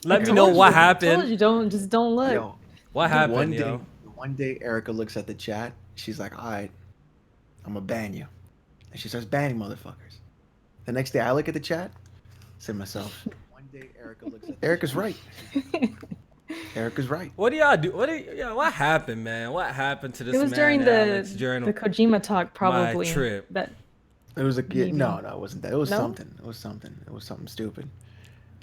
Let me know what happened. Told you don't look. Yo, What the happened, one day, yo? one day Erica looks at the chat. She's like, "All right, I'm gonna ban you," and she starts banning motherfuckers. The next day, I look at the chat. Say to myself, one day Erica looks at. Erica's right. Erica's right. What do y'all do? What happened, man? What happened to this It was man, during Alex, the during Kojima talk, my probably. trip? That It was a maybe. no, it wasn't that. It was No? something. It was something. It was something stupid.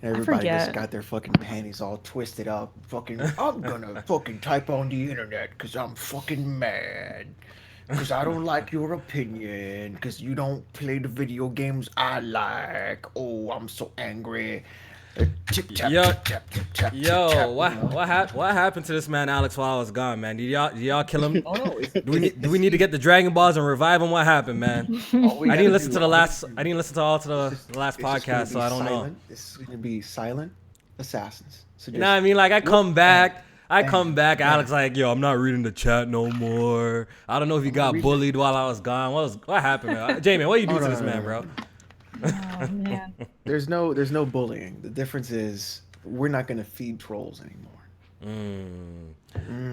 I Everybody just forget. got their fucking panties all twisted up. Fucking, I'm gonna fucking type on the internet because I'm fucking mad. Because I don't like your opinion. Because you don't play the video games I like. Oh, I'm so angry. Tip tap, Yo, tip tap, tip tap, tip yo, tap. what happened to this man, Alex, while I was gone, man? Did y'all kill him? Oh no! Do we need to get the Dragon Balls and revive him? What happened, man? I didn't listen to the last. I didn't listen to all to the last podcast, so I don't know. This is gonna be silent assassins. So You know what I mean? Like I come back. bang. Alex like, yo, I'm not reading the chat no more. I don't know if you got bullied while I was gone. What happened, man? J-Man, what you do to this man, bro? Oh man. There's no bullying. The difference is we're not gonna feed trolls anymore.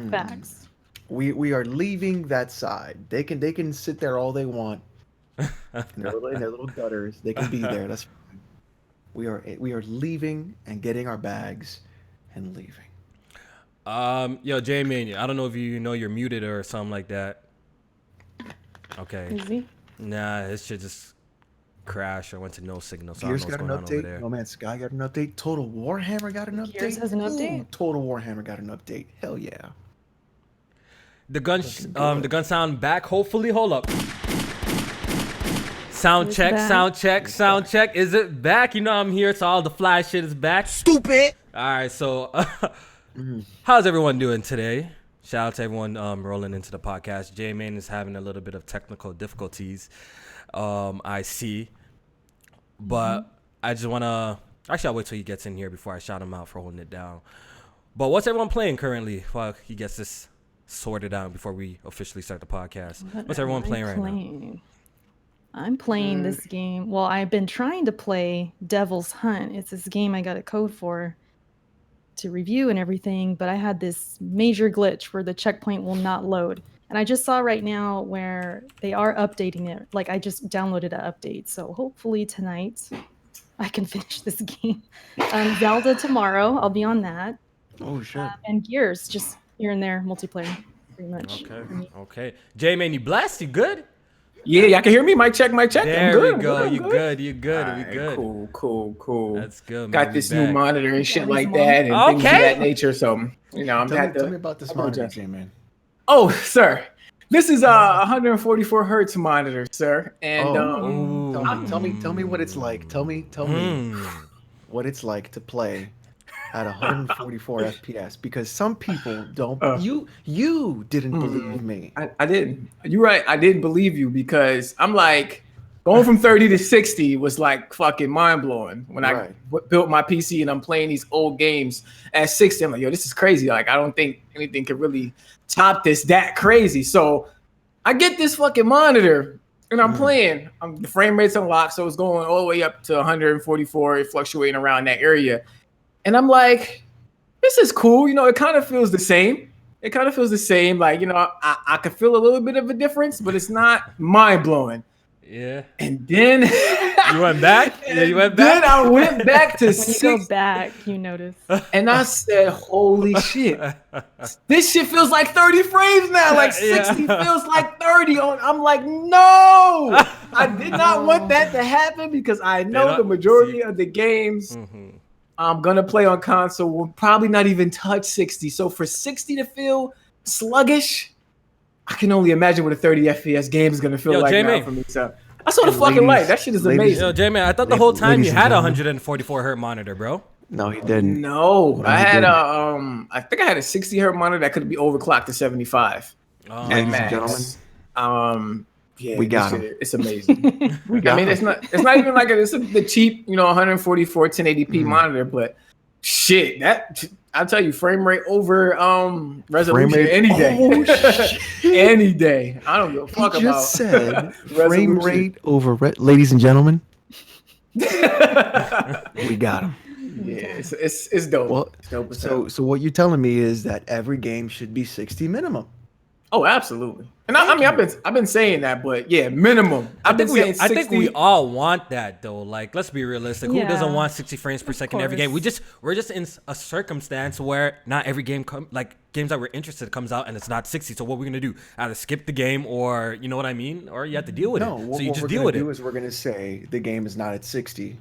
Facts. We are leaving that side. They can sit there all they want in their little gutters. They can be there. That's fine. We are leaving and getting our bags and leaving. Yo, J-Man, I don't know if you know you're muted or something like that. Okay. Is he? Nah, this shit just crashed. I went to no signal, so Gears I don't got know an what's going on over update. there. No Man's Sky got an update. Total Warhammer got an update. Gears has an update? Ooh, Total Warhammer got an update. Hell yeah. The gun sound back. Hopefully, hold up. Sound It's check, back. sound check, sound check. Is it back? You know I'm here, so all the fly shit is back. Stupid. All right, so how's everyone doing today? Shout out to everyone rolling into the podcast. J-Man is having a little bit of technical difficulties. I see, but I just wanna. Actually, I'll wait till he gets in here before I shout him out for holding it down. But what's everyone playing currently while he gets this sorted out before we officially start the podcast? What's everyone playing right now? I'm playing this game. Well, I've been trying to play Devil's Hunt. It's this game I got a code for to review and everything, but I had this major glitch where the checkpoint will not load. And I just saw right now where they are updating it. Like I just downloaded an update. So hopefully tonight I can finish this game. Zelda tomorrow, I'll be on that. Oh shit. And Gears, just here and there, multiplayer, pretty much. Okay. J-Man, you blessed? You good? Yeah, y'all can hear me. Mic check, mic check. There I'm good, we go. I'm You good? You good? We Alright, good. Cool. That's good, man. Got We this back. new monitor and shit Got like his that and things of Okay. that nature. So, you know, I'm Tell me about this monitor, adjust. J-Man. Oh, sir. This is a 144 hertz monitor, sir. And Ooh. Tell me what it's like. Tell me what it's like to play at 144 FPS because some people don't. You didn't believe me. I didn't. You're right. I didn't believe you because I'm like going from 30 to 60 was like fucking mind blowing when I built my PC and I'm playing these old games at 60. I'm like, yo, this is crazy. Like, I don't think anything could really top this that crazy. So I get this fucking monitor and I'm playing. The frame rate's unlocked, so it's going all the way up to 144, fluctuating around that area. And I'm like, this is cool. You know, it kind of feels the same. Like, you know, I could feel a little bit of a difference, but it's not mind blowing. Yeah. And then You went back? Yeah, you went back? Then I went back to When you 6. go back, you notice. And I said, holy shit. This shit feels like 30 frames now. Like 60 feels like 30. I'm like, no. I did not want that to happen because I know the majority of the games I'm going to play on console will probably not even touch 60. So for 60 to feel sluggish, I can only imagine what a 30 FPS game is going to feel like now for me. So I saw the fucking light. That shit is amazing. Yo, J-Man, I thought the whole time you had a 144 hertz monitor, bro. No, he didn't. No, I had I think I had a 60 hertz monitor that could be overclocked to 75. Ladies and gentlemen, yeah, we got him. It's amazing. I mean, it's not even like the cheap, 144 1080p monitor, but shit, I'll tell you, frame rate over resolution any day. Oh, any day. I don't give a fuck he about. Just said frame rate over ladies and gentlemen. We got him. Yeah, it's dope. Well, It's dope as so hell. so what you're telling me is that every game should be 60 minimum. Oh, absolutely. And I mean, I've been saying that, but yeah, minimum. I've been saying 60. I think we all want that though. Like, let's be realistic. Who doesn't Yeah. want 60 frames per second every game? course. We're just in a circumstance where not every game games that we're interested comes out and it's not 60. So what we're gonna do? Either skip the game or you know what I mean, or you have to deal with No, it. what, So you what just we're deal gonna with do it. is we're gonna say the game is not at 60.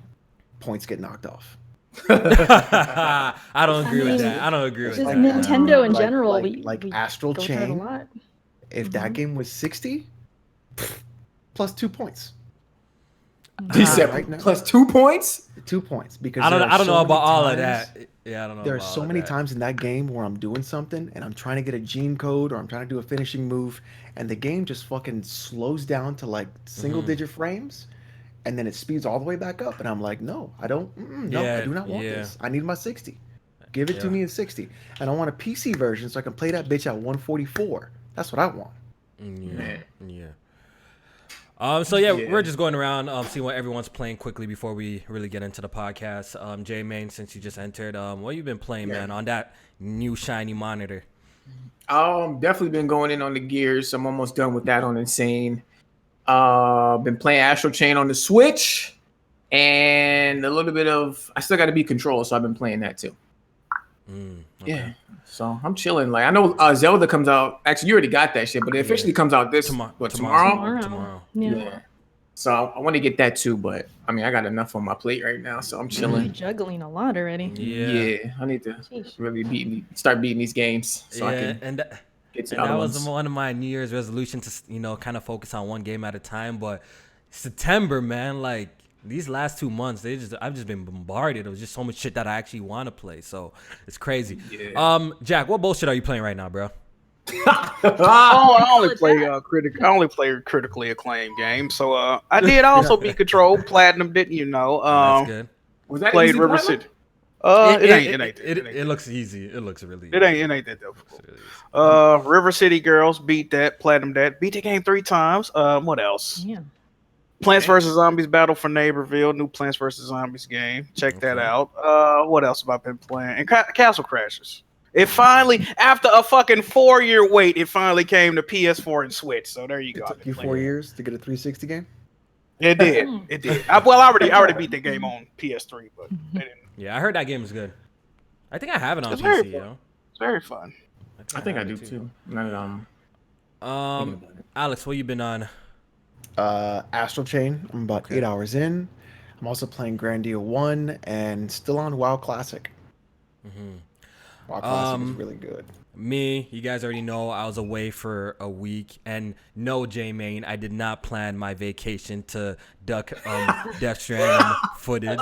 Points get knocked off. I don't agree with mean, that. I don't agree with Just like- that. Nintendo in like- general, like- we like we Astral go through it a Chain. lot. If that game was 60, plus 2 points. He said right now. plus 2 points. 2 points because I don't there are know so many about all of times- that. Yeah, I don't know. There are about so all many that. times in that game where I'm doing something and I'm trying to get a gene code or I'm trying to do a finishing move and the game just fucking slows down to like single Mm-hmm. digit frames and then it speeds all the way back up and I'm like, no, I don't, no, Yeah, I do not want yeah. this. I need my 60. Give it to Yeah. me in 60. And I want a PC version so I can play that bitch at 144. That's what I want. Yeah. So yeah, we're just going around, seeing what everyone's playing quickly before we really get into the podcast. J Main, since you just entered, what you been playing, man, on that new shiny monitor? Definitely been going in on the Gears. I'm almost done with that on Insane. Been playing Astral Chain on the Switch, and a little bit of. I still got to beat Control, so I've been playing that too. Okay. Yeah, so I'm chilling. Like I know Zelda comes out. Actually, you already got that shit, but it officially comes out tomorrow. Tomorrow. Yeah. So I want to get that too, but I mean, I got enough on my plate right now, so I'm You're chilling. juggling a lot already. Yeah. I need to Sheesh. really start beating these games so I can and get to and that other was ones. one of my New Year's resolutions to kind of focus on one game at a time. But September, man, like these last 2 months, I've just been bombarded. It was just so much shit that I actually want to play. So it's crazy. Yeah. Jack, what bullshit are you playing right now, bro? I only play critically acclaimed games. So I did also beat Control Platinum, didn't you know? That's good. Was that Played easy River platinum? City. It ain't. It looks easy. It looks really. It ain't that difficult. It's really easy. River City Girls beat that, platinum that, beat the game 3 times. What else? Yeah. Plants vs Zombies Battle for Neighborville, new Plants vs Zombies game. Check that Okay. out. What else have I been playing? And Castle Crashers. It finally, after a fucking 4-year wait, it finally came to PS4 and Switch. So there you It go. took you 4 years to get a 360 game? It did. It did. I already beat the game on PS3, but they didn't. Yeah, I heard that game is good. I think I have it on It's very PC, fun. yo. It's very fun. I think I have do it too. Now that Alex, what you been on? Astral Chain. I'm about 8 hours in. I'm also playing Grandia 1 and still on WoW Classic. WoW Classic is really good. Me, you guys already know I was away for a week, and no, J-Main, I did not plan my vacation to duck Death Stranding footage.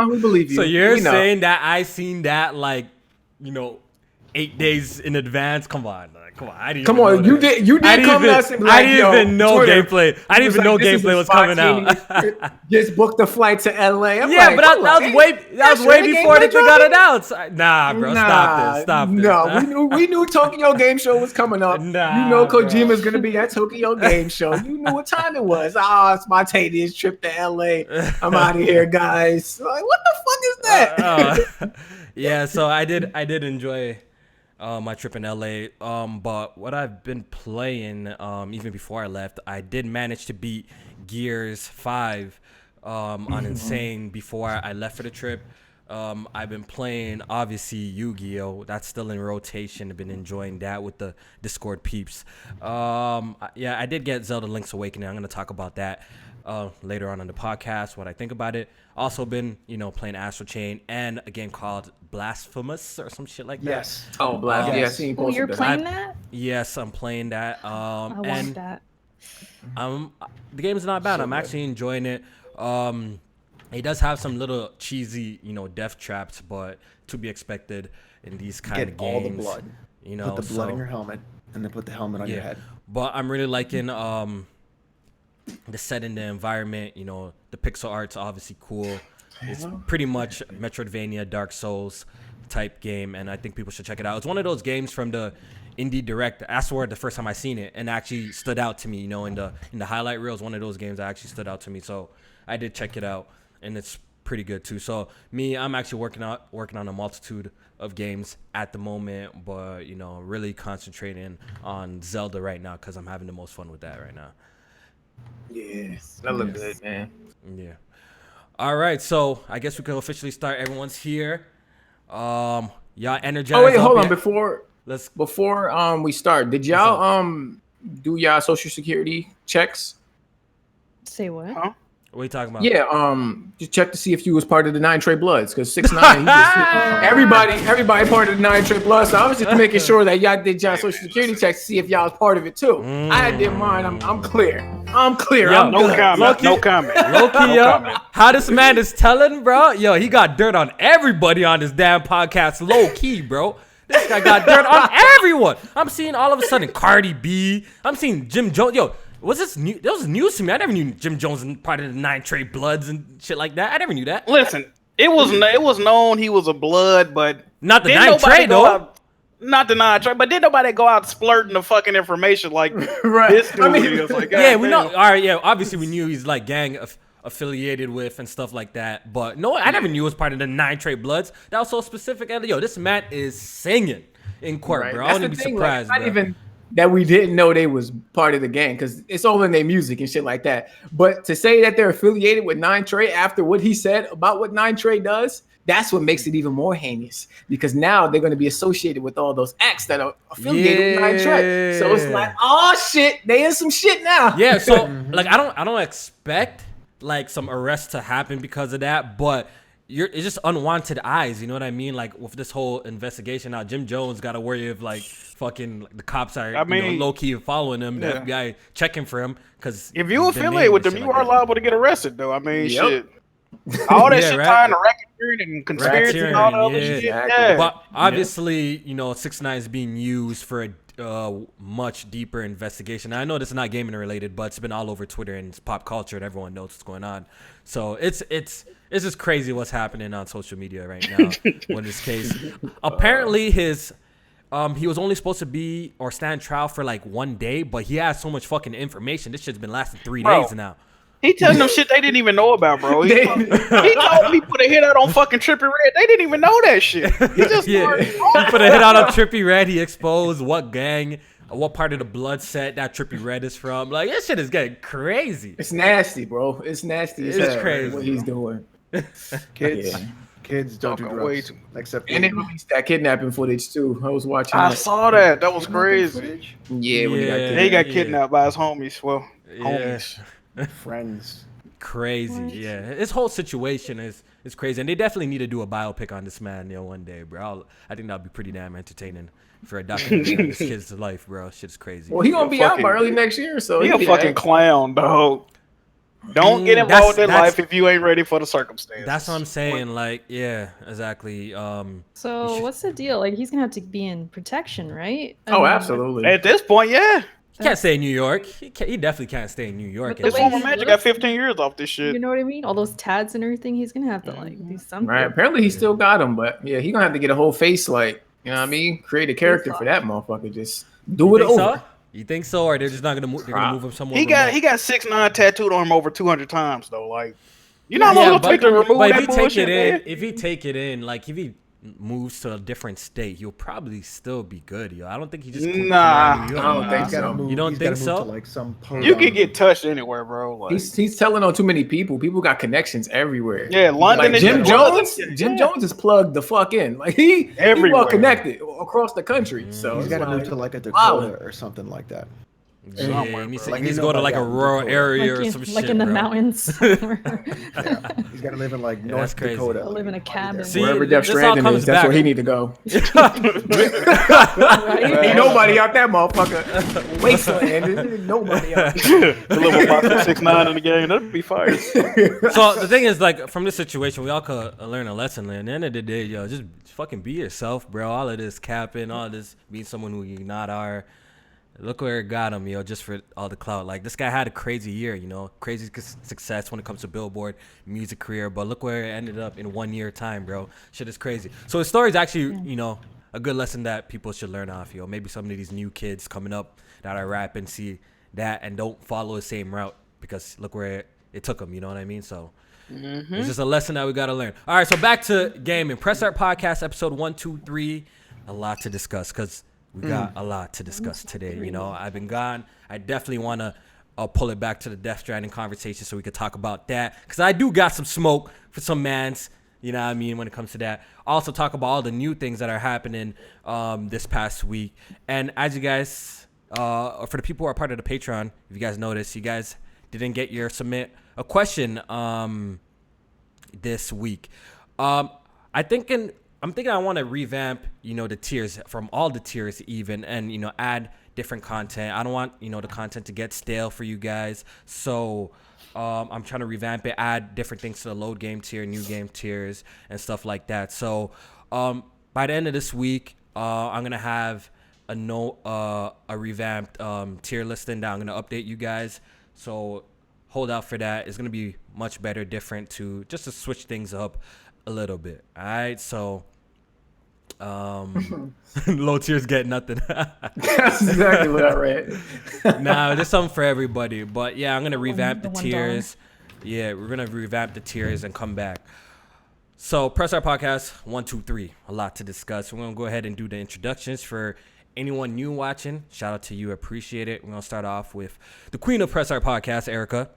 we believe you. So you're We know. saying that I seen that 8 days in advance? Come on, I didn't. Come even on, know you that. did I didn't come to even- us and be I like, didn't yo, even know Twitter. gameplay. I He didn't even know "This is a gameplay was coming out. spontaneous- Just booked the flight to LA. I'm Yeah, like, but hold that on, was way Stranding before gameplay the thing dropping? got announced. Nah, bro, stop this. No, we knew Tokyo Game Show was coming up. Nah, you know bro. Kojima's gonna be at Tokyo Game Show. You knew what time it was. Spontaneous trip to LA. I'm out of here, guys. Like, what the fuck is that? Yeah, so I did enjoy my trip in LA. But what I've been playing, even before I left, I did manage to beat Gears 5 on Insane before I left for the trip. I've been playing, obviously, Yu-Gi-Oh! That's still in rotation. I've been enjoying that with the Discord peeps. Yeah, I did get Zelda Link's Awakening. I'm going to talk about that later on in the podcast, what I think about it. Also been, playing Astral Chain and a game called Blasphemous or some shit like that. Yes. Oh, Blast. Yeah, I seen you Oh, posted you're that. playing that? Yes, I'm playing that. I want And that. the game is not bad. I'm actually enjoying it. It does have some little cheesy, death traps, but to be expected in these kind Get of all games. the blood. Put the blood in your helmet and then put the helmet on your head. But I'm really liking the setting, the environment. The pixel art's obviously cool. It's pretty much Metroidvania, Dark Souls type game, and I think people should check it out. It's one of those games from the Indie Direct. I swear the first time I seen it, and actually stood out to me. In the highlight reels, one of those games that actually stood out to me. So I did check it out, and it's pretty good too. So I'm actually working on a multitude of games at the moment, but really concentrating on Zelda right now because I'm having the most fun with that right now. Yeah, that look good, man. Yeah. All right, so I guess we can officially start. Everyone's here. Y'all energized. Oh wait, hold on. yet? Before we start, did y'all do y'all social security checks? Say what? Huh? What are you talking about? Yeah, just check to see if you was part of the 9 Trey Bloods, because 6ix9ine, everybody part of the 9 Trey Bloods. So I was just making sure that y'all did y'all social security checks to see if y'all was part of it too. I did mine. I'm clear. I'm clear. Yo, I'm No good. comment. No comment. Loki, yo, comment. how this man is telling, bro? Yo, he got dirt on everybody on this damn podcast. Low key, bro. This guy got dirt on everyone. I'm seeing all of a sudden Cardi B. I'm seeing Jim Jones. Yo, was this new? That was news to me. I never knew Jim Jones was part of the 9 Trey Bloods and shit like that. I never knew that. Listen, it was known he was a blood, but Not the didn't 9 nobody Trey go though. out- Not the 9 Trey, but didn't nobody go out splurting the fucking information like Right. this dude I mean, is? Like, Yeah, God we damn. know. All right, yeah. Obviously, we knew he's like gang affiliated with and stuff like that. But no, I never knew he was part of the 9 Trey Bloods. That was so specific. And yo, this man is singing in court, Right. bro. I That's wouldn't the be thing, surprised, like, bro. not even that we didn't know they was part of the gang, because it's all in their music and shit like that. But to say that they're affiliated with 9 Trey after what he said about what 9 Trey does, that's what makes it even more heinous, because now they're going to be associated with all those acts that are affiliated with 9 Trey. So it's like, oh shit, they in some shit now. Yeah, so like I don't expect like some arrest to happen because of that, but it's just unwanted eyes, you know what I mean? Like with this whole investigation now, Jim Jones got to worry if like fucking the cops are low key following him, the FBI checking for him, because If you affiliate with them, you are liable to get arrested, though. I mean, Yep. shit. All that Yeah, shit right. tying to racketeering and conspiracy and all the other Yeah. shit. Exactly. Yeah. But obviously, 6ix9ine is being used for a much deeper investigation. I know this is not gaming related, but it's been all over Twitter and it's pop culture, and everyone knows what's going on. So it's just crazy what's happening on social media right now with this case. Apparently, he was only supposed to be or stand trial for like 1 day, but he has so much fucking information. This shit's been lasting 3 Bro. days now. He telling them shit they didn't even know about, bro. He told me put a hit out on fucking Trippie Redd. They didn't even know that shit. He just Yeah, he put a hit out on Trippie Redd. He exposed what gang, what part of the blood set that Trippie Redd is from. Like, this shit is getting crazy. It's nasty, bro. It's nasty. It's crazy, what he's doing. Kids, Yeah. kids don't do Talking way drugs too- except And they released that kidnapping footage too. I was watching. I that. saw that. That was crazy. Yeah, when he got Yeah. He got Yeah. kidnapped by his homies. Well, Yeah. homies. friends. Crazy, What? yeah. His whole situation is crazy, and they definitely need to do a biopic on this man, one day, bro. I think that'd be pretty damn entertaining for a documentary on this kid's life, bro. Shit's crazy. Well, he gonna be out by early next year, so He a he fucking clown, dog. Don't get that's- involved in that's- life if you ain't ready for the circumstances. That's what I'm saying. Like, yeah, exactly. So should- what's the deal? Like he's gonna have to be in protection, right? I Oh, mean, absolutely. At this point, yeah. he can't stay in New York. He definitely can't stay in New York. But the This way former he magic looks- got 15 years off this shit. You know what I mean? All those tats and everything. He's gonna have to like do something. Right. Apparently, he still got him, but yeah, he gonna have to get a whole face, like, you know what I mean? Create a character for that motherfucker. Just do You it think over. so? You think so, or they're just not gonna move? They're gonna move him somewhere. He got remote? 6ix9ine tattooed on him over 200 times though. Like, you know how Yeah, long it'll take to remove but that if you take bullshit, it in, man? if he take it in, like if he moves to a different state, he'll probably still be good, yo. I don't think he just Nah. New York. I don't He's think gotta so. move- You don't he's gotta think move so? To like some You can get touched anywhere, bro. Like, He's telling on too many people. People got connections everywhere. yeah, London Like and Jim Jones, Jim Jones is plugged the fuck in. Like he Everywhere. well connected across the country. So He's it's got to move like, to like a wow. Dakota or something like that. Yeah, Somewhere, he needs bro. to, Like, he needs to you go know to about like a that, rural Dakota. area Like or in, some like shit, in the bro. mountains. Yeah, he's got to live in like that's North crazy. Dakota. I live in a cabin. See, wherever this Death all Stranding comes is, that's back. where he need to go. Right? Ain't nobody out that motherfucker. Wasteland. There's nobody out the little about 6ix9ine in the game. That'd be fire. So the thing is, like, from this situation, we all could learn a lesson. At the end of the day, yo, just fucking be yourself, bro. All of this capping, all of this being someone who you not are. Look where it got him, yo, just for all the clout. Like, this guy had a crazy year, crazy success when it comes to Billboard music career. But look where it ended up in 1 year time, bro. Shit is crazy. So his story is actually, a good lesson that people should learn off, yo. Maybe some of these new kids coming up that are rapping see that and don't follow the same route because look where it took them, you know what I mean? So It's just a lesson that we got to learn. All right, so back to gaming. Press Start Podcast, episode 123. A lot to discuss because we got a lot to discuss today. You know, I've been gone. I definitely want to pull it back to the Death Stranding conversation so we could talk about that because I do got some smoke for some mans. You know what I mean, when it comes to that. Also talk about all the new things that are happening this past week. And as you guys, for the people who are part of the Patreon, if you guys noticed, you guys didn't get your submit a question this week. I'm thinking I want to revamp, you know, the tiers from all the tiers even, and, you know, add different content. I don't want, you know, the content to get stale for you guys. So I'm trying to revamp it, add different things to the load game tier, new game tiers, and stuff like that. So by the end of this week, I'm going to have a revamped tier listing that I'm going to update you guys. So hold out for that. It's going to be much better, different just to switch things up a little bit. All right. So low tiers get nothing. That's exactly what I read. Nah, there's something for everybody. But yeah, I'm going to revamp the tiers. Yeah, we're going to revamp the tiers and come back. So Press Our Podcast 123. A lot to discuss. We're going to go ahead and do the introductions for anyone new watching. Shout out to you. Appreciate it. We're going to start off with the queen of Press Our Podcast, Erica.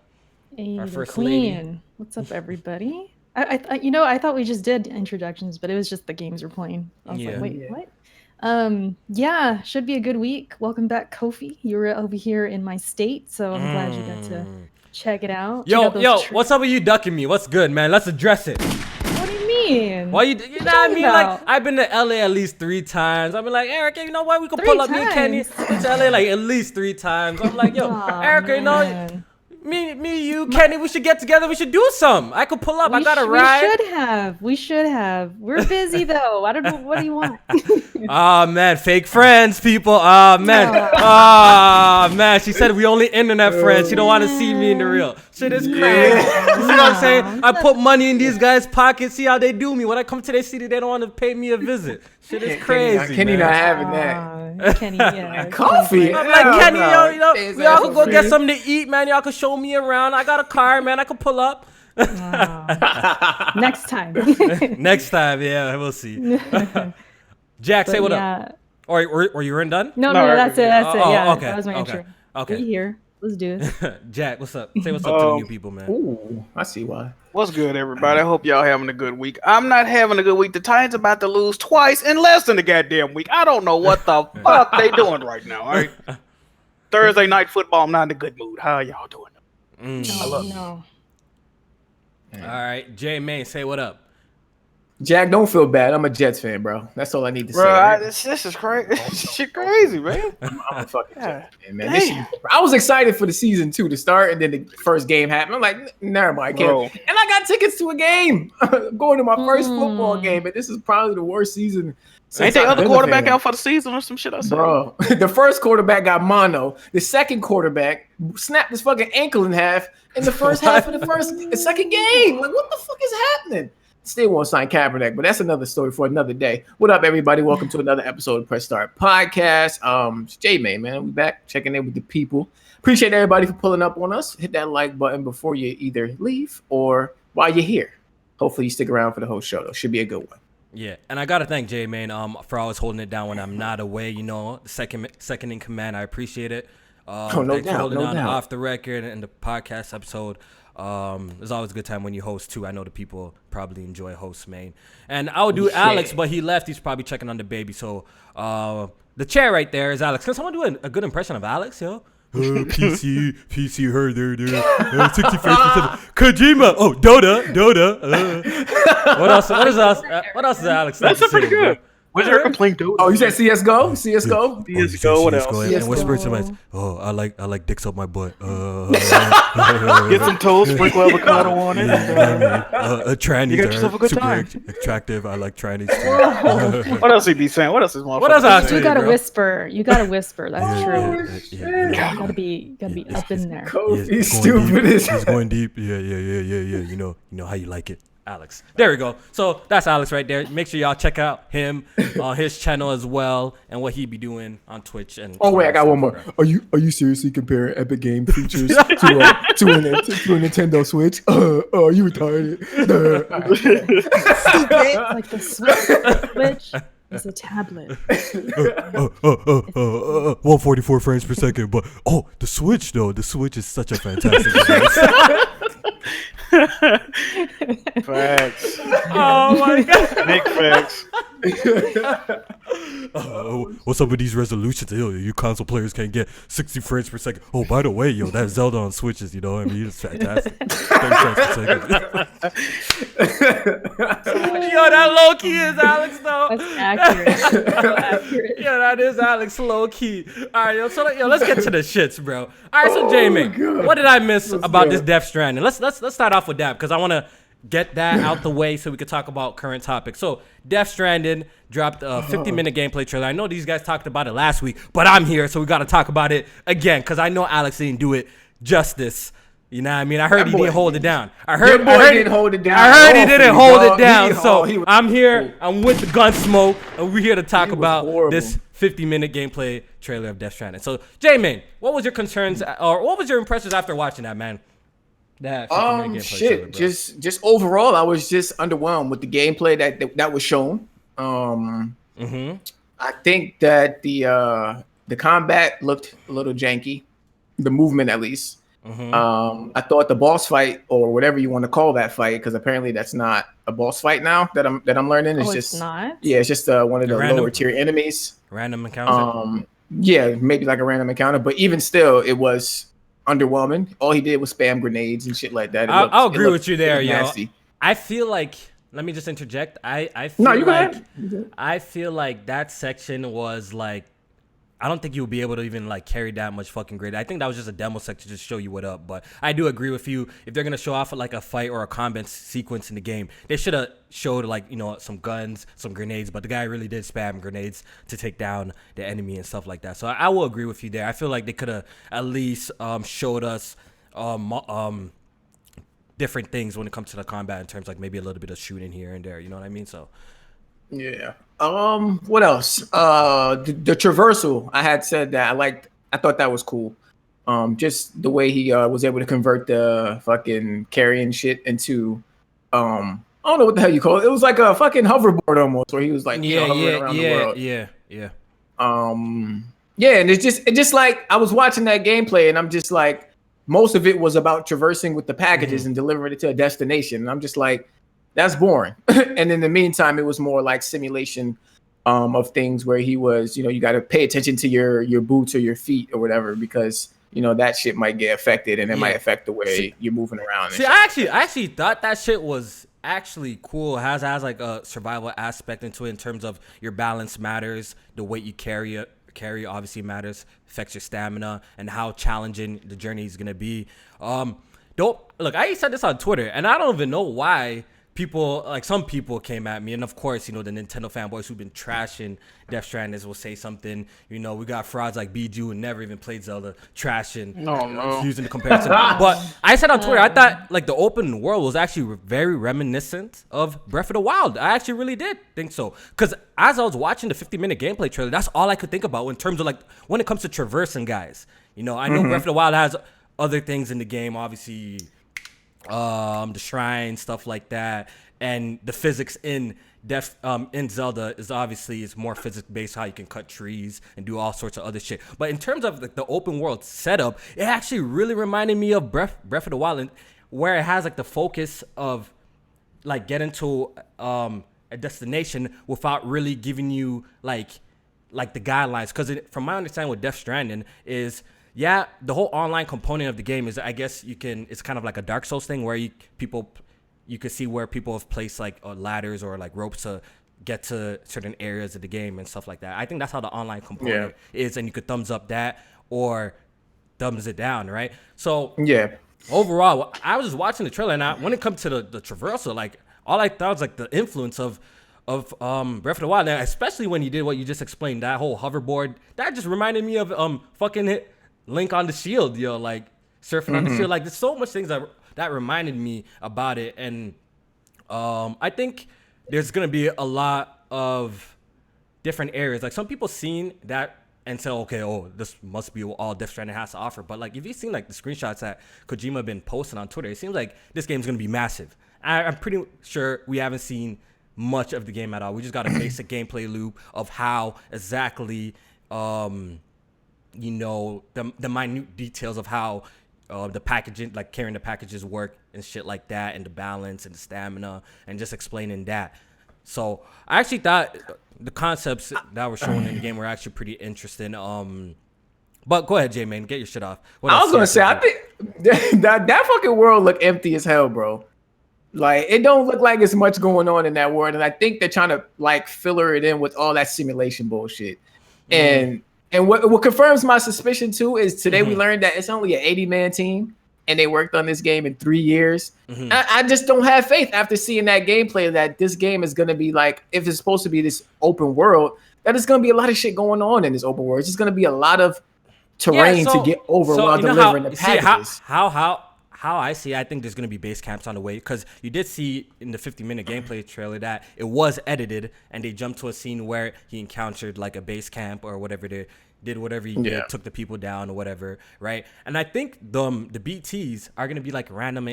Hey, our the first queen. lady. What's up, everybody? I thought we just did introductions, but it was just the games we're playing. I was like, wait, what? Yeah, should be a good week. Welcome back, Kofi. You were over here in my state, so I'm glad you got to check it out. Yo, what's up with you ducking me? What's good, man? Let's address it. What do you mean? Why you know what I mean? Like, I've been to LA at least 3 times. I've been like, Erica, you know what? We could pull up me and Kenny to LA like at least 3 times. I'm like, yo, Erica, you know, me, you, Kenny, we should get together. We should do something. I could pull up. I got a ride. We should have. We're busy though. I don't know. What do you want? Oh man, fake friends, people. Oh man. She said we only internet friends. She don't want to see me in the real. Shit is crazy. You see what I'm saying? I put money in these guys' pockets. See how they do me. When I come to their city, they don't want to pay me a visit. Shit is crazy. Kenny not having that. Kenny, yeah. Coffee. I'm like, Kenny, yo, you know, y'all could go get something to eat, man. Y'all could show me around. I got a car, man. I could pull up. Next time. Next time, yeah, we'll see. Jack, say what up. Or you weren't done? No, that's it. Yeah, okay. That was my intro. Okay. Be here. Let's do it. Jack, what's up? Say what's up to the new people, man. Ooh, I see why. What's good, everybody? I hope y'all having a good week. I'm not having a good week. The Titans about to lose twice in less than a goddamn week. I don't know what the fuck they doing right now. All right. Thursday night football. I'm not in a good mood. How y'all doing? No. All right, Jay Main, say what up. Jack, don't feel bad. I'm a Jets fan, bro. That's all I need to say. Bro, this is crazy. This shit crazy, man. I'm a fucking Jets fan, man. I was excited for the season 2 to start, and then the first game happened. I'm like, never mind, I can't. And I got tickets to a game. I'm going to my first football game, and this is probably the worst season. Ain't the other quarterback out for the season or some shit? I said, bro, the first quarterback got mono. The second quarterback snapped his fucking ankle in half in the first half of the second game. Like, what the fuck is happening? Still won't sign Kaepernick, but that's another story for another day. What up, everybody? Welcome to another episode of Press Start Podcast. It's J-May, man. We back checking in with the people. Appreciate everybody for pulling up on us. Hit that like button before you either leave or while you're here. Hopefully you stick around for the whole show, though. Should be a good one. Yeah, and I gotta thank J-Main for always holding it down when I'm not away. You know, second in command. I appreciate it. No doubt. Off the record and the podcast episode. It's always a good time when you host too. I know the people probably enjoy host main. And I would do Alex, but he left. He's probably checking on the baby. So the chair right there is Alex. Can someone do a good impression of Alex, yo? PC her there. 61st Kojima. Oh, Dota. What else? What else is Alex? That's pretty good. What's your complaint, dude? Oh, you said CS:GO? CS:GO? CS:GO. What else? And whisper to my. Oh, I like dicks up my butt. Get some toast, sprinkle avocado on it. Trannies you got yourself a good super time. Attractive. I like trannies too. What else he be saying? What else is What else? You gotta whisper. That's true. Yeah. You gotta be up in there. Kofi stupid as He's going deep. Yeah. You know how you like it. Alex. There we go. So that's Alex right there. Make sure y'all check out him on his channel as well and what he be doing on Twitch. And oh wait, I got one more. Are you seriously comparing Epic Game features to a Nintendo Switch? You retarded. Stupid. Like the Switch is a tablet. 144 frames per second, but the Switch though, the Switch is such a fantastic device. Facts. Oh my god. Big facts. What's up with these resolutions? Yo, you console players can't get 60 frames per second. Oh, by the way, that Zelda on Switches, you know what I mean? It's fantastic. 30 frames per second. Yo, that low key is Alex though. That's accurate. So accurate. Yeah, that is Alex low key. All right, let's get to the shits, bro. All right, so Jamie, what did I miss about this Death Stranding? Let's start off with that because I want to get that out the way so we could talk about current topics. So Death Stranding dropped a 50-minute gameplay trailer. I know these guys talked about it last week, but I'm here, so we got to talk about it again because I know Alex didn't do it justice. You know what I mean? I heard he didn't hold it down. I heard he didn't hold it down. So I'm here. I'm with the Gunsmoke, and we're here to talk about this 50-minute gameplay trailer of Death Stranding. So, J-Man, what was your concerns or what was your impressions after watching that, man? That 50-minute gameplay trailer, bro? Just overall, I was just underwhelmed with the gameplay that was shown. I think that the combat looked a little janky, the movement at least. I thought the boss fight or whatever you want to call that fight, because apparently that's not a boss fight now that I'm learning. It's just not. Yeah, it's just one of the lower tier enemies. Random encounter. Yeah, maybe like a random encounter, but even still, it was underwhelming. All he did was spam grenades and shit like that. I'll agree with you there, yo. I feel like, let me just interject. I feel like that section was like, I don't think you'll be able to even like carry that much fucking grade. I think that was just a demo section to just show you what up. But I do agree with you. If they're gonna show off like a fight or a combat sequence in the game, they should have showed like some guns, some grenades. But the guy really did spam grenades to take down the enemy and stuff like that. So I will agree with you there. I feel like they could have at least showed us different things when it comes to the combat in terms like maybe a little bit of shooting here and there. You know what I mean? So. Yeah. What else? The traversal. I had said that I thought that was cool. Just the way he was able to convert the fucking carrying shit into I don't know what the hell you call it. It was like a fucking hoverboard almost, where he was like hovering around the world. Yeah. Yeah, and it's just like I was watching that gameplay and I'm just like, most of it was about traversing with the packages and delivering it to a destination. And I'm just like, that's boring. And in the meantime, it was more like simulation of things where he was, you got to pay attention to your boots or your feet or whatever, because that shit might get affected and it might affect the way you're moving around. See, I actually thought that shit was actually cool. It has like a survival aspect into it in terms of your balance matters, the weight you carry obviously matters, affects your stamina, and how challenging the journey is gonna be. I said this on Twitter, and I don't even know why. Some people came at me, and of course, the Nintendo fanboys who've been trashing Death Stranding will say something. We got frauds like Biju who never even played Zelda trashing, using the comparison. But I said on Twitter, I thought like the open world was actually very reminiscent of Breath of the Wild. I actually really did think so, because as I was watching the 50-minute gameplay trailer, that's all I could think about in terms of like when it comes to traversing, guys. I know Breath of the Wild has other things in the game, obviously. The shrine, stuff like that, and the physics in Zelda is more physics based, how you can cut trees and do all sorts of other shit. But in terms of the open world setup, it actually really reminded me of Breath of the Wild, where it has like the focus of like getting to a destination without really giving you like the guidelines. Because from my understanding with Death Stranding is, yeah, the whole online component of the game is, I guess it's kind of like a Dark Souls thing where you can see where people have placed like ladders or like ropes to get to certain areas of the game and stuff like that. I think that's how the online component is, and you could thumbs up that or thumbs it down, right? So yeah, overall, I was just watching the trailer, and when it comes to the traversal, like all I thought was like the influence of Breath of the Wild, and especially when you did what you just explained, that whole hoverboard, that just reminded me of fucking Link on the Shield, like surfing on the shield. Like there's so much things that reminded me about it, and I think there's gonna be a lot of different areas. Like some people seen that and said, okay, oh, this must be all Death Stranding has to offer. But like if you've seen like the screenshots that Kojima been posting on Twitter, it seems like this game's gonna be massive. I'm pretty sure we haven't seen much of the game at all. We just got a basic gameplay loop of how exactly the minute details of how the packaging, like carrying the packages work and shit like that, and the balance and the stamina, and just explaining that. So I actually thought the concepts that were shown in the game were actually pretty interesting. But go ahead, J-Man, get your shit off. I was gonna say, I think that fucking world look empty as hell, bro. Like it don't look like there's much going on in that world, and I think they're trying to like filler it in with all that simulation bullshit. And what confirms my suspicion too is today we learned that it's only an 80-man team, and they worked on this game in 3 years. I just don't have faith after seeing that gameplay that this game is gonna be like, if it's supposed to be this open world, that it's gonna be a lot of shit going on in this open world. It's just gonna be a lot of terrain to get over while delivering the packages. How I see it, I think there's going to be base camps on the way, because you did see in the 50-minute gameplay trailer that it was edited and they jumped to a scene where he encountered like a base camp or whatever, they did whatever he did, took the people down or whatever, right? And I think the BTs are going to be like random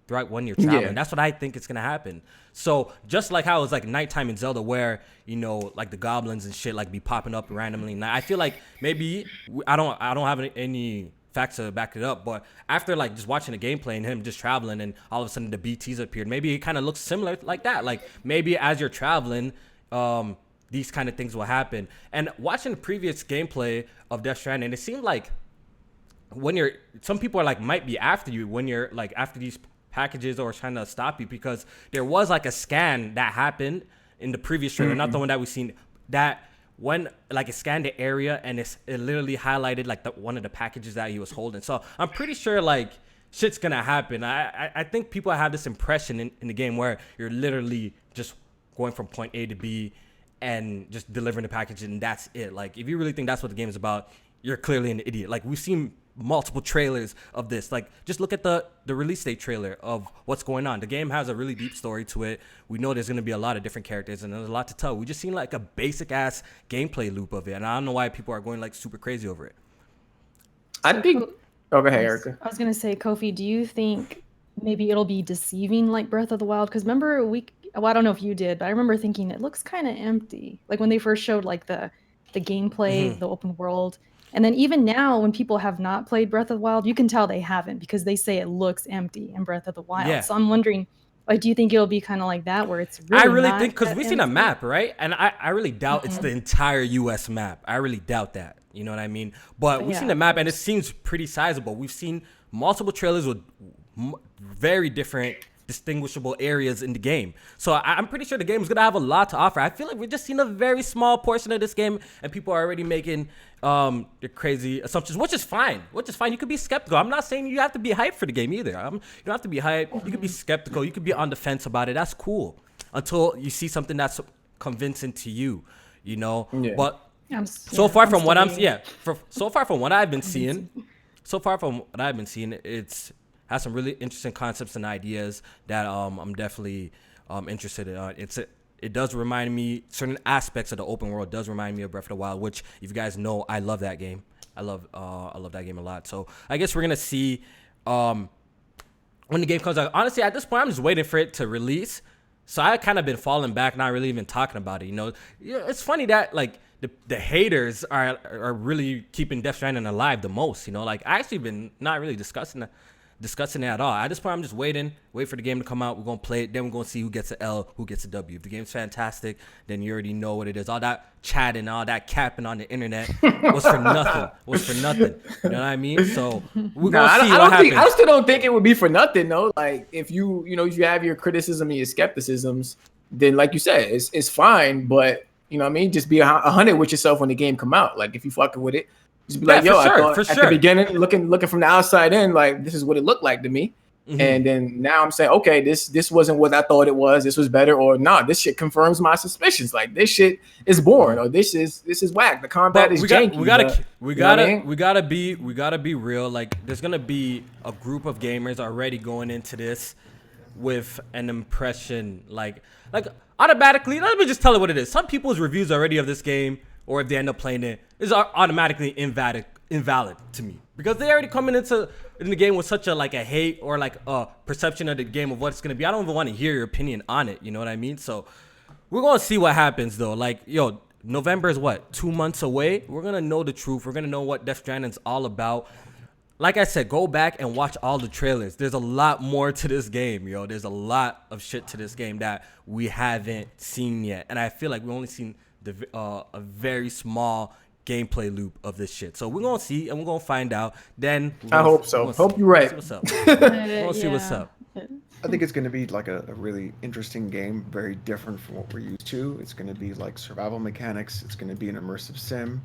throughout when you're traveling. That's what I think is going to happen. So just like how it was like nighttime in Zelda where, like the goblins and shit like be popping up randomly. Now I feel like maybe I don't have any facts to back it up, but after like just watching the gameplay and him just traveling and all of a sudden the BTs appeared, maybe it kind of looks similar like that. Like maybe as you're traveling, these kind of things will happen. And watching the previous gameplay of Death Stranding, it seemed like some people are like might be after you when you're like after these packages or trying to stop you, because there was like a scan that happened in the previous trailer, not the one that we've seen, that when like it scanned the area and it literally highlighted like one of the packages that he was holding. So I'm pretty sure like shit's gonna happen. I think people have this impression in the game where you're literally just going from point A to B and just delivering the package and that's it. Like if you really think that's what the game is about, you're clearly an idiot. Like we've seen multiple trailers of this. Like just look at the release date trailer of what's going on. The game has a really deep story to it. We know there's going to be a lot of different characters and there's a lot to tell. We just seen like a basic ass gameplay loop of it, and I don't know why people are going like super crazy over it. I think go ahead, Erica. I was gonna say, Kofi, do you think maybe it'll be deceiving like Breath of the Wild? Because remember I don't know if you did, but I remember thinking it looks kind of empty, like when they first showed like the gameplay, the open world. And then even now, when people have not played Breath of the Wild, you can tell they haven't, because they say it looks empty in Breath of the Wild. Yeah. So I'm wondering, like, do you think it'll be kind of like that, where it's really I really think, because we've seen a map, right? And I really doubt it's the entire U.S. map. I really doubt that. You know what I mean? But we've seen the map, and it seems pretty sizable. We've seen multiple trailers with very different distinguishable areas in the game. So I'm pretty sure the game is going to have a lot to offer. I feel like we're just seeing a very small portion of this game, and people are already making the crazy assumptions, which is fine. You could be skeptical. I'm not saying you have to be hyped for the game either. You don't have to be hyped. You could be skeptical. You could be on the fence about it. That's cool until you see something that's convincing to you, But so far from what I've been seeing, it's has some really interesting concepts and ideas that I'm definitely interested in. It does remind me, certain aspects of the open world does remind me of Breath of the Wild, which if you guys know, I love that game. I love that game a lot. So I guess we're gonna see when the game comes out. Honestly, at this point, I'm just waiting for it to release. So I kind of been falling back, not really even talking about it. It's funny that like the haters are really keeping Death Stranding alive the most. Like I actually been not really discussing it at all. At this point, I'm just wait for the game to come out. We're going to play it. Then we're going to see who gets an L, who gets a W. If the game's fantastic, then you already know what it is. All that chatting, all that capping on the internet was for nothing. You know what I mean? So we're going to see what happens. I still don't think it would be for nothing, though. Like, if you have your criticism and your skepticisms, then like you said, it's fine. But, you know what I mean? Just be 100 with yourself when the game come out. Like, if you fucking with it, just be like, I thought at the beginning, looking from the outside in, like this is what it looked like to me. And then now I'm saying, okay, this wasn't what I thought it was. This was better, or this shit confirms my suspicions. Like this shit is boring, or this is whack. The combat is janky. We gotta be real. Like there's gonna be a group of gamers already going into this with an impression like automatically. Let me just tell you what it is. Some people's reviews already of this game, or if they end up playing it, is automatically invalid to me because they already coming into the game with such a like a hate or like a perception of the game of what it's gonna be. I don't even want to hear your opinion on it. You know what I mean? So we're gonna see what happens though. Like yo, November is what, 2 months away. We're gonna know the truth. We're gonna know what Death Stranding's all about. Like I said, go back and watch all the trailers. There's a lot more to this game, yo. There's a lot of shit to this game that we haven't seen yet. And I feel like we've only seen a very small gameplay loop of this shit. So we're going to see and we're going to find out. Then I hope so. Hope you're right. We'll see what's up. We'll see what's up. I think it's going to be like a really interesting game, very different from what we're used to. It's going to be like survival mechanics. It's going to be an immersive sim.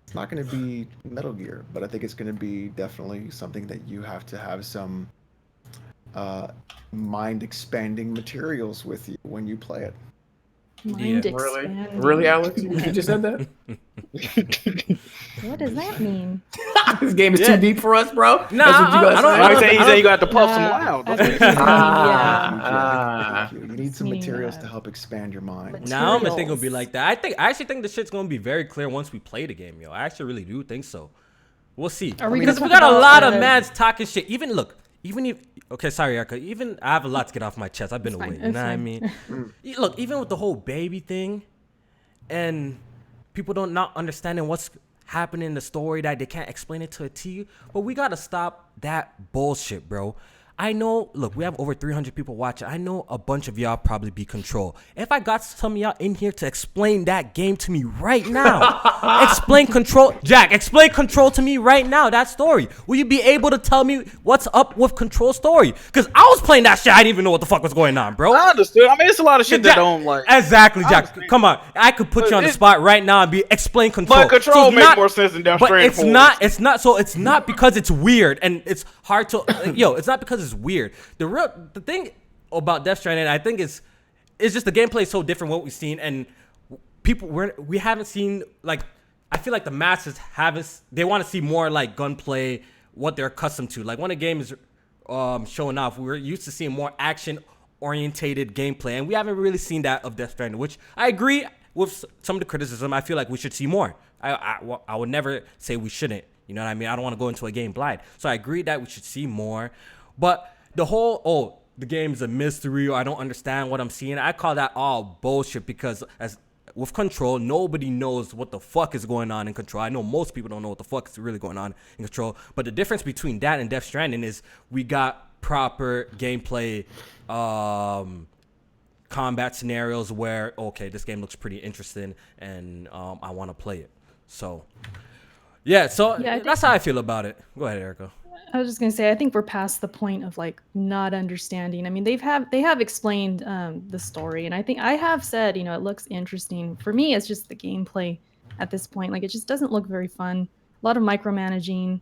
It's not going to be Metal Gear, but I think it's going to be definitely something that you have to have some mind-expanding materials with you when you play it. Mind Really? expanding. Really, Alex? You just said that? What does that mean? This game is too deep for us, bro. Nah, That's what you guys I say? He said you got to puff some loud. I think You need some Meaning materials that. to help expand your mind. Now I don't think it'll be like that. I actually think the shit's gonna be very clear once we play the game, yo. I actually really do think so. We'll see. Are we Because gonna we got talk a about lot of the- mads talking shit. Even if okay, sorry, Erica. Even I have a lot to get off my chest. I've been It's fine, away. You it's know what I fine. mean? Look, even with the whole baby thing, and people don't not understanding what's happening in the story, that they can't explain it to a T. But we gotta stop that bullshit, bro. I know, look, we have over 300 people watching. I know a bunch of y'all probably be Control. If I got some of y'all in here to explain that game to me right now, explain Control, Jack, explain Control to me right now, that story. Will you be able to tell me what's up with Control story? Because I was playing that shit, I didn't even know what the fuck was going on, bro. I understood. I mean, it's a lot of shit that Jack, don't like. Exactly, I Jack. understand. Come on. I could put you on the it- spot right now and explain Control. But Control it's makes not- more sense than Death But Stranding. it's not. It's not. So it's not because it's weird and it's hard to. It's not because it's weird. The thing about Death Stranding, I think, is just the gameplay is so different what we've seen, and we haven't seen, like, I feel like the masses haven't. They want to see more like gunplay, what they're accustomed to. Like when a game is showing off, we're used to seeing more action orientated gameplay, and we haven't really seen that of Death Stranding, which I agree with some of the criticism. I feel like we should see more. I would never say we shouldn't. You know what I mean? I don't want to go into a game blind. So I agree that we should see more. But the whole, the game's a mystery, or I don't understand what I'm seeing, I call that all bullshit, because as with Control, nobody knows what the fuck is going on in Control. I know most people don't know what the fuck is really going on in Control. But the difference between that and Death Stranding is we got proper gameplay combat scenarios where, okay, this game looks pretty interesting and I want to play it. So, yeah, that's how I feel about it. Go ahead, Erica. I was just gonna say, I think we're past the point of like not understanding. I mean, they have explained the story, and I think I have said, it looks interesting. For me, it's just the gameplay at this point. Like, it just doesn't look very fun. A lot of micromanaging,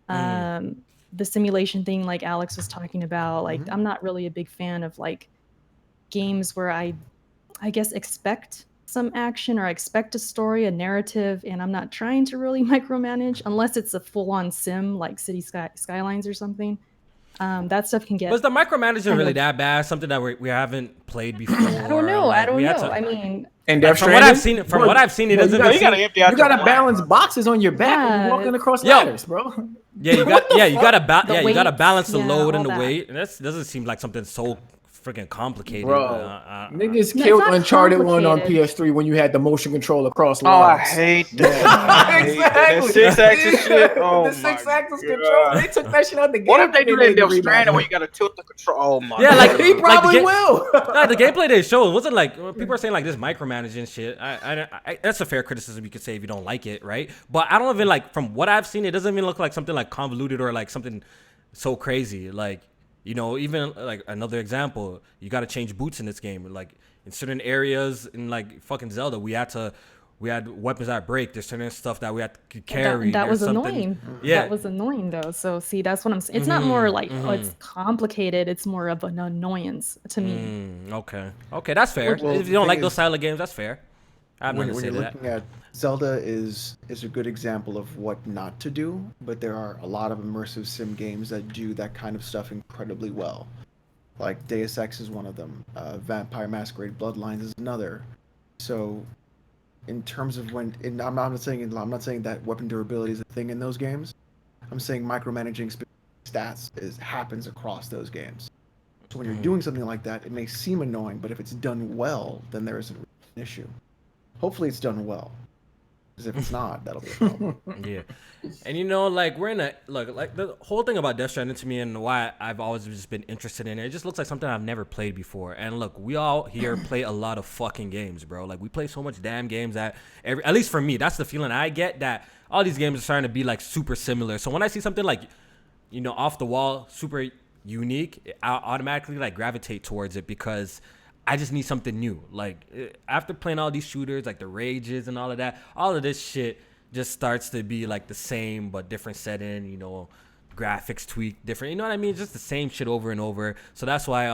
the simulation thing, like Alex was talking about. Like, I'm not really a big fan of like games where I guess expect some action, or I expect a story, a narrative, and I'm not trying to really micromanage unless it's a full-on sim like City Skylines or something. That stuff can get. Was the micromanaging really that bad? Something that we haven't played before? I don't know. Like, I don't we had know. to- I mean, And Like, Death from what I've seen, it doesn't. You gotta empty out You gotta your balance boxes on your back when you're walking across Yo. ladders, bro. Yeah, you gotta The you gotta weights, balance the yeah, load and all the that. weight. And that doesn't seem like something so freaking complicated. Bro, niggas it's killed not Uncharted 1 on complicated. PS3 when you had the motion control across Oh, I ladders. hate that. I hate that. That six-axis shit. Oh, the six-axis my control. God. They took that shit out the game. What if they do that in made the Death remake. Stranding where you gotta tilt the control? Oh my. Yeah, like- God. He probably the will. Like, the gameplay they showed wasn't like people are saying like this micromanaging shit. I that's a fair criticism you could say if you don't like it, right? But I don't even like, from what I've seen, it doesn't even look like something like convoluted or like something so crazy. Like, even like another example, you got to change boots in this game. Like in certain areas in like fucking Zelda, we had weapons that break. There's certain stuff that we had to carry. that was There's something- annoying. Yeah. That was annoying though. So see, that's what I'm saying. It's not more like, oh, it's complicated. It's more of an annoyance to me. Okay, that's fair. Well, if you the don't thing like is- those style of games, that's fair. I have When nothing to say you're to that. looking at Zelda is a good example of what not to do, but there are a lot of immersive sim games that do that kind of stuff incredibly well. Like Deus Ex is one of them. Vampire Masquerade Bloodlines is another. So, in terms of I'm not saying that weapon durability is a thing in those games. I'm saying micromanaging stats happens across those games. So when you're doing something like that, it may seem annoying, but if it's done well, then there isn't an issue. Hopefully, it's done well. Because if it's not, that'll be a problem. Yeah. And like we're in a like the whole thing about Death Stranding to me and why I've always just been interested in it. It just looks like something I've never played before. And look, we all here play a lot of fucking games, bro. Like we play so much damn games that at least for me, that's the feeling I get, that all these games are starting to be like super similar. So when I see something like, off the wall, super unique, I automatically like gravitate towards it because I just need something new. Like after playing all these shooters, like the Rages and all of that, all of this shit just starts to be like the same but different setting, graphics tweaked different. You know what I mean? Just the same shit over and over. So that's why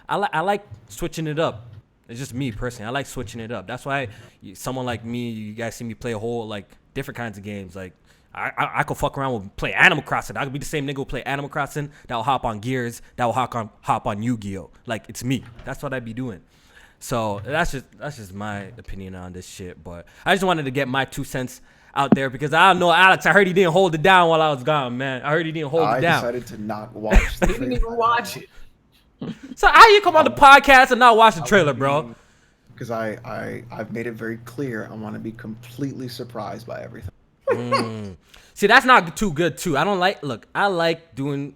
I like switching it up. It's just me personally. I like switching it up. That's why someone like me, you guys see me play a whole like different kinds of games. Like I could fuck around with play Animal Crossing. I could be the same nigga who play Animal Crossing that will hop on Gears, that will hop on Yu-Gi-Oh. Like it's me. That's what I'd be doing. So that's just my opinion on this shit. But I just wanted to get my 2 cents out there because I don't know, Alex. I heard he didn't hold it down while I was gone, man. I heard he didn't hold it down. I decided to not watch the He didn't even watch it. So how you come on the podcast and not watch the trailer, bro? Because I've made it very clear I want to be completely surprised by everything. See, that's not too good too. I like doing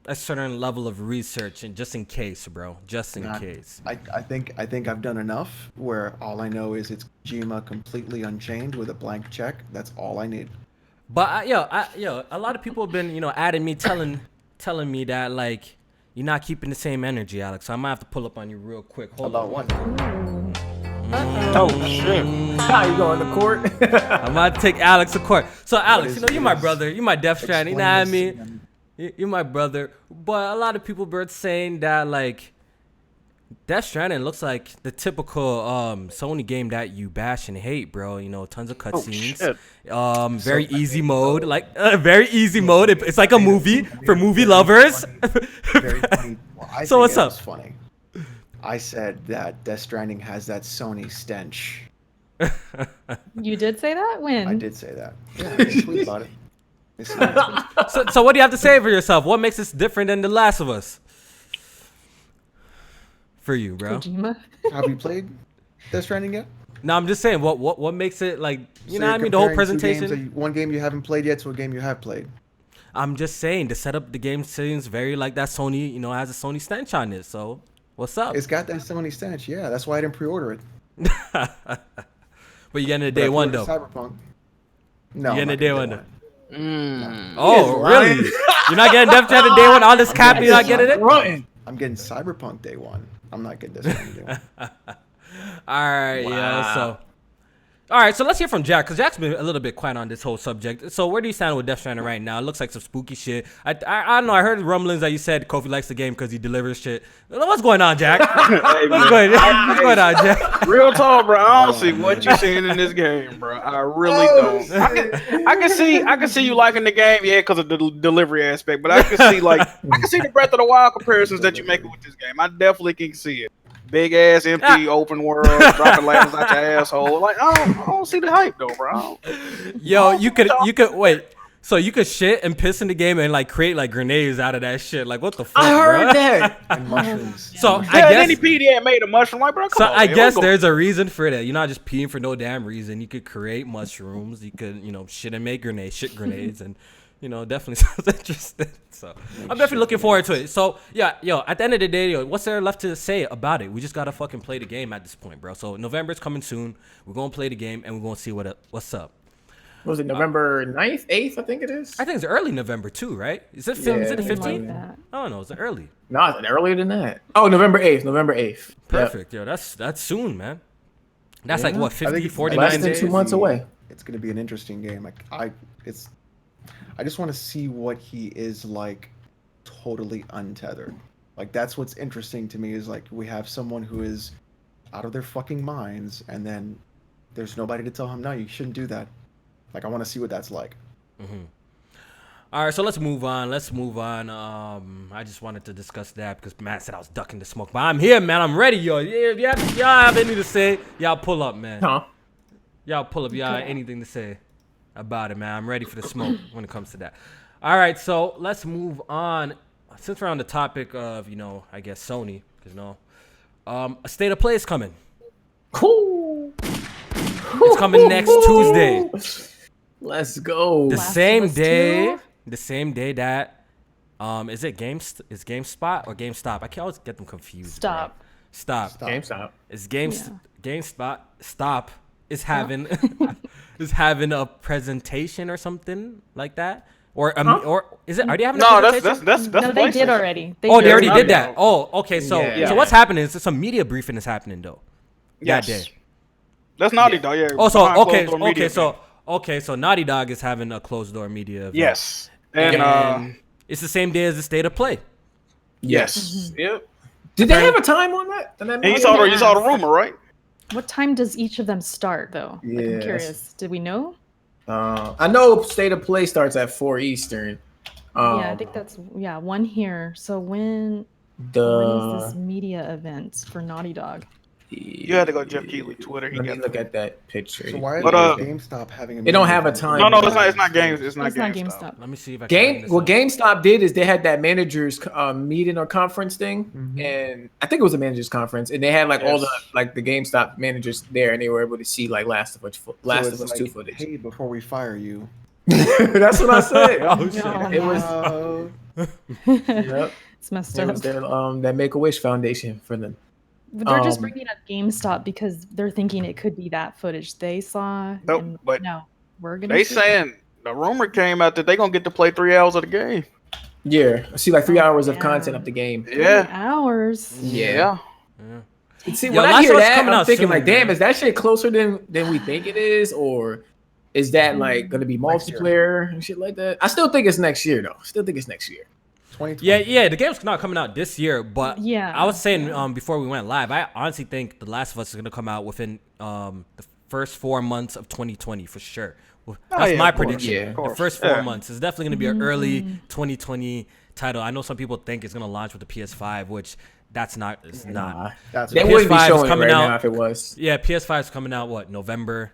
a certain level of research and just in case, bro. Just in case. I think I've done enough where all I know is it's Kojima completely unchained with a blank check. That's all I need. But a lot of people have been, adding me, telling me that like you're not keeping the same energy, Alex. So I might have to pull up on you real quick. Hold About on. what? Oh shit! How you going to court? I'm about to take Alex to court. So Alex, What is- you're my brother. You're my Death Stranding. You know what I Explain this mean? again. You're my brother. But a lot of people were saying that like Death Stranding looks like the typical Sony game that you bash and hate, bro. Tons of cutscenes. Very easy mode, like very easy mode. It's like a movie for movie lovers. Very funny. Well, I So think what's it up? was funny. I said that Death Stranding has that Sony stench. You did say that? When? I did say that. Yeah, I did tweet about it. It's not- So what do you have to say for yourself? What makes this different than The Last of Us? For you, bro. Kojima? Have you played Death Stranding yet? No, I'm just saying, what makes it like, So know what I you're mean? The whole comparing two games presentation. that one game you haven't played yet to a game you have played. I'm just saying the setup, the game seems very like that Sony, has a Sony stench on it. So what's up? It's got that Sony stench. Yeah, that's why I didn't pre-order it. But you're getting it But I day one pre-ordered though. Cyberpunk. No, You're I'm getting not it day gonna one do though. Mm. Oh, really? You're not getting Death Stranding day one? All this cap, you're not getting it? Running. I'm getting Cyberpunk day one. I'm not getting this one day one. All right, yeah. So, all right. So let's hear from Jack, because Jack's been a little bit quiet on this whole subject. So where do you stand with Death Stranding right now? It looks like some spooky shit. I don't know. I heard rumblings that you said Kofi likes the game because he delivers shit. What's going on, Jack? What's going on, Jack? Real talk, bro. I don't see what you're seeing in this game, bro. I really don't. I can see you liking the game, yeah, because of the delivery aspect. But I can see the Breath of the Wild comparisons that you're making with this game. I definitely can see it. Big ass, empty, open world, dropping ladders out your asshole. Like I don't see the hype though, bro. Yo, you could wait. So you could shit and piss in the game and like create like grenades out of that shit. Like what the fuck? I heard bro? that. And mushrooms. So Yeah, I and guess. any PD made a mushroom, like bro. Come So on, I man, guess what's going- there's a reason for that. You're not just peeing for no damn reason. You could create mushrooms. You could, shit and make grenades, shit grenades, and definitely sounds interesting. So I'm definitely looking forward to it. So yeah, at the end of the day, what's there left to say about it? We just gotta fucking play the game at this point, bro. So November's coming soon. We're gonna play the game and we're gonna see what's up. Was it November 9th, 8th? I think it is. I think it's early November too, right? Is it Yeah, is it the Something 15th? like that. I don't know. Is it early? No, is it earlier than that? Oh, November 8th. November 8th. Yep. Perfect. Yo, that's soon, man. That's like what, I 50, think it's 49 less than days? 2 months away. It's gonna be an interesting game. I just want to see what he is like, totally untethered. Like that's what's interesting to me is like we have someone who is out of their fucking minds, and then there's nobody to tell him no, you shouldn't do that. Like I want to see what that's like. All right, so let's move on. I just wanted to discuss that because Matt said I was ducking the smoke, but I'm here, man. I'm ready, yo. Yeah, if y'all have anything to say, y'all pull up, man. Huh? Y'all pull up. Y'all have anything to say about it, man. I'm ready for the smoke when it comes to that. All right, so let's move on. Since we're on the topic of, I guess Sony, because a state of play is coming. Cool. It's coming next Tuesday. Let's go. The Last same of Us day. 2? The same day that is it GameSpot or GameStop? I can't always get them confused. Stop. Bro. Stop. GameStop. It's GameSpot. Stop is having is having a presentation or something like that. Or is it? Are they having a presentation? that's No, they did PlayStation. already. They already Yeah. did that. Oh, okay. So Yeah. so what's happening is some media briefing is happening though. Yes. That day. That's Naughty Dog. Yeah. Oh, so behind closed door media event. so Naughty Dog is having a closed door media event. Yes. And And it's the same day as the state of play. Yes. Yep. Did they have a time on that? and you saw the rumor, right? What time does each of them start, though? Like, I'm Yes. curious. Did we know? I know State of Play starts at 4 Eastern. Yeah, I think that's one here. So when is this media event for Naughty Dog? You had to go to Jeff Keighley Twitter. He Let me got look at that picture. So why is But, GameStop having a They don't meeting have a with time. No, it's not games. It's not It's not GameStop. GameStop. Let me see if I can. What GameStop did is they had that managers meeting or conference thing, and I think it was a managers conference, and they had like all the the GameStop managers there, and they were able to see like Last of Us like, 2 footage. Hey, before we fire you, That's what I said. Oh, shit. No, It was. Yep. It's messed It up. was their that Make-A-Wish Foundation for them. They're just bringing up GameStop because they're thinking it could be that footage they saw. Nope, and but no, we're gonna. They see it. saying the rumor came out that they gonna get to play 3 hours of the game. Yeah, I see like 3 hours of Yeah. content of the game. 3 Yeah. hours. Yeah. See, Yo, when I Last hear of Us that, coming I'm out thinking soon, like, damn, man. is that shit closer than we think it is, or is that like going to be Next year. multiplayer and shit like that? I still think it's next year though. 2020. Yeah, the game's not coming out this year, but Yeah. I was saying before we went live, I honestly think The Last of Us is gonna come out within the first 4 months of 2020 for sure. That's yeah, my of course. prediction. Yeah. Of The course. first 4 Yeah. months is definitely gonna be an early 2020 title. I know some people think it's gonna launch with the PS5, which that's not. It's not. That's They what wouldn't be PS5 is showing it coming right out. now if it was. Yeah, PS5 is coming out November.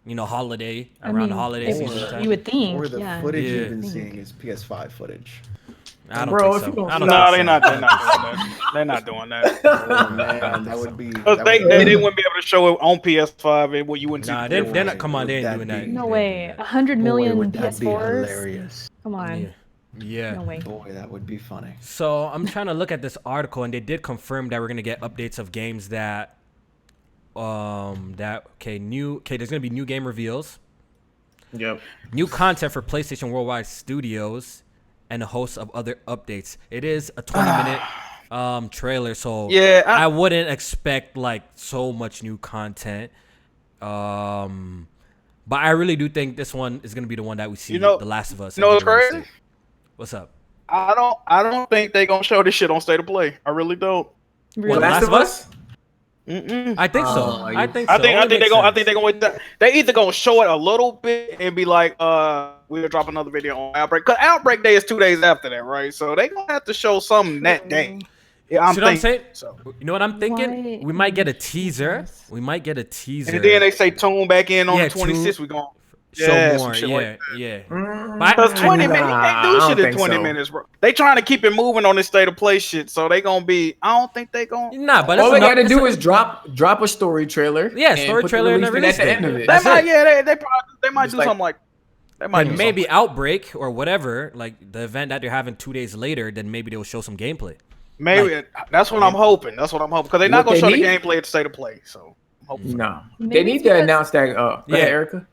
Holiday around the holiday season time. You would think. or the yeah. footage Yeah. you've been seeing is PS5 footage. I don't Bro, think if you so. gonna I don't No, think they're so. not. They're not doing that. They're not doing that. Oh man, that would be. Because that they would- wouldn't be able to show it on PS5 and what you wouldn't see. Nah, the they're not. difference. Come on, they ain't That'd doing that. be- No They ain't way. doing that. 100 Boy, million would that be PS4s. hilarious. Come on. Yeah. Yeah. No way. Boy, that would be funny. So I'm trying to look at this article, and they did confirm that we're gonna get updates of games that, there's gonna be new game reveals, Yep. new content for PlayStation Worldwide Studios, and a host of other updates. It is a 20-minute trailer, so Yeah, I wouldn't expect like so much new content. But I really do think this one is gonna be the one that we see. The Last of Us. You know what's and the release crazy? date. What's up? I don't think they gonna show this shit on State of Play. I really don't. What, Really? Last of Us? Mm-mm. I think so. Oh, I think so. I think Only they makes gonna. I sense. think they gonna wait. They either gonna show it a little bit and be like, we'll drop another video on Outbreak. Cause Outbreak Day is 2 days after that, right? So they gonna have to show something that day. Yeah, I'm See what I'm thinking. saying? So. You know what I'm thinking? Why- We might get a teaser. We might get a teaser. And then they say tune back in on Yeah, the 26th. We gonna show some more. shit Yeah, like yeah. Because 20 minutes, you Nah, can't I do don't shit in think 20 so. minutes, bro. They trying to keep it moving on this State of Play shit, so they gonna be. I don't think they gonna. Nah, but All it's they enough- gotta do it's is drop a story trailer. Yeah, and story put the trailer and a release date release at the end date. of it. They That's might, it. yeah, they might Just do like- something like. They might But do maybe something. Outbreak or whatever, like the event that they're having 2 days later, then maybe they'll show some gameplay. Maybe that's what I'm hoping. That's what I'm hoping because they're not What gonna show they the need? gameplay at the State of Play. So I'm hoping. No, Maybe they need it's to because- announce that. Go ahead, Erica.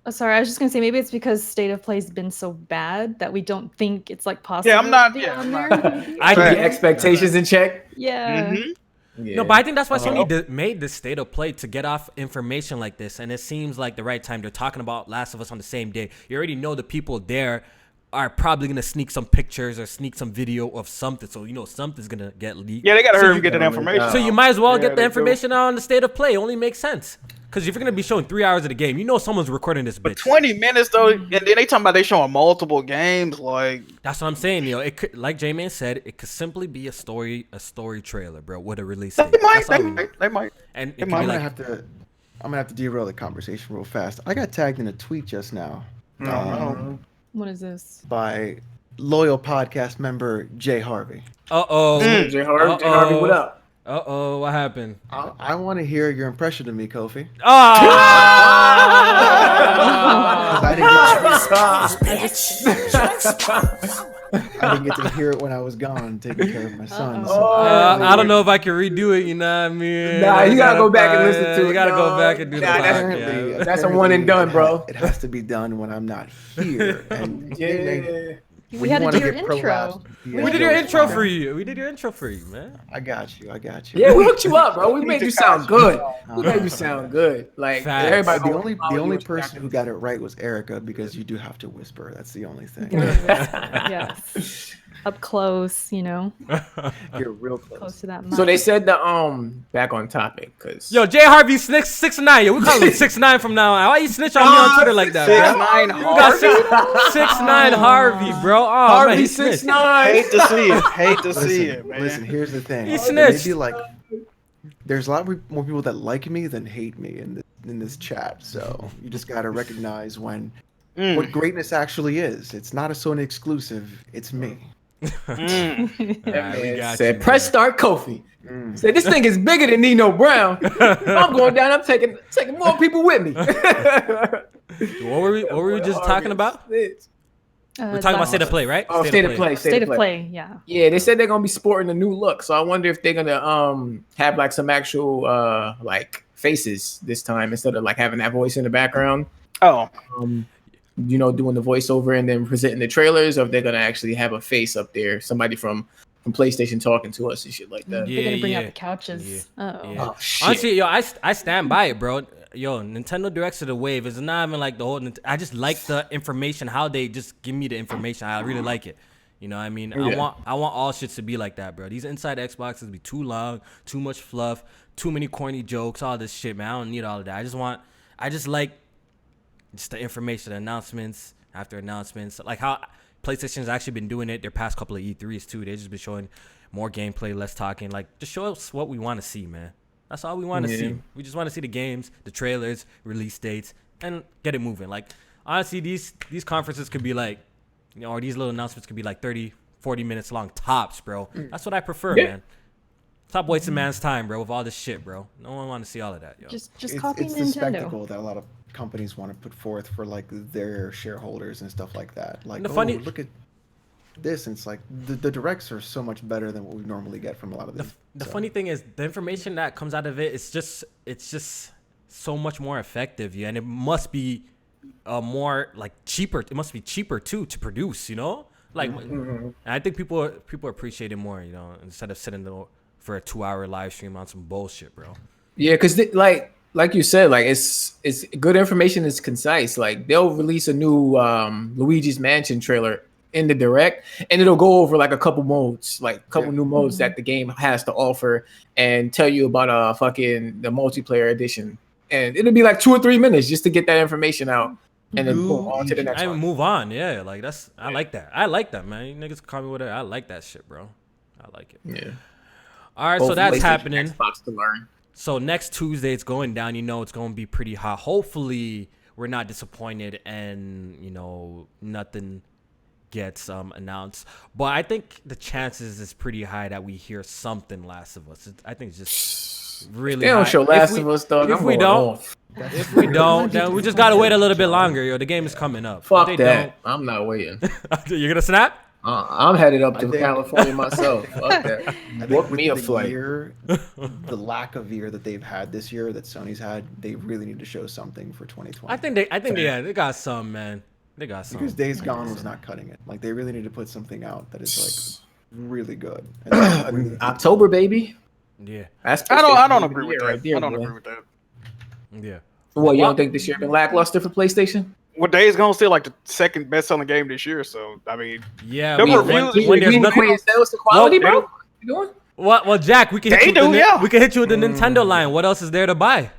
Oh, sorry, I was just gonna say maybe it's because State of Play's been so bad that we don't think it's like possible. Yeah, I'm not- to be yeah, on I'm there. not- maybe. I Put think- the expectations in check. Yeah. Mhm. Yeah. No, but I think that's why Sony made this State of Play to get off information like this, and it seems like the right time. They're talking about Last of Us on the same day. You already know the people there are probably gonna sneak some pictures or sneak some video of something, so you know something's gonna get leaked. Yeah, they gotta So hurry you- and get that information. So you might as well Yeah, get the they do. information out on the State of Play. It only makes sense. Because if you're gonna be showing 3 hours of the game, you know someone's recording this But bitch. 20 minutes though, and then they talking about they showing multiple games. Like That's what I'm saying, yo. It could, like J-Man said, it could simply be a story trailer, bro, with a release date. they might. And it They could might. be I'm like, gonna have to derail the conversation real fast. I got tagged in a tweet just now What is this? by loyal podcast member Jay Harvey. Jay Harvey, what up? What happened? I want to hear your impression of me, Kofi. I didn't get to hear it when I was gone taking care of my son. So I don't know if I can redo it. You know what I mean? Nah, you gotta go back and listen to it. You gotta go back and do the podcast. That's a one and done, bro. It has to be done when I'm not here. And We had to do your intro. We did your intro for you. Man. I got you. Yeah, we hooked you up, bro. We made you sound good. Like Facts. everybody. The only person who got it right was Erica, because you do have to whisper. That's the only thing. Yes. Up close, you know. You're real Close close. to that mic. So they said back on topic, cause Yo, J Harvey 6'9". Yo, we call him 6'9" from now on. Why you snitch on me on Twitter like that, bro? 6'9" You got 6'9" Harvey, bro. Oh, Harvey man, he 6'9". Hate to see it. Hate to see it, man. Listen, here's the thing. He snitched. Maybe like there's a lot more people that like me than hate me in this chat. So you just gotta recognize what greatness actually is. It's not a Sony exclusive. It's me. Said PressStartKofi. Said this thing is bigger than Nino Brown. I'm going down. I'm taking more people with me. What were we just talking about? We're talking about State of Play, right? Oh, State of Play. State of Play, yeah. Yeah, they said they're gonna be sporting a new look. So I wonder if they're gonna have like some actual like faces this time instead of like having that voice in the background. Oh. Doing the voiceover and then presenting the trailers, or if they're gonna actually have a face up there, somebody from PlayStation talking to us and shit like that. They're gonna bring out the couches. Yeah. Oh shit. Honestly, yo, I stand by it, bro. Yo, Nintendo Directs of the Wave is not even like the whole. I just like the information, how they just give me the information. I really like it. You know what I mean? Yeah. I want all shit to be like that, bro. These inside Xboxes be too long, too much fluff, too many corny jokes, all this shit, man. I don't need all of that. I just like just the information, the announcements after announcements, like how PlayStation's actually been doing it their past couple of E3s too. They just been showing more gameplay, less talking. Like, just show us what we want to see, man. That's all we want to see. We just want to see the games, the trailers, release dates, and get it moving. Like, honestly, these conferences could be like, or these little announcements could be like 30, 40 minutes long tops, bro. That's what I prefer, man. Stop wasting man's time, bro, with all this shit, bro. No one want to see all of that, yo. Just copy it's Nintendo. the spectacle that a lot of companies want to put forth for like their shareholders and stuff like that. Like, look at this, and it's like the directs are so much better than what we normally get from a lot of these. The funny thing is, the information that comes out of it, it's just so much more effective, yeah, and it must be more like cheaper. It must be cheaper too to produce, you know. Like, and I think people appreciate it more, you know, instead of sitting there for a 2-hour live stream on some bullshit, bro. Yeah, because like you said, like it's good information. It's concise. Like they'll release a new Luigi's Mansion trailer in the direct, and it'll go over like a couple modes, like a couple new modes that the game has to offer, and tell you about the multiplayer edition. And it'll be like 2 or 3 minutes just to get that information out, and then boom, on to the next one. Move on, yeah. Like I like that. I like that, man. You niggas can call me whatever. I like that shit, bro. I like it. Yeah. All right, so that's happening. Xbox to learn. So next Tuesday it's going down. You know it's going to be pretty hot. Hopefully we're not disappointed and, you know, nothing gets announced. But I think the chances is pretty high that we hear something Last of Us. I think it's just really They don't high. show Last of Us, dog. If we don't, then we just got to wait a little bit longer. Yo, the game is coming up. Fuck that. I'm not waiting. You're going to snap? I'm headed up to California myself. Fuck that. Book me a flight. The lack of year that they've had this year, that Sony's had, they really need to show something for 2020. I think they got some, man. They got some. Because Days Gone was not cutting it. Like, they really need to put something out that is like really good. And October, baby. Yeah. I don't agree with that. Right there, I don't man. agree with that. Yeah. What, you don't think this year been lackluster for PlayStation? Well, Days Gone still like the second best-selling game this year. So I mean, yeah. the When there's nothing. Sales to quality, bro. What you doing? Well, Jack, we can hit you with yeah. we can hit you with the Nintendo line. What else is there to buy?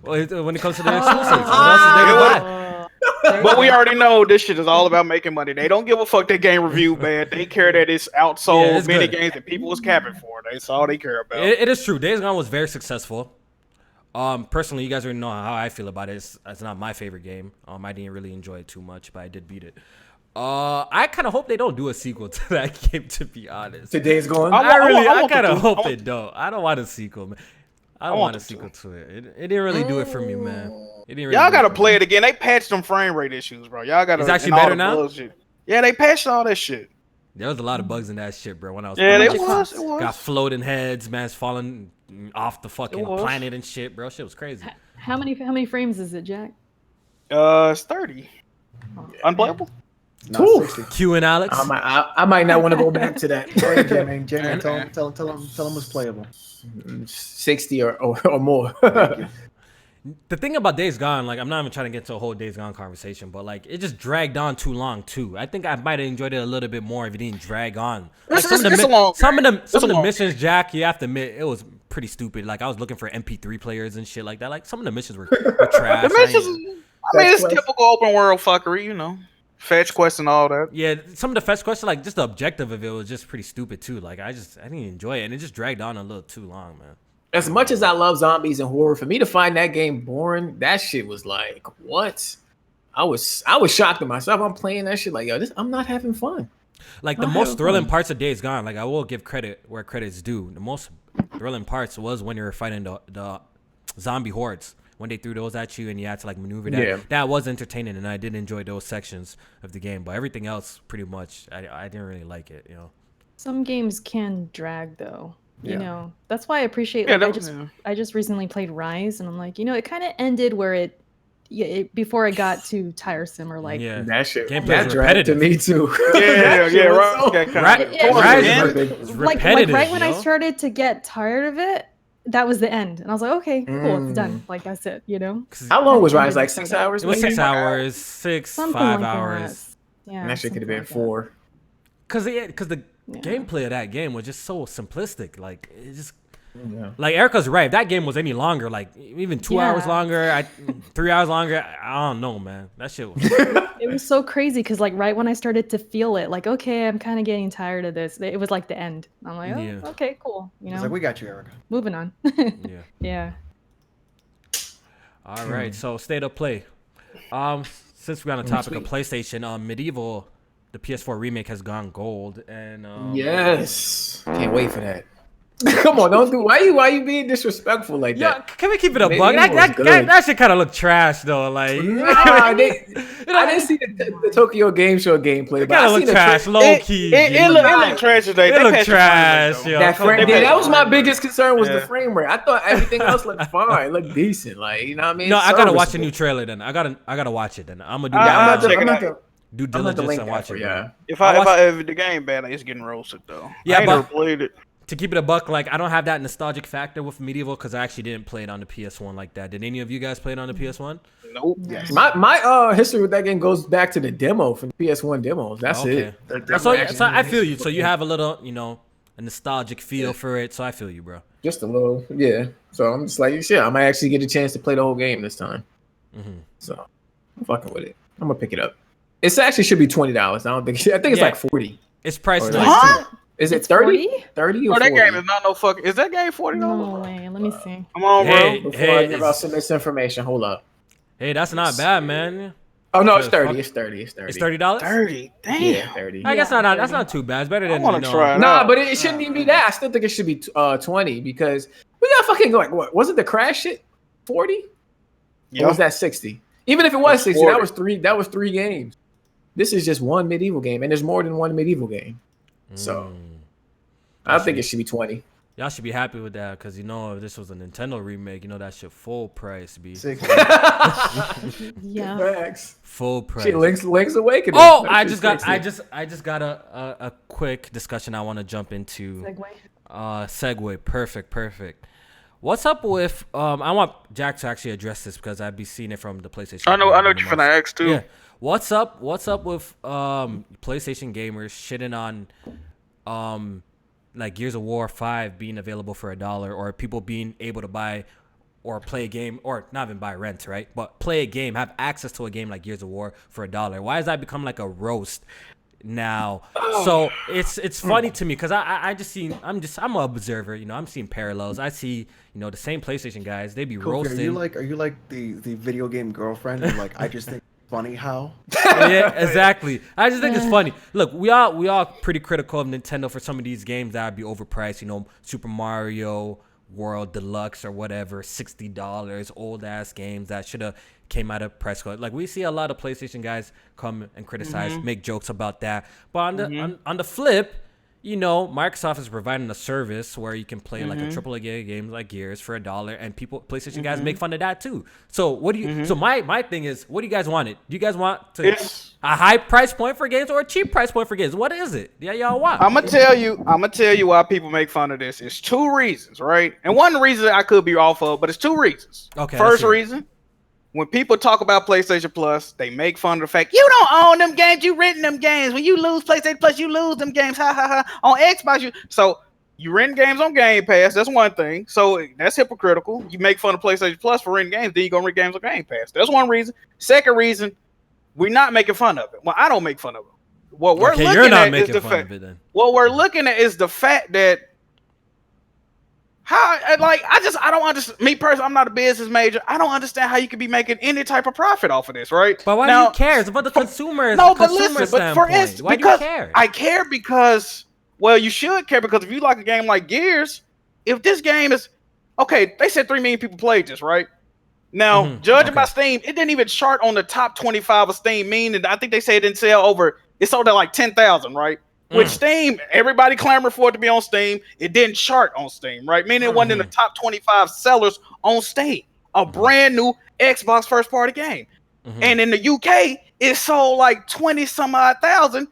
When it comes to the exclusives, what else is there to buy? But we already know this shit is all about making money. They don't give a fuck that game review, man. They care that it's outsold Yeah, it's many good. games that people was capping for. That's all they care about. It is true. Days Gone was very successful. Personally, you guys already know how I feel about it. It's not my favorite game. I didn't really enjoy it too much, but I did beat it. I kind of hope they don't do a sequel to that game, to be honest. Today's going. I kind of hope they don't. I don't want a sequel, man. I don't want a sequel to it. It didn't really do it for me, man. It didn't really Y'all gotta do play it again. They patched them frame rate issues, bro. Y'all gotta. It's actually and all better the now? bullshit. Yeah, they patched all that shit. There was a lot of bugs in that shit, bro. When I was Yeah, playing it it. was. Got floating heads, man's falling off the fucking It was. planet and shit, bro. Shit was crazy. How many frames is it, Jack? It's 30. Unplayable. Not Ooh. 60. Q and Alex. I might not want to go back to that. Jermaine, tell him it's playable. 60 or more. The thing about Days Gone, like, I'm not even trying to get to a whole Days Gone conversation, but like, it just dragged on too long too. I think I might have enjoyed it a little bit more if it didn't drag on. Like, It's a long some of the long missions, Jack, you have to admit, it was pretty stupid. Like, I was looking for MP3 players and shit like that. Like, some of the missions were trash. The missions, I mean, it's quest. typical open world fuckery, you know, fetch quests and all that. Yeah, some of the fetch questions, like, just the objective of it was just pretty stupid too. Like, I didn't enjoy it, and it just dragged on a little too long, man. As much as I love zombies and horror, for me to find that game boring, that shit was like, what? I was shocked at myself. I'm playing that shit like, yo, I'm not having fun. Like, the Not most having thrilling fun. parts of Days Gone, like, I will give credit where credit's due. The most thrilling parts was when you were fighting the zombie hordes. When they threw those at you and you had to, like, maneuver that. Yeah. That was entertaining, and I did enjoy those sections of the game. But everything else, pretty much, I didn't really like it, you know. Some games can drag though. Yeah. You know, that's why I appreciate. Yeah, Like, that- I just recently played Rise, and I'm like, you know, it kind of ended where it before it got too tiresome or like. Yeah. That shit, Gameplay that is dragged to repetitive. me too. Yeah, That shit was right. so- Okay, kinda. Right, Yeah, Rise yeah. is Like repetitive, right when I yo. started to get tired of it, that was the end, and I was like, okay, cool, it's Mm. done. Like that's it, you know. How long was And Rise? then Like 6 hours? It was maybe? 6 hours, Something 5 like hours. that. Yeah. And that shit could have been something like 4. Because the Yeah. gameplay of that game was just so simplistic. Like, it just... Yeah. Like, Erica's right. If that game was any longer, like, even 2 hours Yeah. longer, 3 hours longer, I don't know, man. That shit was... that. It was so crazy because like right when I started to feel it, like okay, I'm kind of getting tired of this. It was like the end. I'm like, oh, Yeah. okay, cool. You He's know, like, we got you, Erica. moving on. Yeah. Yeah. All right, so state of play. Since we're on the topic of PlayStation, Medieval, the PS4 remake has gone gold, and Yes. Can't wait for that. Come on, don't do. Why you being disrespectful like yeah, that? can we keep it a Maybe bug? it was good. That shit kind of look trash though. Like, Nah, I didn't see the Tokyo Game Show gameplay, it but kind I of seen look the trash, low key. It looked trash today. It They looked patched the frame rate, trash, though. yo. that Come frame. on. Yeah, that was my biggest concern was the Yeah. frame rate. I thought everything else looked fine, it looked decent. Like you know what I mean? No, I gotta watch the Serviceable. new trailer then. I gotta watch it then. I'm gonna do I'm that. not check it I'm out. not Due I'm not the diligence link and watch for it. yeah. If the game bad, it's getting roasted though. Yeah, I ain't but- never played it. To keep it a buck, like, I don't have that nostalgic factor with Medieval because I actually didn't play it on the PS1 like that. Did any of you guys play it on the PS1? Nope. Yes. My history with that game goes back to the demo from the PS1 demos. That's Okay. it. So I feel you. So you have a little, you know, a nostalgic feel for it. So I feel you, bro. Just a little, yeah. So I'm just like, shit, I might actually get a chance to play the whole game this time. Mhm. So I'm fucking with it. I'm gonna pick it up. It actually should be $20. I think it's Yeah. like 40. It's priced Or like Huh? Is it It's 30? 40? 30 or Oh, that 40? game is not no fucking. Is that game $40? No way. Let me see. Come on, bro. Hey, Before I give out it's- some misinformation, hold up. hey, that's not bad, man. Oh no, it's Fuck. 30. It's 30. It's 30. It's $30. 30. Damn. Yeah, 30. I guess Yeah, that's 30. not too bad. It's better I than want you to know. try it Nah, out. but it shouldn't even be that. I still think it should be 20 because we got fucking like what? Was it the Crash shit 40? Or Yeah. was that 60? Even if it was It's 60, 40. that was three games. This is just one medieval game, and there's more than one medieval game. So I think it should be 20. Y'all should be happy with that because you know if this was a Nintendo remake, you know that shit full price be 6. Yeah. Facts. full price. Shit, Link's Awakening. Oh, That I shit's just 60. got a quick discussion I want to jump into. Segue. Segue. Perfect. What's up with I want Jack to actually address this because I'd be seeing it from the PlayStation. I know what gamers you're finna ask too. Yeah. What's up with PlayStation gamers shitting on like Gears of War 5 being available for $1 or people being able to buy or play a game, or not even buy rent, right? But play a game, have access to a game like Gears of War for $1. Why has that become like a roast now? So it's funny to me because I'm an observer. You know, I'm seeing parallels. I see, you know, the same PlayStation guys. They be Kofi, roasting. are you like the video game girlfriend who like I just think it's funny how? Yeah, exactly. I just think it's funny. Look, we all pretty critical of Nintendo for some of these games that would be overpriced. You know, Super Mario World Deluxe or whatever, $60, old ass games that should have came out of press code. Like we see a lot of PlayStation guys come and criticize, make jokes about that. But on the flip, you know, Microsoft is providing a service where you can play like a AAA game like Gears for $1, and PlayStation guys make fun of that too. So what do you? So my thing is, what do you guys want? Do you guys want a high price point for games or a cheap price point for games? What is it? Yeah, y'all want? I'm gonna tell you why people make fun of this. It's two reasons, right? And one reason I could be off of, but it's two reasons. Okay. First reason. When people talk about PlayStation Plus, they make fun of the fact you don't own them games, you renting them games. When you lose PlayStation Plus, you lose them games. Ha ha ha. On Xbox, you rent games on Game Pass. That's one thing. So that's hypocritical. You make fun of PlayStation Plus for renting games, then you go rent games on Game Pass. That's one reason. Second reason, we're not making fun of it. Well, I don't make fun of it. What we're looking at is the fact. What we're looking at is the fact that I don't understand. Me personally, I'm not a business major. I don't understand how you could be making any type of profit off of this, right? But why do you care? It's about the consumers. No, but listen. But for instance, why do you care? I care because, well, you should care because if you like a game like Gears, if this game is okay, they said 3 million people played this, right? Now, judging by Steam, it didn't even chart on the top 25 of Steam. Meaning, I think they say it didn't sell over. It sold at like 10,000, right? Which Steam, everybody clamored for it to be on Steam. It didn't chart on Steam, right? Meaning it wasn't in the top 25 sellers on Steam. A brand new Xbox first party game. And in the UK, it sold like 20 some odd thousand.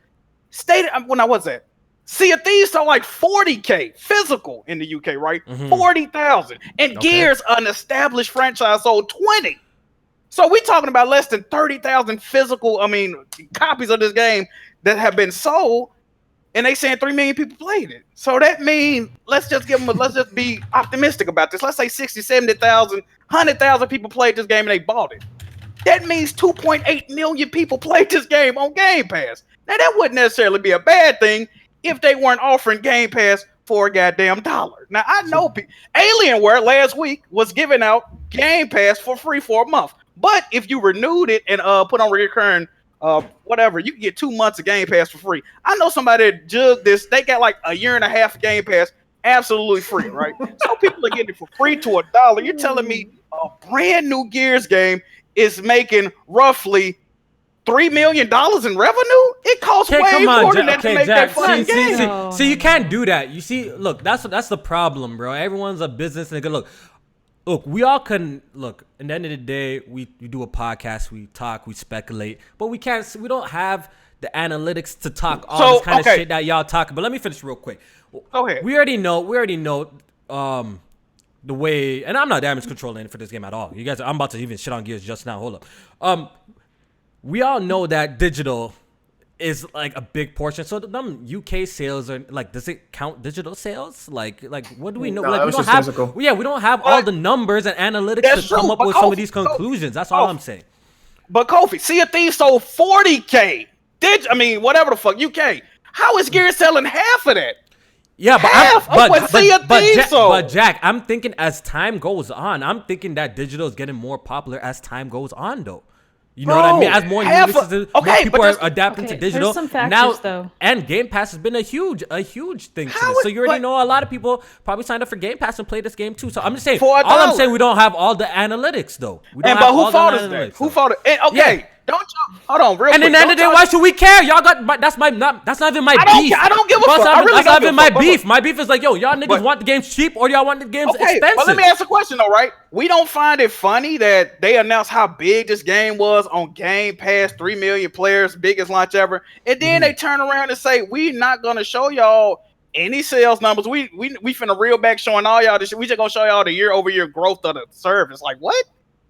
When I was that? Sea of Thieves sold like 40K physical in the UK, right? 40,000. And Gears, an established franchise, sold 20. So we're talking about less than 30,000 physical, copies of this game that have been sold. And they saying 3 million people played it. So that means let's just be optimistic about this. Let's say 60, 70,000, 100,000 people played this game and they bought it. That means 2.8 million people played this game on Game Pass. Now that wouldn't necessarily be a bad thing if they weren't offering Game Pass for a goddamn $1. Now I know Alienware last week was giving out Game Pass for free for a month. But if you renewed it and put on recurring whatever, you can get 2 months of Game Pass for free. I know somebody that jugged this. They got like a year and a half of Game Pass absolutely free, right? So people are getting it for free to $1. You're telling me a brand new Gears game is making roughly $3 million in revenue? It costs way more than that to make that fucking game. See, you can't do that. You see, look, that's the problem, bro. Everyone's a business nigga. Look, we all can look. At the end of the day, we do a podcast, we talk, we speculate, but we don't have the analytics to talk all this kind of shit that y'all talk. But let me finish real quick. Go ahead. We already know the way, and I'm not damage controlling for this game at all. You guys, I'm about to even shit on Gears just now. Hold up. We all know that digital is like a big portion. So them UK sales are like, does it count digital sales? Like what do we know? No, like we don't have all the numbers and analytics to come up with some of these conclusions. That's all I'm saying. But Kofi, Sea of Thieves sold 40K. Whatever the fuck, UK. How is Gears selling half of that? Yeah, but Jack, I'm thinking as time goes on, I'm thinking that digital is getting more popular as time goes on, though. You know what I mean? As more more people are adapting to digital. There's some factors, though. And Game Pass has been a huge thing to this. So you already know a lot of people probably signed up for Game Pass and played this game too. So I'm just saying, I'm saying we don't have all the analytics, though. But who fought us then? Who fought it? Don't you hold on real quick. And in the end of the day, why should we care? Y'all got that's not even my beef. I don't give a fuck. That's not even my beef. My beef is like, yo, y'all niggas want the games cheap or y'all want the games expensive? But let me ask a question though, right? We don't find it funny that they announced how big this game was on Game Pass, 3 million players, biggest launch ever, and then they turn around and say, we not gonna show y'all any sales numbers. We finna reel back showing all y'all this shit. We just gonna show y'all the year-over-year growth of the service. Like what?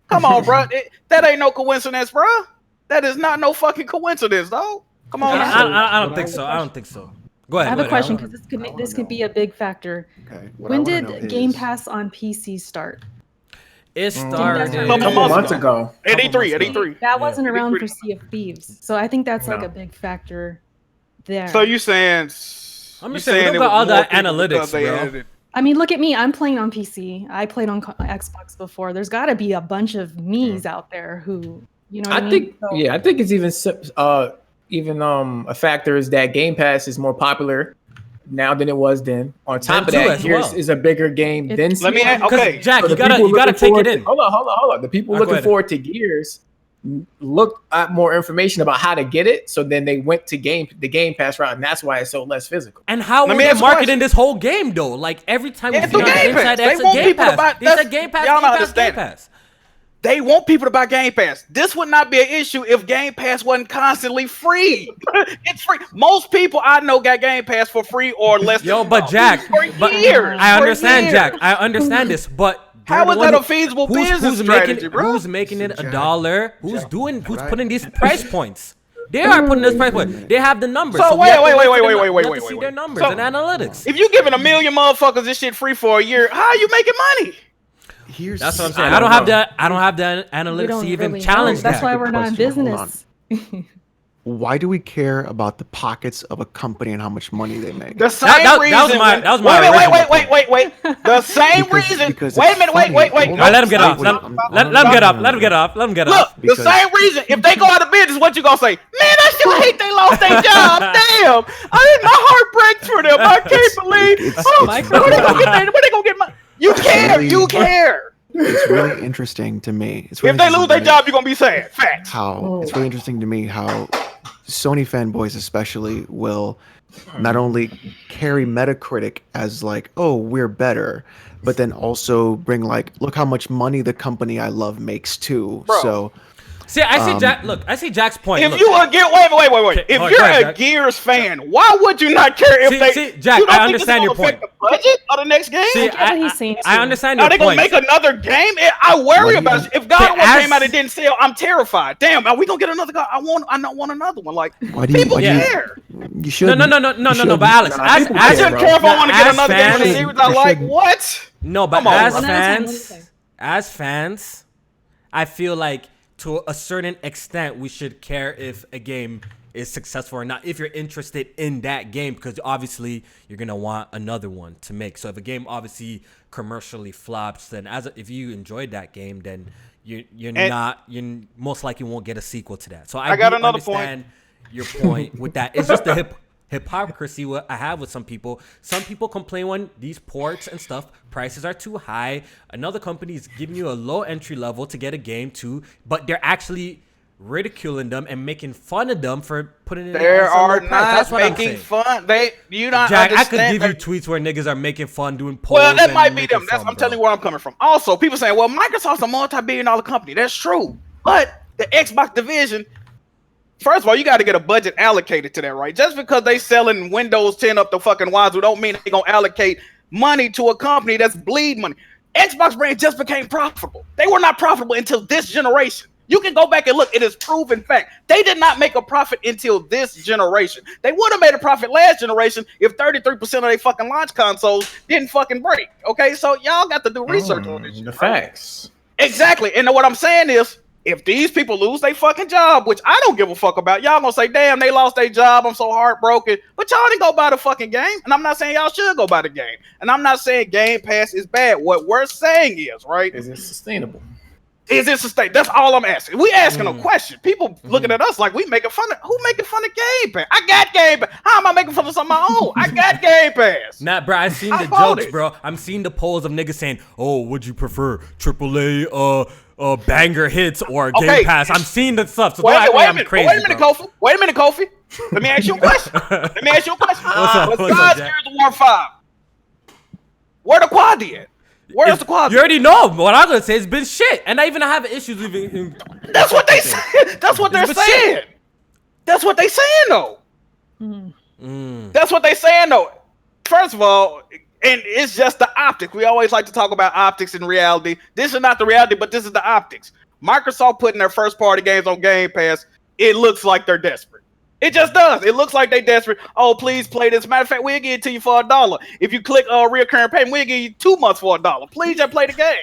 Come on, bro. That ain't no coincidence, bro. That is not no fucking coincidence, though. Come on. I don't think so. I don't think so. Go ahead. I have a question because this could be a big factor. Okay. When did Game Pass on PC start? It that's started right. A Couple couple months months ago. At Couple E3, at months ago. E3. That wasn't around E3. for Sea of Thieves, so I think that's like No. a big factor there. So you saying? I'm you just saying, we it don't got was all more that people analytics, because they bro. added it. I mean, look at me. I'm playing on PC. I played on Xbox before. There's got to be a bunch of me's out there who, you know what I mean? think So- I think it's even a factor is that Game Pass is more popular now than it was then. On top of Then too, that, as Gears well. is a bigger game than Let me ask, Because okay. Jack, So you the gotta people take looking it forward in. Hold on. The people Go looking ahead. forward to Gears looked at more information about how to get it, so then they went to the Game Pass route, and that's why it's so less physical. And how Let were me they ask a marketing question. this whole game though? Like every time we Yeah, see through on the Game Pass. inside, They X want Game people to Pass. buy- They said that's- Game Pass, y'all Game don't Pass, Game understand. Pass. They want people to buy Game Pass. This would not be an issue if Game Pass wasn't constantly free. It's free. Most people I know got Game Pass for free or less. Yo, than but Jack, for years. I for understand, years. Jack. I understand this, but How they're is the that one a feasible who's business making strategy, bro? who's making it Jack, $1? Who's Jack, who's right. putting these price points? They are putting this price point. They have the numbers. So we wait, have to wait, for wait, the wait, nu- wait, we wait, have wait, to see wait, their wait. numbers So- and analytics. If you giving a million motherfuckers this shit free for a year, how are you making money? Here's That's what I'm I saying. don't I don't have know. the we analytics don't to even really challenge know. That's that. why we're not in Question, hold business. why do we care about the pockets of a company and how much money they make? The same that reason. was my- that was my wait, original wait. The same reason. because Wait a it's minute. Wait. funny. Wait. Hold All right, let him get Wait, off. wait, Let I'm- let no, him get no, off. no, Let him no. get off. Let him get Look, off. the Because- same reason. If they go out of business, what you gonna say? Man, I still hate they lost their job. Damn, my heart breaks for them. I can't believe. It's- Oh, it's where they gonna get my? You care. really- You care. It's really interesting to me. It's If really they lose interesting their to me job, you're gonna be sad. Facts. how it's really interesting to me how Sony fanboys especially will not only carry Metacritic as like, oh, we're better, but then also bring like, look how much money the company I love makes too. Bro. So See, I see Jack. Look, I see Jack's point. If Look. you are wait. Okay, If hold on, you're go ahead, a Jack. Gears fan, why would you not care if See, Jack, you don't I think this understand your is gonna affect point. the budget of the next game? See, get what he's saying, I too. understand Are your they gonna point. make another game? I worry What do about you- it. If God of War as- came out and didn't sell, I'm terrified. Damn, are we gonna get another God? I don't want another one. Like why do you, people why do you- care. you should No. But Alex, Nah, as people I as shouldn't care if I want to get as another game in the fans- series. I you like shouldn't. what? No, but Come on, as bro. fans, I feel like to a certain extent we should care if a game is successful or not. If you're interested in that game, because obviously you're gonna want another one to make. So if a game obviously commercially flops, then if you enjoyed that game, then you most likely won't get a sequel to that. So I got do another point. understand your point with that. It's just the hypocrisy what I have with some people. Some people complain when these ports and stuff prices are too high. Another company is giving you a low entry level to get a game too, but they're actually ridiculing them and making fun of them for putting it. They at a low are price. not That's what I'm making saying. fun. You not Jack, I could understand. give you tweets where niggas are making fun, doing polls. Well, that and might be making them. That's, fun, I'm bro. telling you where I'm coming from. Also, people saying, well, Microsoft's a multi-billion-dollar company. That's true. But the Xbox division, first of all, you got to get a budget allocated to that, right? Just because they selling Windows 10 up the fucking wazoo don't mean they going to allocate money to a company that's bleed money. Xbox brand just became profitable. They were not profitable until this generation. You can go back and look. It is proven fact. They did not make a profit until this generation. They would have made a profit last generation if 33% of their fucking launch consoles didn't fucking break. Okay, so y'all got to do research on this shit. The right? facts. Exactly. And what I'm saying is, if these people lose their fucking job, which I don't give a fuck about, y'all gonna say, damn, they lost their job, I'm so heartbroken. But y'all didn't go buy the fucking game. And I'm not saying y'all should go buy the game. And I'm not saying Game Pass is bad. What we're saying is, right? Is it sustainable? Is it sustainable? That's all I'm asking. We asking a question. People looking at us like we making fun of who making fun of Game Pass. I got Game Pass. How am I making fun of something of my own? I got Game Pass. Nah, bro, I've seen I the bought jokes, it. bro. I'm seeing the polls of niggas saying, "Oh, would you prefer AAA, banger hits or Game Okay. Pass?" I'm seeing the stuff. So Wait don't act like a I'm minute. crazy, Wait a minute, bro. Kofi. Wait a minute, Kofi. Let me ask you a question. What's up? Let's What's up, God Jack? Gears of War 5. Where the quad at? Where's the quad? You already know what I'm gonna say. It's been shit, and I even have issues with. That's what they said. That's what they're It's been shit. saying. That's what they saying though. That's what they saying though. First of all, and it's just the optics. We always like to talk about optics in reality. This is not the reality, but this is the optics. Microsoft putting their first party games on Game Pass, it looks like they're desperate. It just does. It looks like they desperate. Oh, please play this. Matter of fact, we'll give it to you for $1. If you click reoccurring payment, we'll give you 2 months for $1. Please just play the game.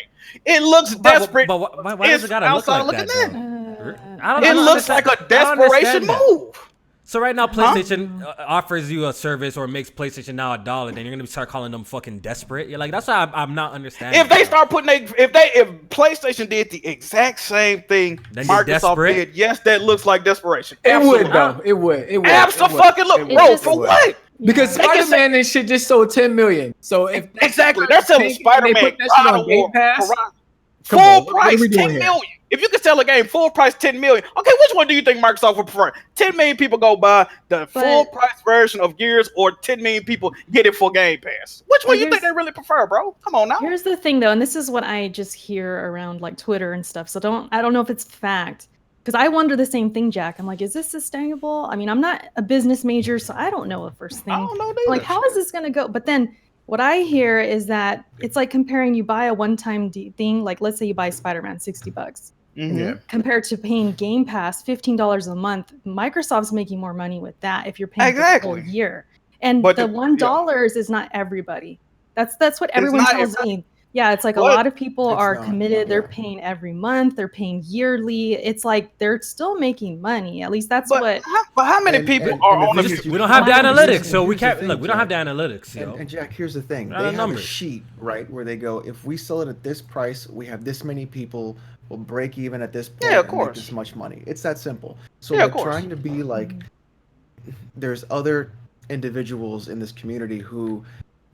It looks desperate. But why does it gotta look outside like looking that, in. though? It looks like a desperation move. So right now, PlayStation offers you a service or makes PlayStation now $1, then you're gonna start calling them fucking desperate. You're like, that's why I'm not understanding. If they start putting if PlayStation did the exact same thing Then Microsoft did, yes, that looks like desperation. It Absolutely. would though. It would. Absolutely, bro. For what? Because Spider-Man and shit just sold 10 million. So if exactly, they're selling Spider-Man put that shit on Game Pass. Full price, 10 million. If you could sell a game full price 10 million, okay, which one do you think Microsoft would prefer? 10 million people go buy the full price version of Gears, or 10 million people get it for Game Pass? Which one do you think they really prefer, bro? Come on now. Here's the thing, though, and this is what I just hear around like Twitter and stuff. So I don't know if it's fact, because I wonder the same thing, Jack. I'm like, is this sustainable? I mean, I'm not a business major, so I don't know the first thing. I don't know. Like, how is this gonna go? But then what I hear is that it's like comparing, you buy a one-time thing, like let's say you buy Spider-Man $60. Mm-hmm. Compared to paying Game Pass $15 a month, Microsoft's making more money with that if you're paying for the whole year. And but the $1 is not everybody. That's what everyone tells me. Yeah, it's like a lot of people are committed. They're paying every month. They're paying yearly. It's like they're still making money. At least that's what. But how many people are on the? We don't have the analytics, so we can't. Look, we don't have the analytics. And Jack, here's the thing: they have a sheet, right, where they go, if we sell it at this price, we have this many people. We'll break even at this point. Yeah, of course. Make this much money. It's that simple. So they're trying to be like, there's other individuals in this community who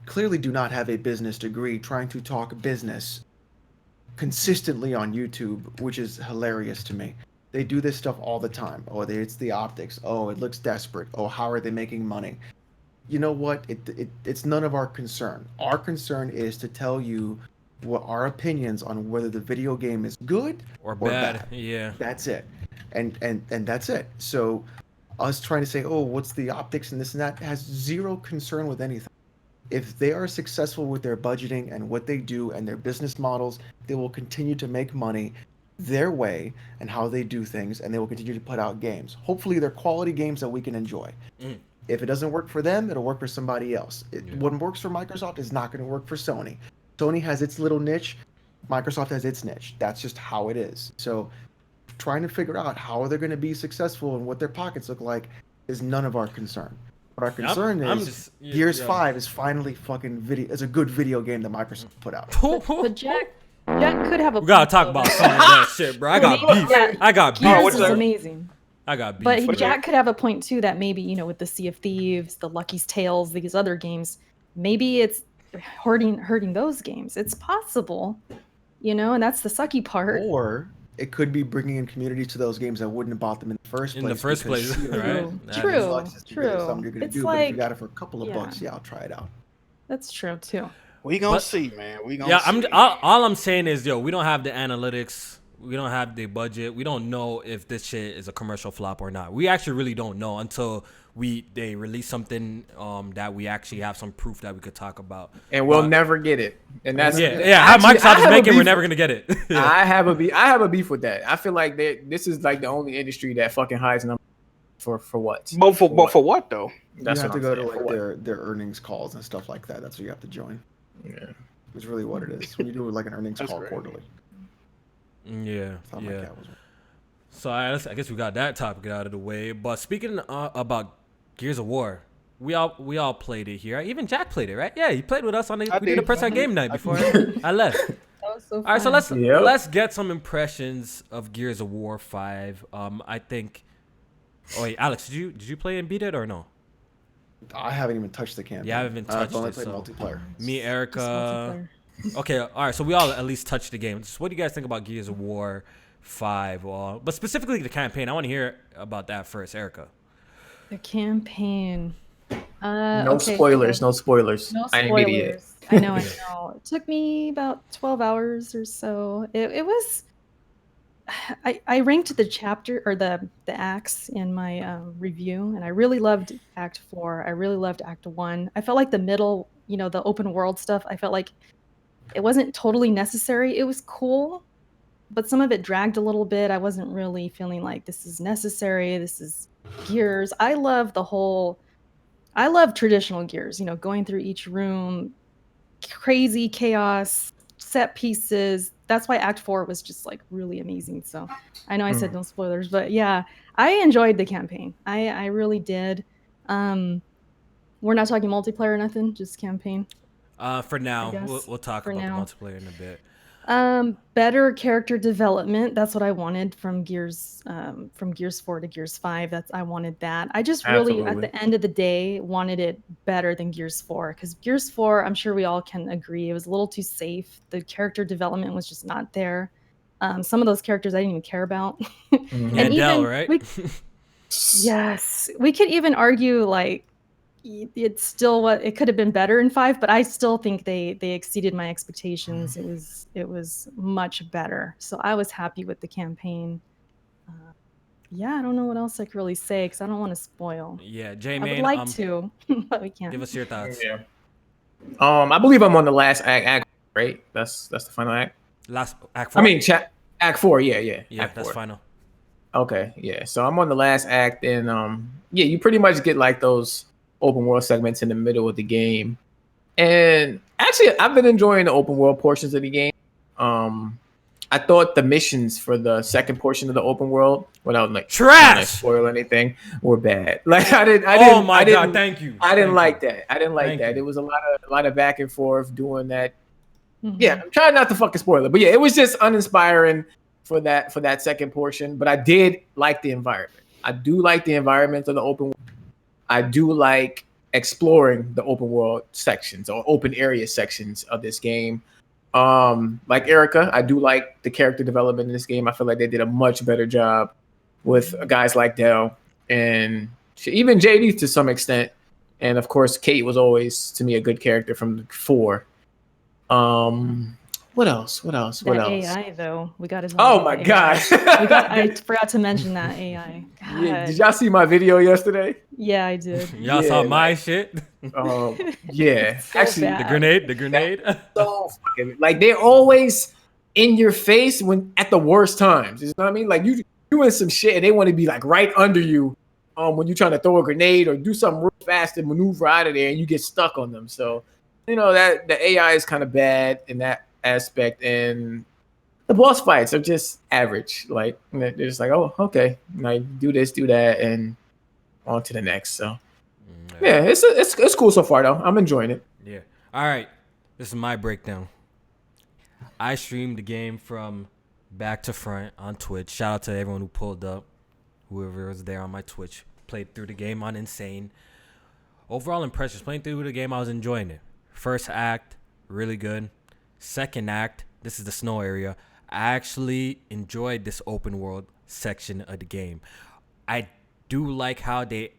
clearly do not have a business degree trying to talk business consistently on YouTube, which is hilarious to me. They do this stuff all the time. Oh, it's the optics. Oh, it looks desperate. Oh, how are they making money? You know what? It's none of our concern. Our concern is to tell you what our opinions on whether the video game is good or bad. Yeah, that's it, and that's it. So us trying to say, oh, what's the optics and this and that, has zero concern with anything. If they are successful with their budgeting and what they do and their business models, they will continue to make money their way and how they do things, and they will continue to put out games. Hopefully they're quality games that we can enjoy. If it doesn't work for them, it'll work for somebody else. What works for Microsoft is not going to work for Sony. Sony has its little niche. Microsoft has its niche. That's just how it is. So trying to figure out how they're going to be successful and what their pockets look like is none of our concern. What our concern is Gears 5 is finally it's a good video game that Microsoft put out. But Jack could have a. We gotta talk about some of that shit, bro. I got beef. Yeah, I got beef. Gears is amazing. I got beef. But Jack could have a point too, that maybe, with the Sea of Thieves, the Lucky's Tales, these other games, maybe it's hurting those games. It's possible, and that's the sucky part. Or it could be bringing in community to those games that wouldn't have bought them in the first place. True. Something you're gonna do, but if you got it for a couple of bucks, I'll try it out. That's true too. We gonna see, man. We gonna see. All I'm saying is, we don't have the analytics. We don't have the budget. We don't know if this shit is a commercial flop or not. We actually really don't know until they release something that we actually have some proof that we could talk about. And we'll never get it. And that's how Microsoft is making, we're never gonna get it. I have a beef with that. I feel like this is like the only industry that fucking hides numbers for what? But for what though? That's you have to go to like their earnings calls and stuff like that. That's what you have to join. Yeah, it's really what it is when you do like an earnings call quarterly. Yeah. So I guess we got that topic out of the way. But speaking about Gears of War, we all played it here. Even Jack played it, right? Yeah, he played with us we did a PressStart game night before I left. That was so fun. All right, so let's get some impressions of Gears of War 5. I think. Oh wait, Alex, did you play and beat it or no? I haven't even touched the campaign. Yeah, I haven't even touched I've only it. Played multiplayer. Me, Erica. Okay, all right. So we all at least touched the game. So what do you guys think about Gears of War 5? But specifically the campaign. I want to hear about that first, Erica. The campaign. No spoilers. No spoilers. No spoilers. I ain't beat it yet. I know. It took me about 12 hours or so. It was. I ranked the chapter or the acts in my review, and I really loved Act 4. I really loved Act 1. I felt like the middle, the open world stuff, I felt like it wasn't totally necessary. It was cool, but some of it dragged a little bit. I wasn't really feeling like this is necessary. This is Gears. I love traditional Gears, going through each room, crazy chaos, set pieces. that's why Act 4 was just like really amazing. So I know I said no spoilers, but yeah, I enjoyed the campaign. I really did. We're not talking multiplayer or nothing, just campaign. For now, guess. we'll talk For about now. the multiplayer in a bit. Better character development. That's what I wanted from Gears 4 to Gears 5. I wanted that. I just really, at the end of the day, wanted it better than Gears 4, because Gears 4, I'm sure we all can agree, it was a little too safe. The character development was just not there. Some of those characters I didn't even care about. And Dell, right? Yes, we could even argue like it's still what it could have been better in 5, but I still think they exceeded my expectations. It was much better, so I was happy with the campaign. Yeah, I don't know what else I could really say because I don't want to spoil. Yeah, I J-Main, would like to, but we can't. give us your thoughts. Yeah. I believe I'm on the last act, right? That's the final act. Last Act 4? I mean, Act 4. Yeah. Yeah, Act that's 4. final. Okay, yeah. So I'm on the last act, and yeah, you pretty much get like those open world segments in the middle of the game. And actually, I've been enjoying the open world portions of the game. I thought the missions for the second portion of the open world, without like trying to spoil anything, were bad. Like I didn't. Oh my god! Thank you. I didn't like that. I didn't like that. It was a lot of back and forth doing that. Yeah, I'm trying not to fucking spoil it, but yeah, it was just uninspiring for that second portion. But I did like the environment. I do like the environment of the open world. I do like exploring the open world sections or open area sections of this game. Like Erica, I do like the character development in this game. I feel like they did a much better job with guys like Dell and even JD to some extent. And of course, Kate was always, to me, a good character from 4. What else? That AI though, we got his. Oh my god! I forgot to mention that AI. God. Yeah, did y'all see my video yesterday? Yeah, I did. Y'all saw my shit. Yeah, so actually, bad. the grenade. So fucking, like they're always in your face when at the worst times. You know what I mean? Like you doing some shit and they want to be like right under you. When you're trying to throw a grenade or do something real fast and maneuver out of there, and you get stuck on them. So, you know that the AI is kind of bad in that aspect, and the boss fights are just average. Like they're just like, oh, okay, like do this, do that, and on to the next. So, yeah, it's cool so far though. I'm enjoying it. Yeah. All right, this is my breakdown. I streamed the game from back to front on Twitch. Shout out to everyone who pulled up, whoever was there on my Twitch. Played through the game on Insane. Overall impressions, playing through the game, I was enjoying it. First act, really good. Second act, this is the snow area. I actually enjoyed this open world section of the game. I do like how they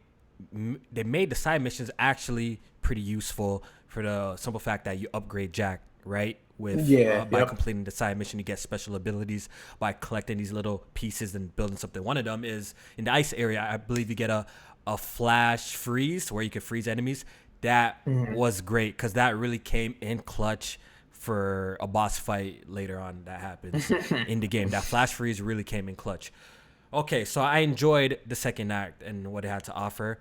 made the side missions actually pretty useful for the simple fact that you upgrade Jack, right? By completing the side mission, you get special abilities by collecting these little pieces and building something. One of them is in the ice area. I believe you get a flash freeze where you can freeze enemies. That was great because that really came in clutch for a boss fight later on that happens in the game. That flash freeze really came in clutch. Okay, so I enjoyed the second act and what it had to offer.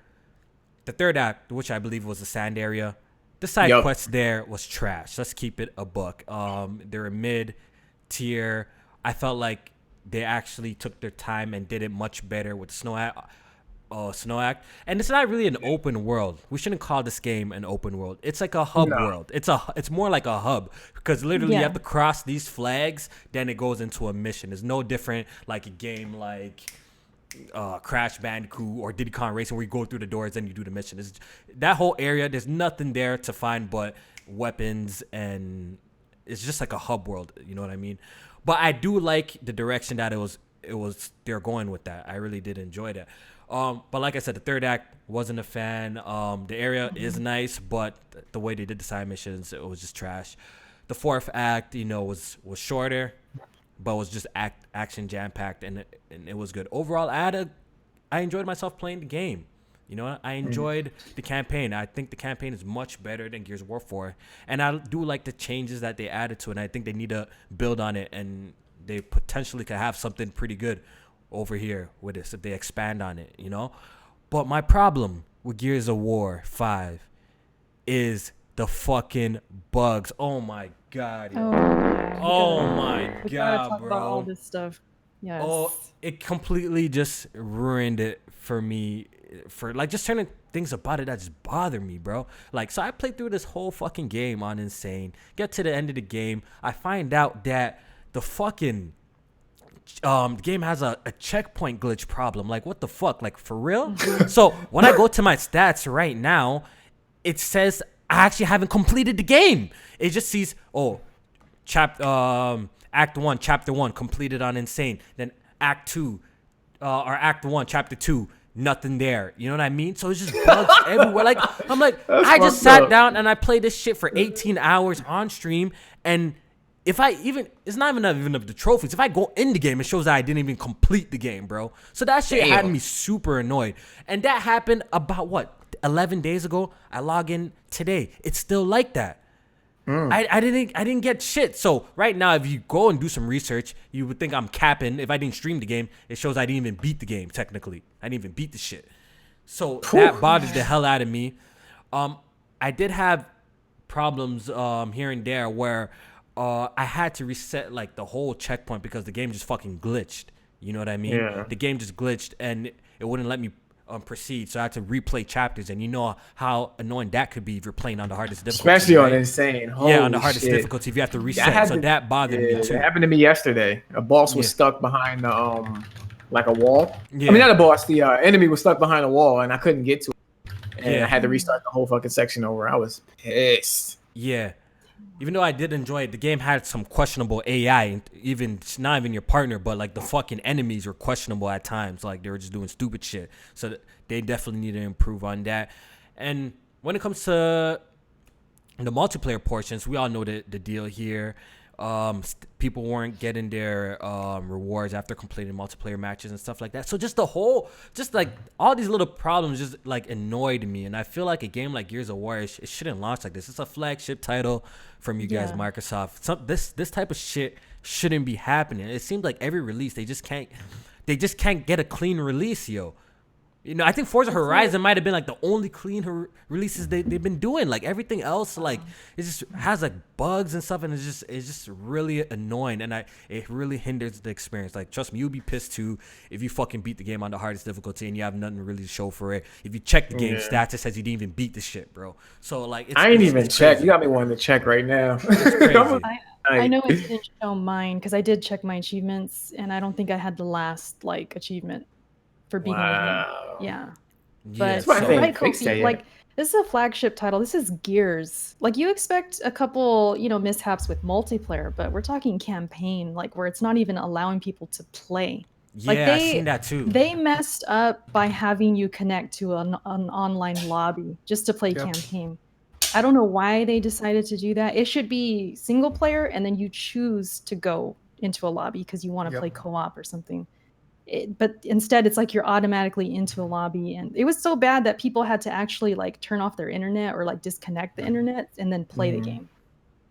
The third act, which I believe was the sand area, the side quest there was trash. Let's keep it a buck. They're a mid-tier. I felt like they actually took their time and did it much better with Snow Act. And it's not really an open world. We shouldn't call this game an open world. It's like a hub world. It's more like a hub because literally you have to cross these flags, then it goes into a mission. It's no different like a game like Crash Bandicoot or Diddy Kong Racing where you go through the doors and you do the mission. That whole area, there's nothing there to find but weapons, and it's just like a hub world. You know what I mean? But I do like the direction that it was they're going with that. I really did enjoy that. But like I said, the third act wasn't a fan. The area is nice, but the way they did the side missions, it was just trash. The fourth act, was shorter, but was just action jam packed, and it was good. Overall, I enjoyed myself playing the game. I enjoyed the campaign. I think the campaign is much better than Gears of War 4, and I do like the changes that they added to it. And I think they need to build on it, and they potentially could have something pretty good over here with this if they expand on it, But my problem with Gears of War 5 is the fucking bugs. Oh my god. Oh my Yeah. Oh my We gotta god, talk about all bro. this stuff. Yes. Oh, it completely just ruined it for me. For like just turning things about it that just bother me, bro. Like, so I played through this whole fucking game on Insane. Get to the end of the game, I find out that the fucking game has a checkpoint glitch problem. Like, what the fuck? Like, for real? So when I go to my stats right now, it says I actually haven't completed the game. It just sees, Act 1, Chapter 1 completed on Insane. Then Act 2, or Act 1, Chapter 2, nothing there. You know what I mean? So it's just bugs everywhere. Like, I'm like, I just sat down and I played this shit for 18 hours on stream, and if I even, it's not even of the trophies. If I go in the game, it shows that I didn't even complete the game, bro. So that shit had me super annoyed. And that happened about 11 days ago. I log in today. It's still like that. I didn't get shit. So right now, if you go and do some research, you would think I'm capping. If I didn't stream the game, it shows I didn't even beat the game. Technically, I didn't even beat the shit. So that bothers the hell out of me. I did have problems here and there where I had to reset like the whole checkpoint because the game just fucking glitched. You know what I mean? Yeah. The game just glitched and it wouldn't let me proceed. So I had to replay chapters, and you know how annoying that could be if you're playing on the hardest difficulty. Especially right? on Insane. Holy On the hardest shit. difficulty, if you have to reset. So that bothered me too. It happened to me yesterday. A boss was stuck behind the like a wall. I mean, not a boss. The enemy was stuck behind a wall, and I couldn't get to it. And I had to restart the whole fucking section over. I was pissed. Yeah. Even though I did enjoy it, the game had some questionable AI. And even not even your partner, but like the fucking enemies were questionable at times. Like they were just doing stupid shit. So they definitely need to improve on that. And when it comes to the multiplayer portions, we all know the deal here. People weren't getting their rewards after completing multiplayer matches and stuff like that. So just like all these little problems just like annoyed me. And I feel like a game like Gears of War, it shouldn't launch like this. It's a flagship title from you guys, Microsoft. This type of shit shouldn't be happening. It seems like every release they just can't get a clean release, yo. You know, I think Forza Horizon might have been like the only clean releases they've been doing. Like everything else, like it just has like bugs and stuff, and it's just really annoying, and it really hinders the experience. Like trust me, you'll be pissed too if you fucking beat the game on the hardest difficulty and you have nothing really to show for it. If you check the game stats, it says you didn't even beat the shit, bro. So like, I ain't even checked. You got me wanting to check right now. It's crazy. I know it didn't show mine because I did check my achievements, and I don't think I had the last like achievement for beating the game. Yeah. But right, Kofi, like this is a flagship title. This is Gears. Like you expect a couple, mishaps with multiplayer, but we're talking campaign, like where it's not even allowing people to play. Yeah, I've seen that too. They messed up by having you connect to an online lobby just to play campaign. I don't know why they decided to do that. It should be single player, and then you choose to go into a lobby because you want to play co-op or something. But instead, it's like you're automatically into a lobby, and it was so bad that people had to actually like turn off their internet or like disconnect the internet and then play the game.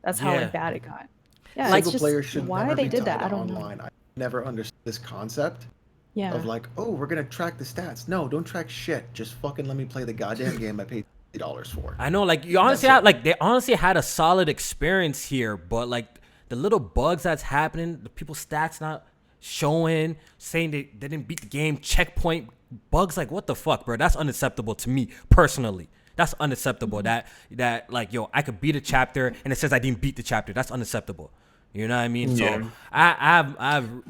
That's how bad it got. Yeah, single player should why never they be did that. tied I don't online. know. I never understood this concept. Of like, oh, we're gonna track the stats. No, don't track shit. Just fucking let me play the goddamn game I paid $50 for. I know, like they honestly had a solid experience here, but like the little bugs that's happening, the people's stats not showing, saying they didn't beat the game, checkpoint bugs, like what the fuck, bro? That's unacceptable to me personally. That's unacceptable. That like, yo, I could beat a chapter and it says I didn't beat the chapter. That's unacceptable. You know what I mean? So I have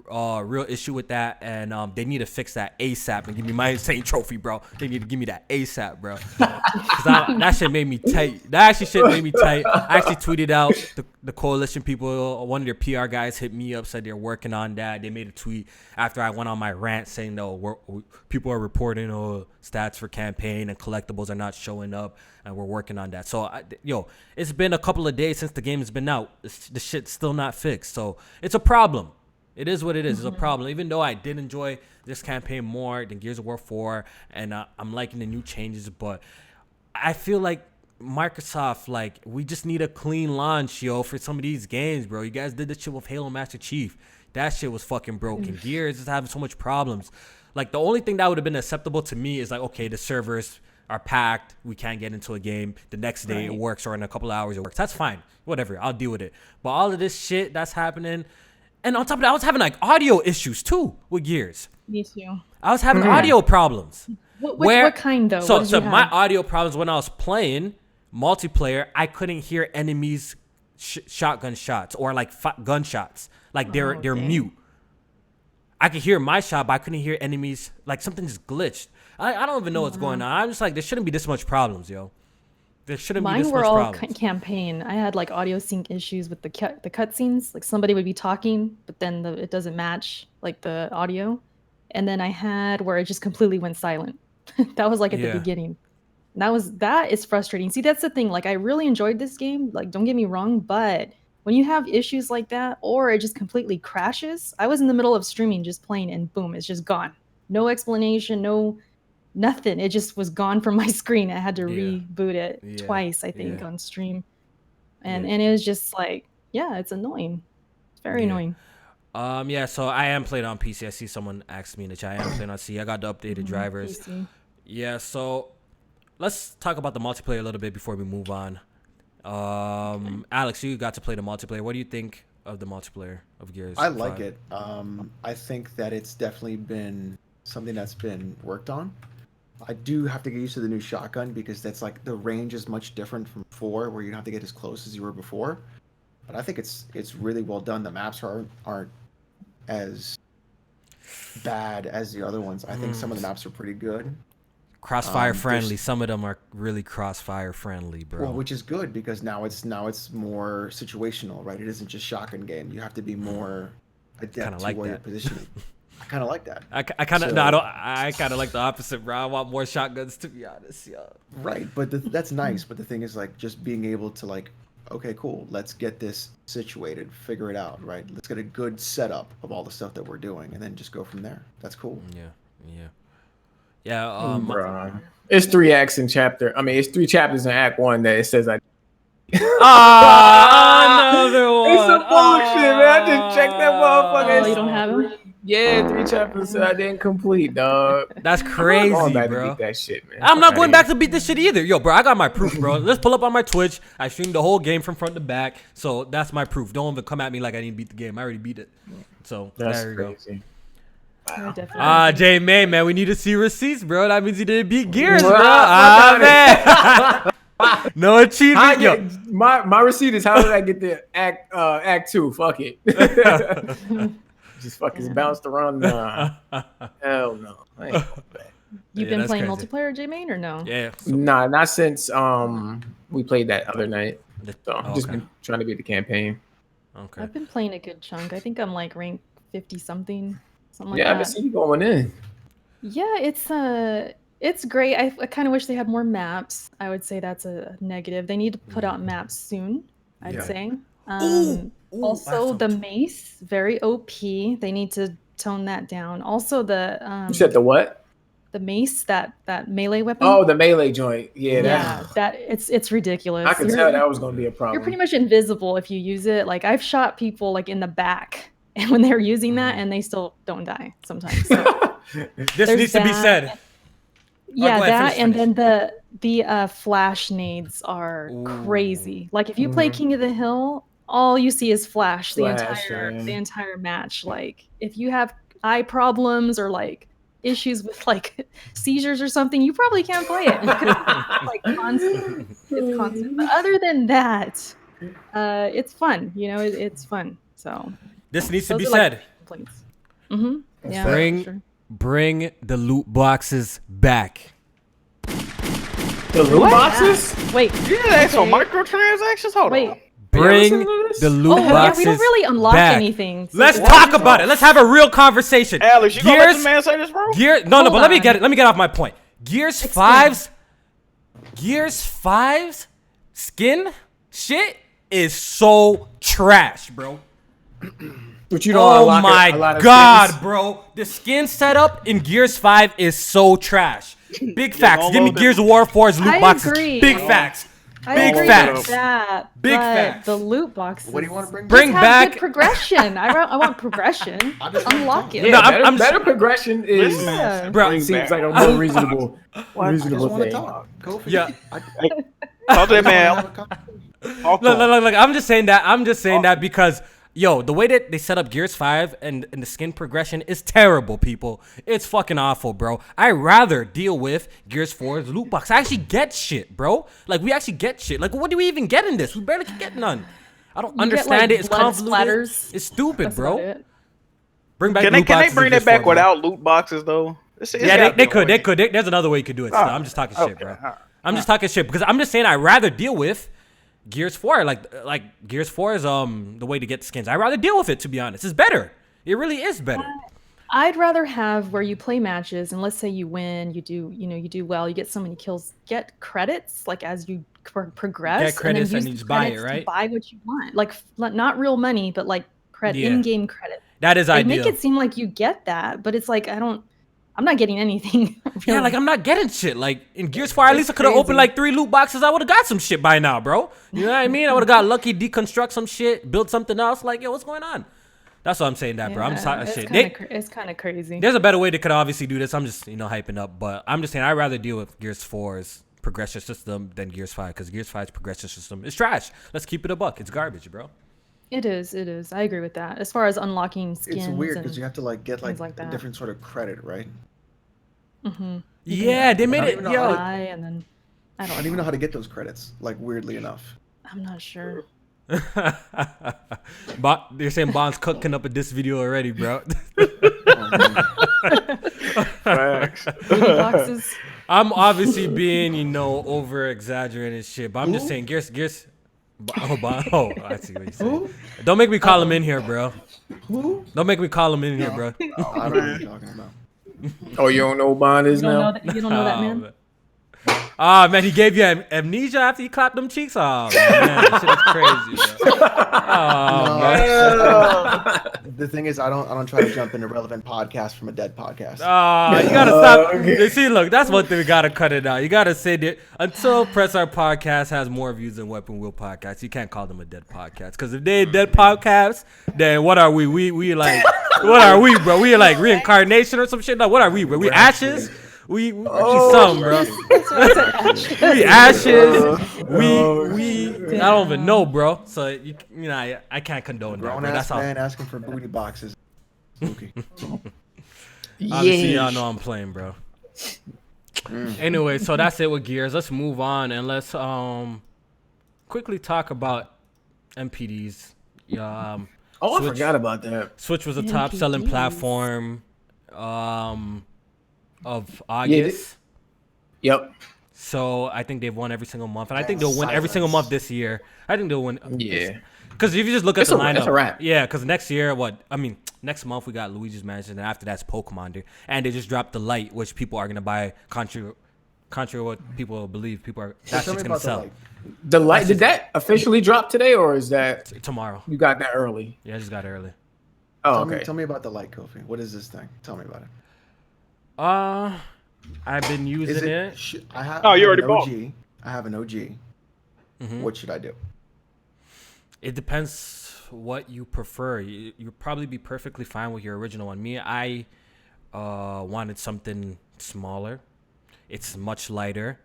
a real issue with that, and they need to fix that ASAP and give me my Insane trophy, bro. They need to give me that ASAP, bro. That shit made me tight. That actually shit made me tight. I actually tweeted out the coalition people. One of their PR guys hit me up, said they're working on that. They made a tweet after I went on my rant saying, no, people are reporting stats for campaign and collectibles are not showing up, and we're working on that. So, it's been a couple of days since the game has been out. The shit's still not fixed. So, it's a problem. It is what it is. It's a problem. Even though I did enjoy this campaign more than Gears of War 4, and I'm liking the new changes, but I feel like Microsoft, like, we just need a clean launch, for some of these games, bro. You guys did this shit with Halo Master Chief. That shit was fucking broken. Gears is having so much problems. Like, the only thing that would have been acceptable to me is like, okay, the servers are packed. We can't get into a game. The next day it works, or in a couple of hours it works. That's fine. Whatever. I'll deal with it. But all of this shit that's happening, and on top of that, I was having like audio issues too with Gears. Me too. I was having audio problems. What kind though? So my audio problems when I was playing multiplayer, I couldn't hear enemies shotgun shots or like gunshots. Like they're mute. I could hear my shot, but I couldn't hear enemies. Like something just glitched. I don't even know what's going on. I'm just like, there shouldn't be this much problems, yo. There shouldn't be this much problems. Mine were all campaign. I had like audio sync issues with the cutscenes. Like somebody would be talking, but then it doesn't match like the audio. And then I had where it just completely went silent. That was like at the beginning. That is frustrating. See, that's the thing. Like I really enjoyed this game. Like don't get me wrong, but when you have issues like that, or it just completely crashes. I was in the middle of streaming, just playing, and boom, it's just gone. No explanation, no. Nothing. It just was gone from my screen. I had to reboot it twice, I think, on stream. And it was just like, it's annoying. It's very annoying. So I am playing on PC. I see someone asked me in the chat. I am playing on C. I got the updated drivers. PC. Yeah, so let's talk about the multiplayer a little bit before we move on. Alex, you got to play the multiplayer. What do you think of the multiplayer of Gears? I like it. I think that it's definitely been something that's been worked on. I do have to get used to the new shotgun because that's like the range is much different from 4, where you don't have to get as close as you were before. But I think it's really well done. The maps aren't as bad as the other ones. I think some of the maps are pretty good. Crossfire friendly. Some of them are really crossfire friendly, bro. Well, which is good because now it's more situational, right? It isn't just shotgun game. You have to be more adept to where you're positioning. I kind of like that. I kind of like the opposite, bro. I want more shotguns, to be honest, yo. Right, but that's nice. But the thing is, like, just being able to, like, okay, cool, let's get this situated, figure it out, right? Let's get a good setup of all the stuff that we're doing, and then just go from there. That's cool. Yeah. It's 3 acts in chapter. I mean, it's 3 chapters in Act 1 that it says I. Another one. It's some bullshit, man. I just checked that motherfucker. Oh, you don't have them? Yeah, 3 chapters I didn't complete, dog. That's crazy, I'm not bro. to beat that shit, man. I'm not going back to beat this shit either. Yo, bro, I got my proof, bro. Let's pull up on my Twitch. I streamed the whole game from front to back. So that's my proof. Don't even come at me like I didn't beat the game. I already beat it. So there you go. J May, man, we need to see receipts, bro. That means you didn't beat Gears, bro. Man. No achievement. Yo, my receipt is how did I get the act 2? Fuck it. Just fucking bounced around. Hell no. I ain't going back. You've been playing multiplayer, J-Main, or no? Yeah. Nah, not since we played that other night. So just been trying to beat the campaign. Okay. I've been playing a good chunk. I think I'm like ranked 50 something like that. I've been seeing you going in. Yeah, it's great. I kind of wish they had more maps. I would say that's a negative. They need to put out maps soon, I'd say. Also, the mace, very OP. They need to tone that down. Also, you said the what? The mace, that melee weapon. Oh, the melee joint. Yeah, it's ridiculous. I could tell that was going to be a problem. You're pretty much invisible if you use it. Like I've shot people like in the back, and when they're using that, and they still don't die sometimes. So, this needs to be said. Yeah, then the flash nades are crazy. Like if you play King of the Hill, all you see is flash the entire match. Like if you have eye problems or like issues with like seizures or something, you probably can't play it. Like constant. It's constant. But other than that, it's fun. You know, it's fun. So this needs to be said. Yeah. Bring the loot boxes back. The loot boxes? Wait. Yeah, that's on microtransactions. Hold on. Bring the loot boxes. We don't really unlock anything. So let's talk about it. Let's have a real conversation. Alex, you gonna let this man say this, bro? But let me get off my point. Gears 5's skin shit is so trash, bro. But you don't unlock my a lot of god, skins. bro. The skin setup in Gears 5 is so trash. Big facts. Give me Gears of War 4's loot boxes. Agree. Big facts. I Big agree facts. with that. Big but facts. the loot boxes. What do you want to bring? Bring have back good progression. I want progression. I just Unlock it. Yeah, No, better, I'm better progression is Yeah. Bro, Bring seems back. like a more reasonable, I just reasonable want to thing. talk. Kofi. Yeah. Talk to that man. Have a conversation. Look, I'm just saying that because yo, the way that they set up Gears 5 and the skin progression is terrible, people. It's fucking awful, bro. I rather deal with Gears 4's loot box. I actually get shit, bro. Like, we actually get shit. Like, what do we even get in this? We barely get none. I don't understand it. It's blood convoluted. splatters. It's stupid, That's bro. about it. Bring back Can loot they boxes bring in that Gears back 4, bro. without loot boxes though? Yeah, they could. There's another way you could do it. Still. I'm just talking shit, bro. I'm just talking shit because I'm just saying I'd rather deal with Gears 4. Like Gears 4 is the way to get skins. I'd rather deal with it, to be honest. It's better. It really is better. I'd rather have where you play matches and let's say you win, you do well, you get so many kills, get credits like as you progress. Get credits and, and then you use just the buy it, credits right? to buy what you want, like not real money, but like Yeah. in-game credit. That is They ideal. make it seem like you get that, but it's like I'm not getting anything. Yeah, really. like I'm not getting shit. Like in Gears 4, at least I could have crazy. opened like 3 loot boxes. I would have got some shit by now, bro. You know what I mean? I would have got lucky, deconstruct some shit, build something else. Like, yo, what's going on? That's what I'm saying, that, bro. I'm just talking shit. It's kind of crazy. There's a better way they could obviously do this. I'm just, hyping up. But I'm just saying I'd rather deal with Gears 4's progression system than Gears 5 because Gears 5's progression system is trash. Let's keep it a buck. It's garbage, bro. It is. I agree with that. As far as unlocking skins, It's weird and because you have to like get like, things like a that. different sort of credit, right? Yeah, they made I it. don't even know Yo, how buy and then I I don't don't even know how to get those credits. Like weirdly enough. I'm not sure. but they're saying Bond's cooking up in this video already, bro. Facts. Booty boxes. I'm obviously being, over exaggerating shit, but I'm just saying Gears. Bond. Oh, I see what you're saying. Don't make me call him in here, bro. Who? Don't make me call him in here, bro. I don't know what you're talking about. Oh, you don't know who Bond is You don't now? know that, you don't know that man. Ah, man, he gave you amnesia after he clapped them cheeks. Oh, man, that shit is crazy, bro. Oh, man. The thing is, I don't try to jump into relevant podcasts from a dead podcast. You gotta stop. You see, look, that's one thing we gotta cut it out. You gotta say that until Press Our Podcast has more views than Weapon Wheel Podcast, you can't call them a dead podcast. Because if they're dead podcasts, then what are we? We like, what are we, bro? We like reincarnation or some shit? No, what are we, bro? We ashes? We some, bro. We ashes. We I don't even know, bro. So I can't condone that, Grown bro. That's ass all. man asking for booty boxes. Spooky. Obviously, y'all know I'm playing, bro. Anyway, so that's it with Gears. Let's move on and let's quickly talk about MPDs. Yeah. I forgot about that. Switch was the top selling platform of August. Yep. So I think they've won every single month, and I think they'll win every single month this year. I think they'll win. Yeah. Because if you just look at the lineup, it's a wrap. Yeah. Because next year, next month we got Luigi's Mansion, and after that's Pokemon, and they just dropped the Lite, which people are gonna buy. Contrary to what people believe, that's Tell just me gonna about sell. Light. The light did that officially drop today, or is that Tomorrow. you got that early? Yeah, I just got it early. Oh, okay. Tell me about the Light, Kofi. What is this thing? Tell me about it. I've been using it. I have. Oh, you I have already an bought. OG. I have an OG. Mm-hmm. What should I do? It depends what you prefer. You'll probably be perfectly fine with your original one. Me, I wanted something smaller. It's much lighter.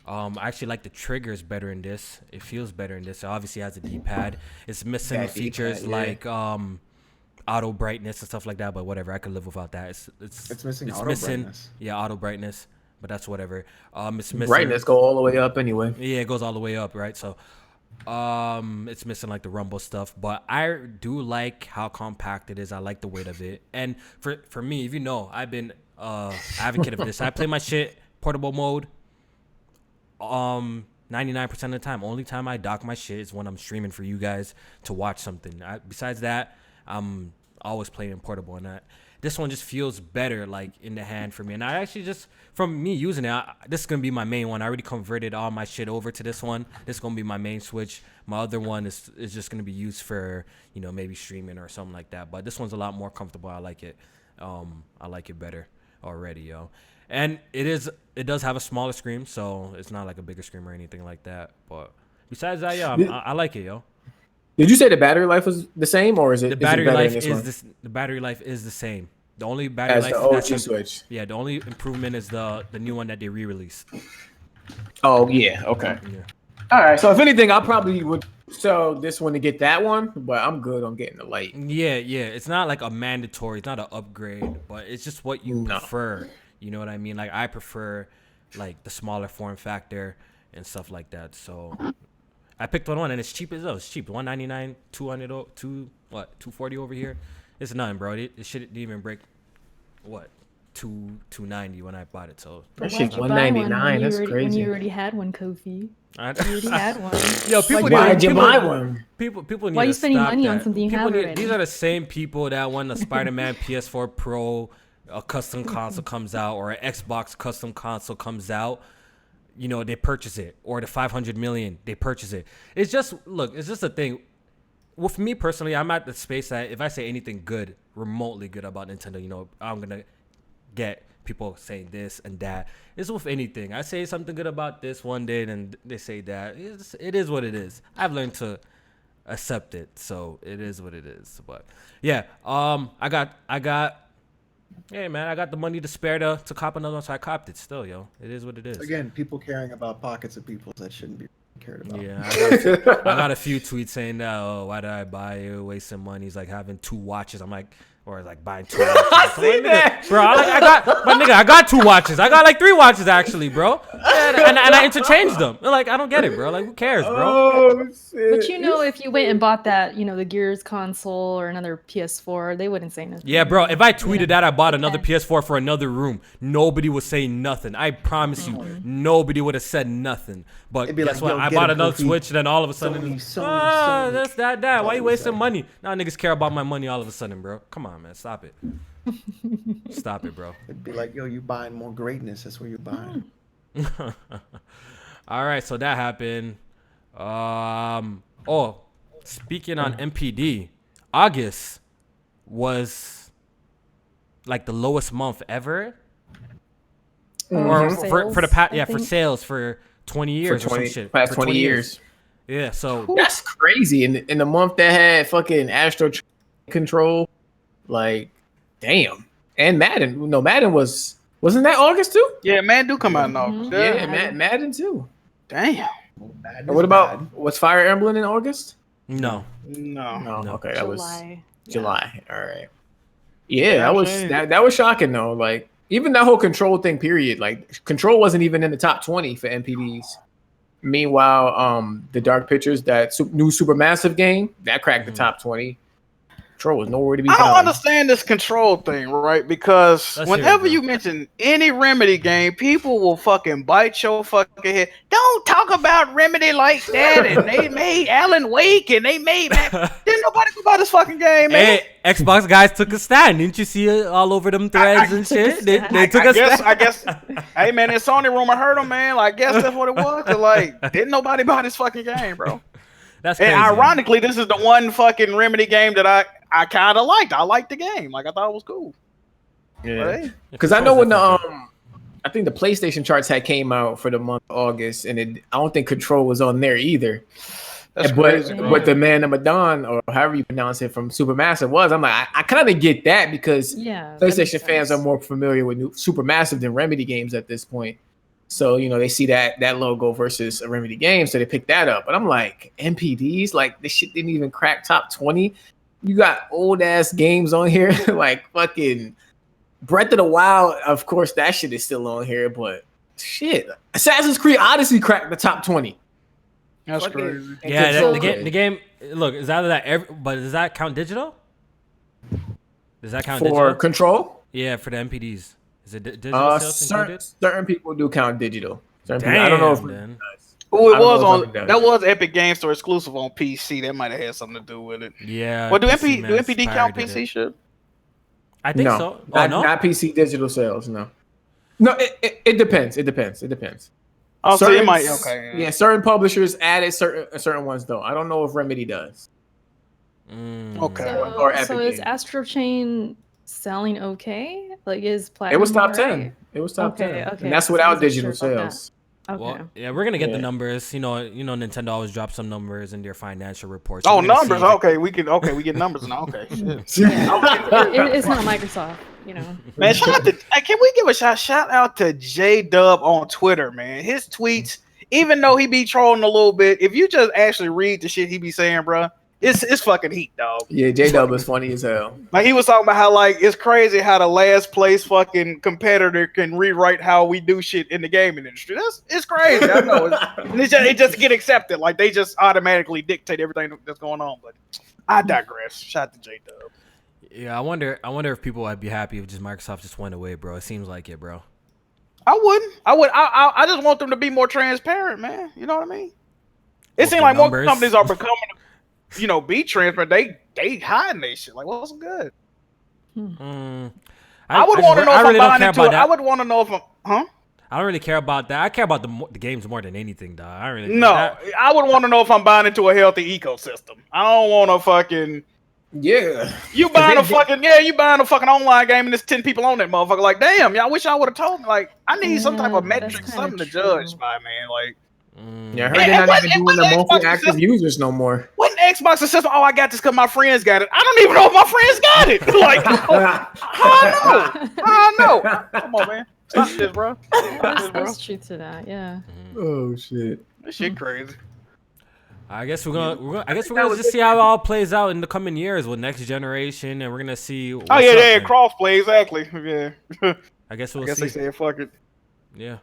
I actually like the triggers better in this. It feels better in this. It obviously has a D-pad. It's missing That features D-pad, yeah. like auto brightness and stuff like that, but whatever. I could live without that. It's missing auto brightness. Yeah, auto brightness, but that's whatever. It's missing Brightness go all the way up anyway. Yeah, it goes all the way up, right? So it's missing like the rumble stuff, but I do like how compact it is. I like the weight of it. And for me, if you know, I've been advocate of this. I play my shit portable mode 99% of the time. Only time I dock my shit is when I'm streaming for you guys to watch something. Besides that, I'm always playing portable, and this one just feels better like in the hand for me. And I actually just, from me using it, this is gonna be my main one. I already converted all my shit over to this one. This is gonna be my main Switch. My other one is just gonna be used for maybe streaming or something like that. But this one's a lot more comfortable. I like it. I like it better already, yo. And it does have a smaller screen, so it's not like a bigger screen or anything like that. But Besides that, yeah, I like it, yo. Did you say the battery life was the same, or is it The battery better life in this is one? the battery life is the same. The only battery As life the OG that's Switch. yeah, the only improvement is the new one that they re-released. Oh yeah, okay. Yeah. All right. So if anything, I probably would sell this one to get that one, but I'm good on getting the light. Yeah. It's not like a mandatory. It's not an upgrade, but it's just what you No. prefer. You know what I mean? Like I prefer like the smaller form factor and stuff like that. So I picked one and it's cheap as well. It's cheap. $199, 200, 240 over here. It's nothing, bro. It shouldn't even break what $290 when I bought it. So That Why'd shit's you buy one $199. That's When crazy. you already had one, Kofi. I, You already had one. yo, people Like, need Why'd you people- buy one? People need Why to you spending stop money on that. something you People have need- already? These are the same people that when the Spider-Man PS4 Pro a custom console comes out or an Xbox custom console comes out, you know, they purchase it, or the 500 million they purchase it. It's just a thing. With me personally, I'm at the space that if I say anything good, remotely good about Nintendo, you know, I'm gonna get people saying this and that. It's with anything. I say something good about this one day, then they say that. It is what it is. I've learned to accept it, so it is what it is. But yeah, I got. Hey man, I got the money to spare to cop another one, so I copped it. Still, yo, it is what it is. Again, people caring about pockets of people that shouldn't be cared about. Yeah, I got a few tweets saying that. Oh, why did I buy it? Wasting money. He's like having 2 watches. I'm like, or like buying 2 watches. I see that, bro. I got 2 watches. I got like 3 watches actually, bro. And I interchanged them. Like I don't get it, bro. Like who cares, bro? Oh shit! But you know, if you went and bought that, you know, the Gears console or another PS4, they wouldn't say nothing. Yeah, bro. If I tweeted that I bought another PS4 for another room, nobody would say nothing. I promise you, nobody would have said nothing. But It'd be guess like, what? yo, I get bought it, another Kofi. Switch, and then all of a sudden, Sony. that's that. Why you wasting Sony. money? Now niggas care about my money all of a sudden, bro. Come on, man. Stop it. Stop it, bro. It'd be like, yo, you buying more greatness. That's what you're buying. All right, so that happened. Speaking on MPD, August was like the lowest month ever. Or for the past, I for think. sales for 20 years or some shit. Past For 20 years. Yeah, so That's crazy. In the month that had fucking Astro Control, like, damn. And Madden. No, Madden wasn't that August too? Yeah, man, do come out in August. Yeah, Yeah. Madden too. Damn. Bad And is what about bad. was Fire Emblem in August? no. No. No, No. okay, that was July. July. All right. Yeah, that was shocking though. Like even that whole Control thing, period. Like Control wasn't even in the top 20 for MPDs. Meanwhile, the Dark Pictures, that new Supermassive game, that cracked the top 20. Control was nowhere to be I found. don't understand this control thing, right? Because Let's hear it, whenever bro. you mention any Remedy game, people will fucking bite your fucking head. Don't talk about Remedy like that. And they made Alan Wake and they made didn't nobody go buy this fucking game, man. Hey, Xbox guys took a stand. Didn't you see it all over them threads and shit? They took a stand. I guess. Hey man, it's Sony rumor heard them, man. Like, I guess that's what it was. 'Cause, like, didn't nobody buy this fucking game, bro? That's crazy. And ironically, this is the one fucking Remedy game that I kind of liked. I liked the game. Like, I thought it was cool. Yeah. But, hey, Because I know when the I think the PlayStation charts had came out for the month of August, and I don't think Control was on there either. that's but crazy. but the Man of Medan, or however you pronounce it, from Supermassive was. I'm like, I kind of get that because Yeah. that makes PlayStation fans are sense. more familiar with new Supermassive than Remedy games at this point. So, you know, they see that logo versus a Remedy game, so they pick that up. But I'm like, MPDs, like this shit didn't even crack top 20. You got old ass games on here, like fucking Breath of the Wild. Of course, that shit is still on here, but shit, Assassin's Creed Odyssey cracked the top 20. That's Fucking- crazy. and Yeah, Control the did. game. Look, is either that. But does that count digital? Does that count For digital? Control. Yeah, for the MPDs. Is it digital sales included? Certain people do count digital. Certain people, I don't know if then. Oh, I it don't was know if on. it does. That was Epic Game Store exclusive on PC. That might have had something to do with it. Yeah. Well, do PC MPD count pirated PC it. shit? I think no, so. Oh not, no. not PC digital sales. No, it depends. It depends. Oh, so Certain- you might. Okay. Yeah, certain publishers added certain ones though. I don't know if Remedy does. Okay. Or So Epic is Games. Astro Chain selling okay? Like, is Platinum? It was top alright? 10. It was top Okay, 10. okay. And that's So I without wasn't digital sure about that. sales. Okay. Well, yeah, we're gonna get the numbers. You know, Nintendo always drops some numbers in their financial reports. Oh, We're gonna numbers. see- Okay, we get numbers now. Okay, shit. It's not Microsoft, you know. Man, shout out to can we give a shout out to J Dub on Twitter, man. His tweets, even though he be trolling a little bit, if you just actually read the shit he be saying, bro, it's fucking heat, dog. Yeah, J-Dub is funny as hell. Like he was talking about how like it's crazy how the last place fucking competitor can rewrite how we do shit in the gaming industry. It's crazy. I know. It just get accepted. Like they just automatically dictate everything that's going on. But I digress. Shout out to J Dub. Yeah, I wonder if people would be happy if just Microsoft just went away, bro. It seems like it, bro. I wouldn't. I just want them to be more transparent, man. You know what I mean? It seems like more companies are becoming, be transparent. They hiding their shit. Like, what's good? I would want to know if I'm buying into it. I would want to know if I'm, huh? I don't really care about that. I care about the games more than anything, dog. I don't really. No, I would want to know if I'm buying into a healthy ecosystem. I don't want to fucking. Yeah. You buying a fucking online game and there's 10 people on that motherfucker. Like, damn, y'all wish I would have told me. Like, I need some type of metric, something to judge by, man. Like, yeah, I heard they're not even doing the monthly active users no more. When Xbox successful, I got this because my friends got it. I don't even know if my friends got it. Like, how I know? Come on, man. Stop this, bro. There's truth to that, yeah. Oh shit. This shit crazy. I guess we're gonna just see how it all plays out in the coming years with next generation, and we're gonna see. Crossplay, exactly. Yeah. I guess we'll see. They said fuck it. Yeah.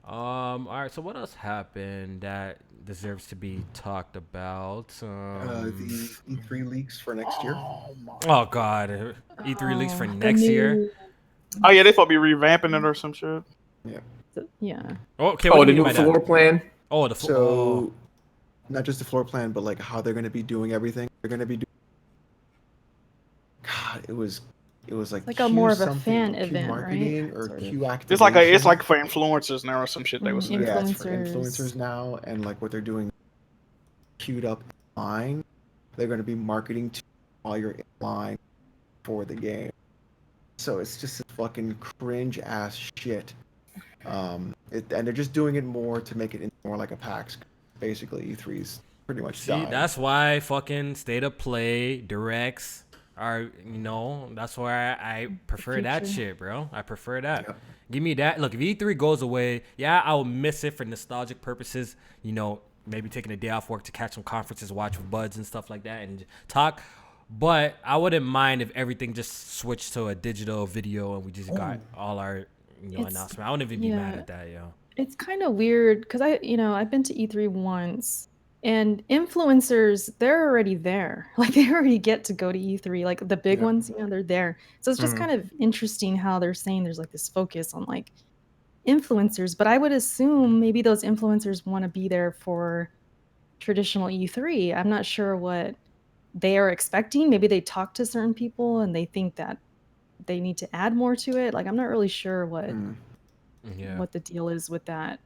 All right. So what else happened that deserves to be talked about? The E3 leaks for next year. Oh God, E3 leaks for next year. Oh yeah, they thought be revamping it or some shit. Yeah. Yeah. Okay. Oh, the new floor plan. Oh, the floor. Not just the floor plan, but like how they're going to be doing everything. They're going to be doing. God, it was like a more of a fan event, marketing, right? or Q activation. It's like for influencers now or some shit. They was saying. Yeah, it's for influencers now, and like what they're doing, queued up in line. They're going to be marketing to while you're in line for the game. So it's just a fucking cringe ass shit. And they're just doing it more to make it more like a PAX. Basically, E3's pretty much died. That's why fucking state of play directs are, that's why I prefer that shit, bro. I prefer that. Yeah. Give me that. Look, if E3 goes away, yeah, I'll miss it for nostalgic purposes. Maybe taking a day off work to catch some conferences, watch with buds and stuff like that, and talk. But I wouldn't mind if everything just switched to a digital video and we just got all our announcements. I wouldn't even be mad at that, yo. It's kind of weird because I've been to E3 once, and influencers, they're already there. Like they already get to go to E3. Like the big ones, they're there. So it's just kind of interesting how they're saying there's like this focus on like influencers. But I would assume maybe those influencers want to be there for traditional E3. I'm not sure what they are expecting. Maybe they talk to certain people and they think that they need to add more to it. Like I'm not really sure what the deal is with that.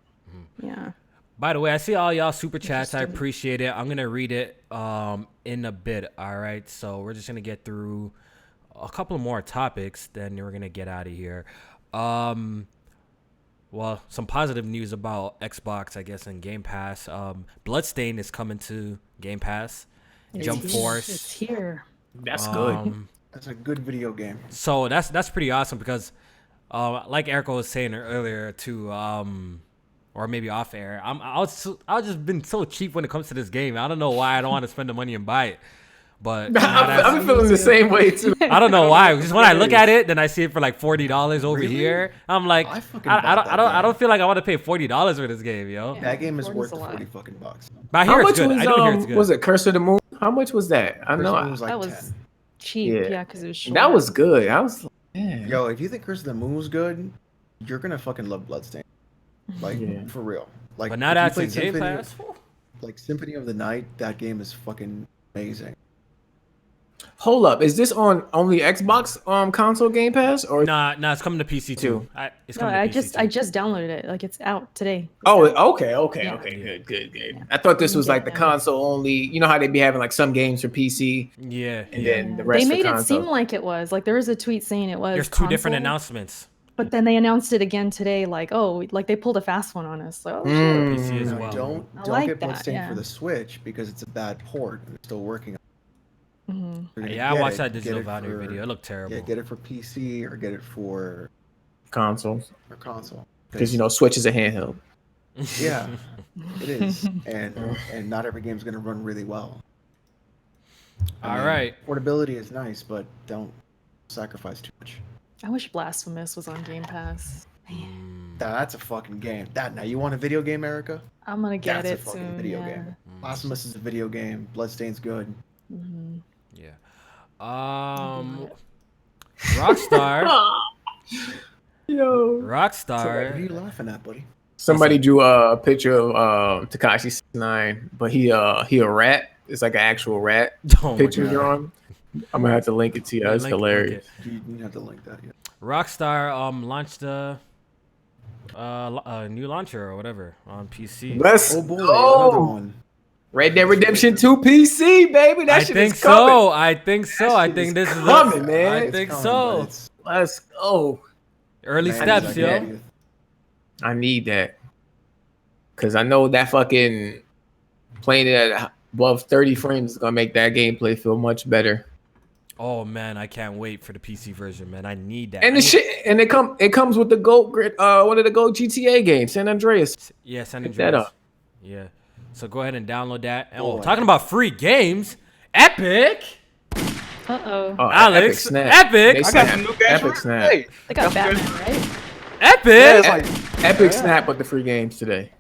Yeah. By the way, I see all y'all super chats. I appreciate it. I'm gonna read it in a bit. All right. So we're just gonna get through a couple more topics, then we're gonna get out of here. Well, some positive news about Xbox, I guess, and Game Pass. Bloodstain is coming to Game Pass. Jump Force. It's here. That's good. That's a good video game. So that's pretty awesome because, like Erica was saying earlier too, or maybe off air, I've just been so cheap when it comes to this game. I don't know why I don't want to spend the money and buy it. But I'm feeling the same way too. I don't know why. Just when I look at it, then I see it for like $40 over here. I'm like, I don't feel like I want to pay $40 for this game, yo. Yeah, that game is worth the $40 fucking bucks. But I hear it's good. I do hear it's good. Was it Curse of the Moon? How much was that? I know was like that was 10. Cheap, yeah, because it was short. That was good. I was like, man. Yo, if you think Curse of the Moon was good, you're gonna fucking love Bloodstain. Like for real. Like, but now that's in Game Pass. Like Symphony of the Night, that game is fucking amazing. Hold up, is this on only Xbox console Game Pass or nah, it's coming to PC too. I just downloaded it. Like it's out today. Okay, good. Yeah. I thought this was like the console only. You know how they be having like some games for PC. Yeah. And then the rest they made for it seem like it was. Like there was a tweet saying it was. There's two different announcements. But then they announced it again today, like, oh, like they pulled a fast one on us. So, oh, shit. PC as Now, well. don't like get that, bloodstained yeah. for the Switch because it's a bad port. They're still working on it. Mhm. You're gonna Yeah, I get watched it, that get Digital it Foundry for- video. It looked terrible. Yeah, get it for PC or get it for Consoles. console. Because Switch is a handheld. Yeah, it is, and not every game's gonna run really well. All right. Portability is nice, but don't sacrifice too much. I wish Blasphemous was on Game Pass. That's a fucking game. Now you want a video game, Erica? I'm gonna get That's a it fucking soon. video Yeah. game. Blasphemous is a video game. Bloodstain's good. Mhm. Yeah. Rockstar. Yo. What are Rockstar. you laughing at, buddy? Somebody drew a picture of Tekashi 9, but he a rat. It's like an actual rat Oh my picture God. drawing. I'm gonna have to link it to you. Yeah, It's link hilarious. it. You have to link that. Yeah. Rockstar launched a new launcher or whatever on PC. Let's Oh boy, go. another one. Red Dead Redemption 2 PC, baby. That I shit think is coming. so. I think so. I think this is coming, it. man. I It's think coming, so. but it's Let's go. Early man, steps, it's yo. like- I need that. Cause I know that fucking playing it at above 30 frames is gonna make that gameplay feel much better. Oh man, I can't wait for the PC version, man. I need that. And I the need- shit, and it comes with the GOAT grid. One of the GOAT GTA games, San Andreas. Yeah, San Pick that Andreas. up. Yeah. So go ahead and download that. And Boy. talking about free games, Epic. Uh-oh. Oh, Alex, Epic. Epic. They I got snap. some new games. Epic for snap. Hey, They got that's Batman, good. right? Epic. Yeah, it's like Epic snap with the free games today.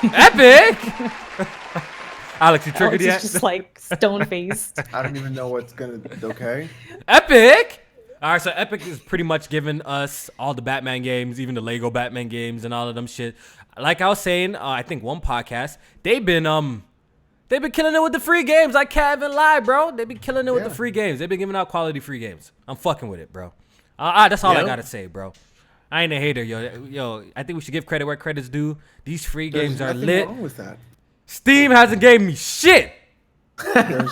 Epic. Alex, you triggered Alex is yet? just like stone faced. I don't even know what's gonna. Okay. Epic. All right, so Epic is pretty much giving us all the Batman games, even the Lego Batman games and all of them shit. Like I was saying, I think one podcast, they've been killing it with the free games. I can't even lie, bro. They've been killing it with the Yeah. free games. They've been giving out quality free games. I'm fucking with it, bro. That's all I Yeah. gotta say, bro. I ain't a hater, yo. I think we should give credit where credit's due. These free games There's are nothing lit. wrong with that. Steam hasn't gave me shit. There's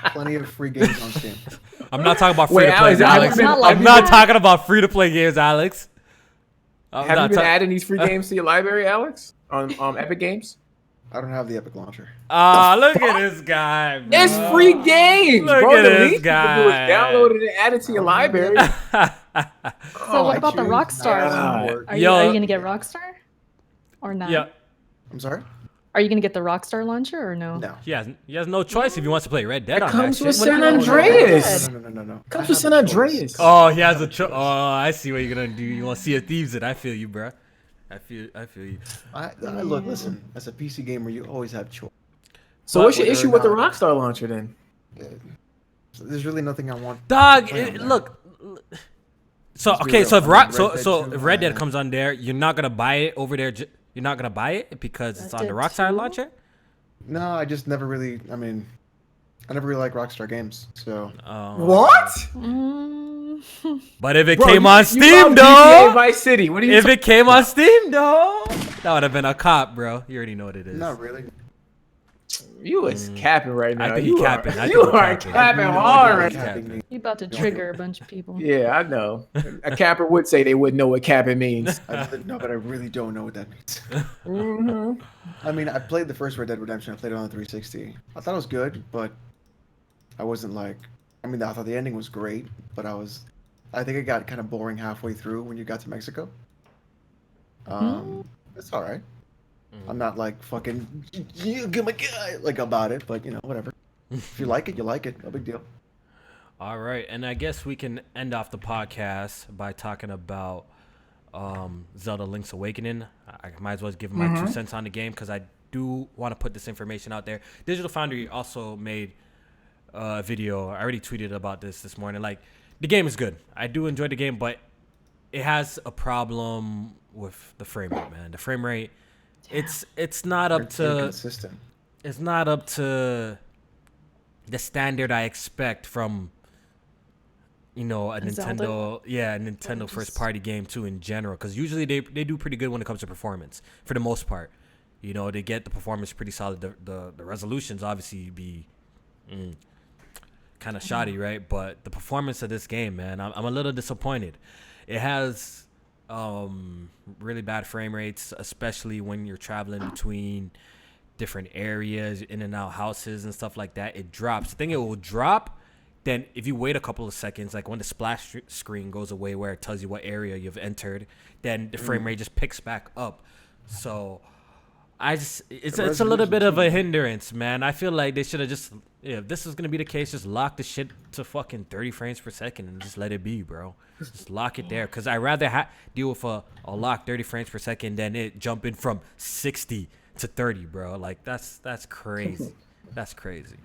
plenty of free games on Steam. I'm not talking about free Wait, to play, Alex, Alex. it's not like I'm not talking about free to play games, Alex. I'm Have you not been ta- adding these free games to your library, Alex? On Epic Games? I don't have the Epic Launcher. Look at this guy, bro. It's free games, Look bro. at The this least you can do is guy. download it and add it to your library. So what about the Rockstar God. one? Are Yo. you gonna get Rockstar? Or not? Yeah, I'm sorry. Are you gonna get the Rockstar launcher or no? No. he has no choice if he wants to play Red Dead on that comes shit. with What- San No, no, no, Andreas. No. Comes I with San have a choice. Andreas. Oh, he has a choice. Oh, I see what you're gonna do. You want to see a thieves it? I feel you, bro. I feel you. I look, listen. As a PC gamer, you always have choice. So what's your whether or issue with the not- Rockstar launcher then? So there's really nothing I want. Dog, Play on there. look. So Let's be okay, real. so if I mean, Rock, Red so Dead so 2, if Red Dead man. comes on there, you're not gonna buy it over there. You're not gonna buy it because it's Red on the Dead Rockstar 2? launcher. No, I just never really. I mean, I never really liked Rockstar games. So What? Mm. But if it Bro, came you- on you Steam, love GTA though. Vice City. What are you If it came on Steam, though, that would have been a cop, bro. You already know what it is. not really. You is capping right now. I think you he capping. I you think he are capping. capping You know hard what right capping now. means. You about to trigger a bunch of people. Yeah, I know. A capper would say they wouldn't know what capping means. No, but I really don't know what that means. Mhm. I mean, I played the first Red Dead Redemption. I played it on the 360. I thought it was good, but I wasn't like. I mean, I thought the ending was great, but I think it got kind of boring halfway through when you got to Mexico. It's all right. I'm not like fucking you get my guy like about it, but you know, whatever. If you like it, you like it. No big deal. All right, and I guess we can end off the podcast by talking about Zelda Link's Awakening. I might as well give my 2 cents on the game because I do want to put this information out there. Digital Foundry also made a video. I already tweeted about this morning. Like, the game is good. I do enjoy the game, but it has a problem with the frame rate, man. The frame rate, it's not up It's to inconsistent. it's not up to the standard I expect from a Nintendo, Zelda? a Nintendo first party game too in general, because usually they do pretty good when it comes to performance for the most part. They get the performance pretty solid. The resolutions obviously be kind of shoddy, right? But the performance of this game, man, I'm a little disappointed. It has really bad frame rates, especially when you're traveling between different areas, in and out houses and stuff like that. It drops. The thing, it will drop. Then if you wait a couple of seconds, like when the splash screen goes away where it tells you what area you've entered, then the frame rate just picks back up. So it's a little bit of a hindrance, man. I feel like they should have just, if this is going to be the case, just lock the shit to fucking 30 frames per second and just let it be, bro. Just lock it there. Because I'd rather deal with a lock 30 frames per second than it jumping from 60 to 30, bro. Like, that's crazy. That's crazy.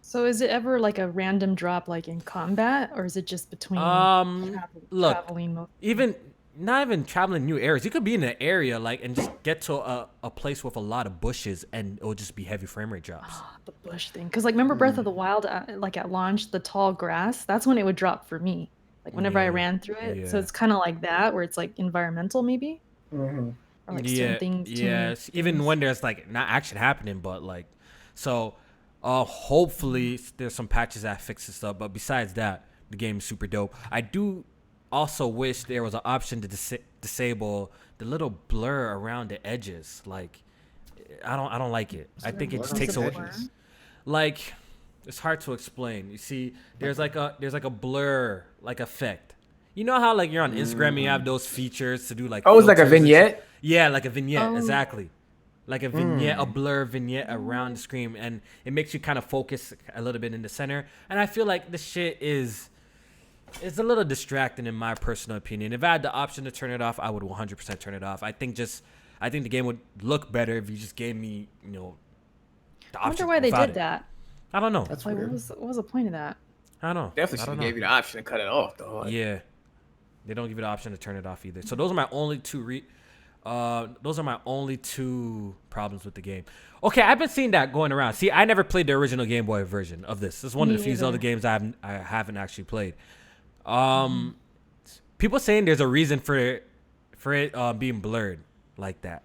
So is it ever like a random drop like in combat, or is it just between traveling? Not even traveling new areas. You could be in an area like and just get to a place with a lot of bushes and it'll just be heavy frame rate drops. The bush thing. Because like remember Breath of the Wild, like at launch, the tall grass, that's when it would drop for me. Like whenever I ran through it. Yeah. So it's kind of like that where it's like environmental maybe. Mm-hmm. Or like certain things. Yes. Even when there's like not action happening, but like, so hopefully there's some patches that fix this up. But besides that, the game is super dope. I do also wish there was an option to disable the little blur around the edges. Like, I don't like it. I think it just takes away. Like, it's hard to explain. You see, there's like a blur like effect. You know how like you're on Instagram and you have those features to do like. Oh, it's like a vignette. Yeah, like a vignette, exactly. Like a vignette, a blur vignette around the screen, and it makes you kind of focus a little bit in the center. And I feel like this shit it's a little distracting in my personal opinion. If I had the option to turn it off, I would 100% turn it off. I think the game would look better if you just gave me, the option. I wonder why they did that. I don't know. That's like, what was the point of that? I don't know. Definitely should have gave you the option to cut it off, though. Like, yeah, they don't give you the option to turn it off either. So those are my only two problems with the game. Okay, I've been seeing that going around. See, I never played the original Game Boy version of this. This is one of the few Zelda games I haven't actually played. People saying there's a reason for it being blurred like that.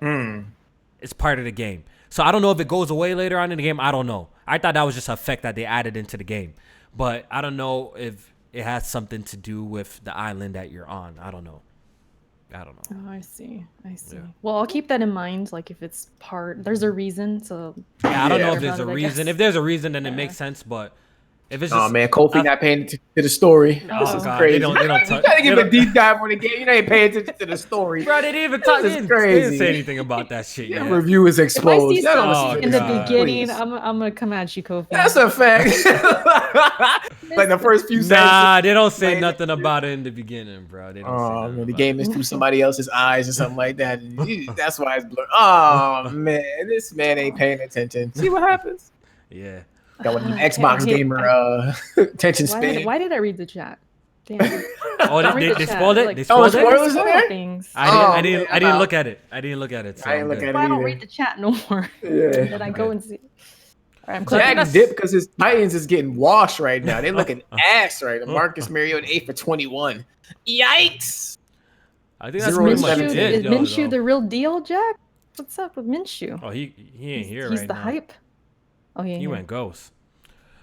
It's part of the game. So I don't know if it goes away later on in the game. I don't know. I thought that was just an effect that they added into the game. But I don't know if it has something to do with the island that you're on. I don't know. Oh, I see. Yeah. Yeah. Well, I'll keep that in mind. Like if it's there's a reason. So yeah, I don't know if there's a reason. If there's a reason, then it makes sense. But if it's just, oh man, Kofi not paying attention to the story. This is crazy. They don't you gotta give a deep dive on the game. You ain't paying attention to the story. Bro, they didn't even talk. They didn't say anything about that shit. Yeah, review is exposed. If I see in the beginning, I'm gonna come at you, Kofi. That's a fact. Like the first few seconds. Nah, they don't say nothing about it in the beginning, bro. They don't say nothing the game is through somebody else's eyes or something like that. That's why it's blurred. Oh man, this man ain't paying attention. See what happens? Yeah. Got one of them Xbox gamer attention span. Why did I read the chat? Damn. They spoiled it. Like, they spoiled it. Spoilers in there? Things. I didn't look at it. So I didn't look at it. I don't read the chat no more. Yeah. Then I go and see. All right, I'm Jack dipped because his Titans is getting washed right now. They're looking ass right now. Marcus Mariota 8 for 21. Yikes! I think that's pretty much it. Is Minshew the real deal, Jack? What's up with Minshew? Oh, he ain't here right now. He's the hype. Oh, he went ghost.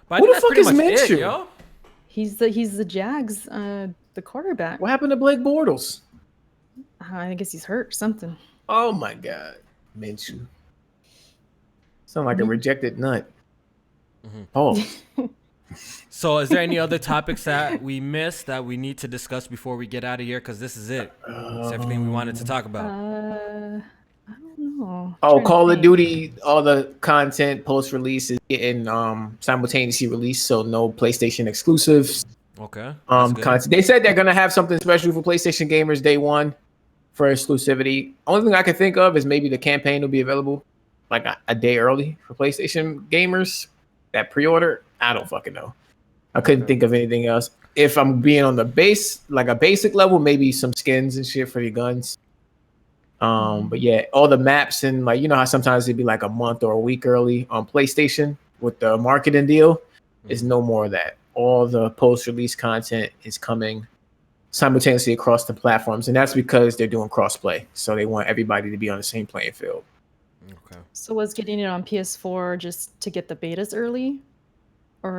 But who the fuck is Minshew? Yo? He's the Jags, the quarterback. What happened to Blake Bortles? I guess he's hurt or something. Oh my God, Minshew. Sound like a rejected nut. Oh. So, is there any other topics that we missed that we need to discuss before we get out of here? Because this is it. It's everything we wanted to talk about. I don't know. Oh, Call of Duty, all the content post-release is getting simultaneously released, so no PlayStation exclusives. Okay. Content. They said they're gonna have something special for PlayStation gamers day one for exclusivity. Only thing I can think of is maybe the campaign will be available like a day early for PlayStation gamers. That pre-order, I don't fucking know. I couldn't think of anything else. If I'm being on the base, like a basic level, maybe some skins and shit for your guns. But yeah, all the maps and like, you know how sometimes it'd be like a month or a week early on PlayStation with the marketing deal. Is no more of that. All the post-release content is coming simultaneously across the platforms, and that's because they're doing cross-play. So they want everybody to be on the same playing field. Okay. So was getting it on PS4 just to get the betas early? Or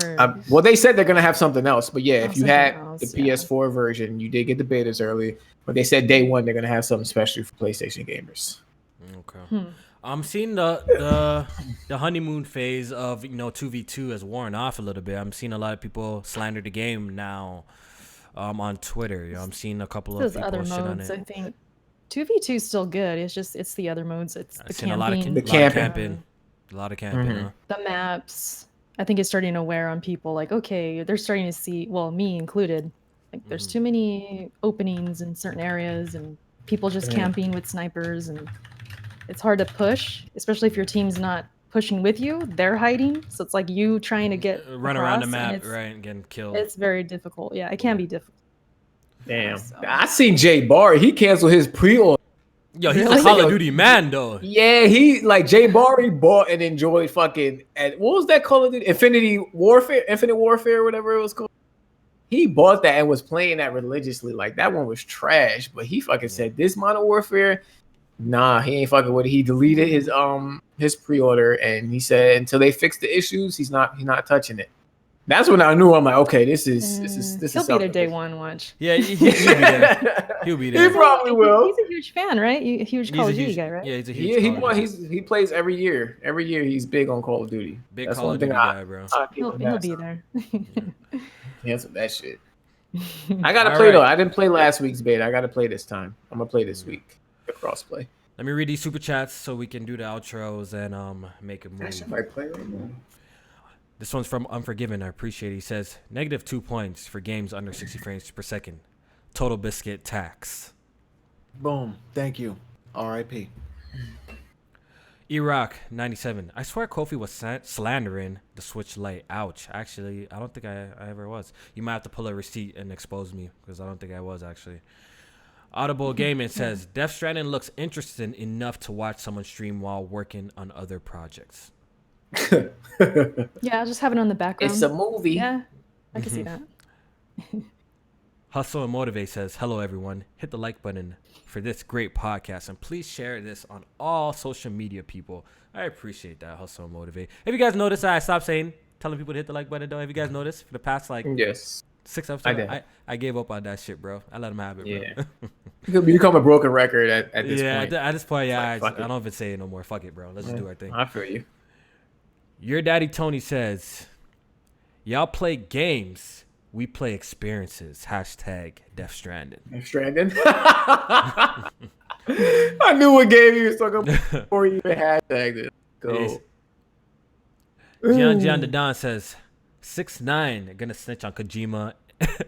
Well, they said they're gonna have something else, but yeah, if you something had else, the yeah. PS4 version, you did get the betas early. But they said day one they're gonna have something special for PlayStation gamers. Okay. I'm seeing the honeymoon phase of 2v2 has worn off a little bit. I'm seeing a lot of people slander the game now on Twitter. I'm seeing a couple of those people other shit on modes, it. I think 2v2 is still good. It's the other modes. It's I've the seen camping. The camping. A lot of camping. Mhm. Huh? The maps. I think it's starting to wear on people. Like, okay, they're starting to see, well, me included, like there's too many openings in certain areas and people just camping with snipers, and it's hard to push, especially if your team's not pushing with you. They're hiding, so it's like you trying to get Run around the across, and map, right, and getting killed. It's very difficult. Yeah, it can be difficult. Damn, So. I seen Jay Barry. He canceled his pre-order. Yo, he's Really? a Call of Duty man though. Yeah, he like Jay Barry bought and enjoyed fucking. What was that Call of Duty? Infinite Warfare, whatever it was called. He bought that and was playing that religiously. Like that one was trash, but he fucking said this Modern Warfare. Nah, he ain't fucking with it. He deleted his pre-order and he said until they fix the issues, he's not touching it. That's when I knew. I'm like, okay, this is He'll be there day one. Watch. Yeah, he'll be there. He'll be there. He probably will. He's a huge fan, right? A huge Call of Duty guy, right? Yeah, he's a huge. He plays every year. Every year he's big on Call of Duty. Big That's Call one of thing Duty guy, bro. He'll be there. Cancel that shit. I gotta play though. I didn't play last week's beta. I gotta play this time. I'm gonna play this week. The crossplay. Let me read these super chats so we can do the outros and make a move. Actually, I might play right now. This one's from Unforgiven. I appreciate it. He says, -2 points for games under 60 frames per second. Total Biscuit tax. Boom. Thank you. R.I.P. Iraq 97. I swear Kofi was slandering the Switch Lite. Ouch. Actually, I don't think I ever was. You might have to pull a receipt and expose me because I don't think I was actually. Audible Gaming says, Death Stranding looks interesting enough to watch someone stream while working on other projects. Yeah, I'll just have it on the background. It's a movie. Yeah, I can see that. Hustle and Motivate says, hello everyone. Hit the like button for this great podcast and please share this on all social media people. I appreciate that, Hustle and Motivate. Have you guys noticed that I stopped telling people to hit the like button though? Have you guys noticed for the past Yes. 6 episodes? I did. I gave up on that shit, bro. I let them have it, bro. Yeah. You could become a broken record at this point. At this point, yeah, Like, I don't even say it no more. Fuck it, bro. Let's just do our thing. I feel you. Your daddy Tony says, y'all play games. We play experiences. Hashtag Death Stranding. Death Stranding. I knew what game he was talking about before he even hashtagged it. Go. Gian the Don says, 6ix9ine gonna snitch on Kojima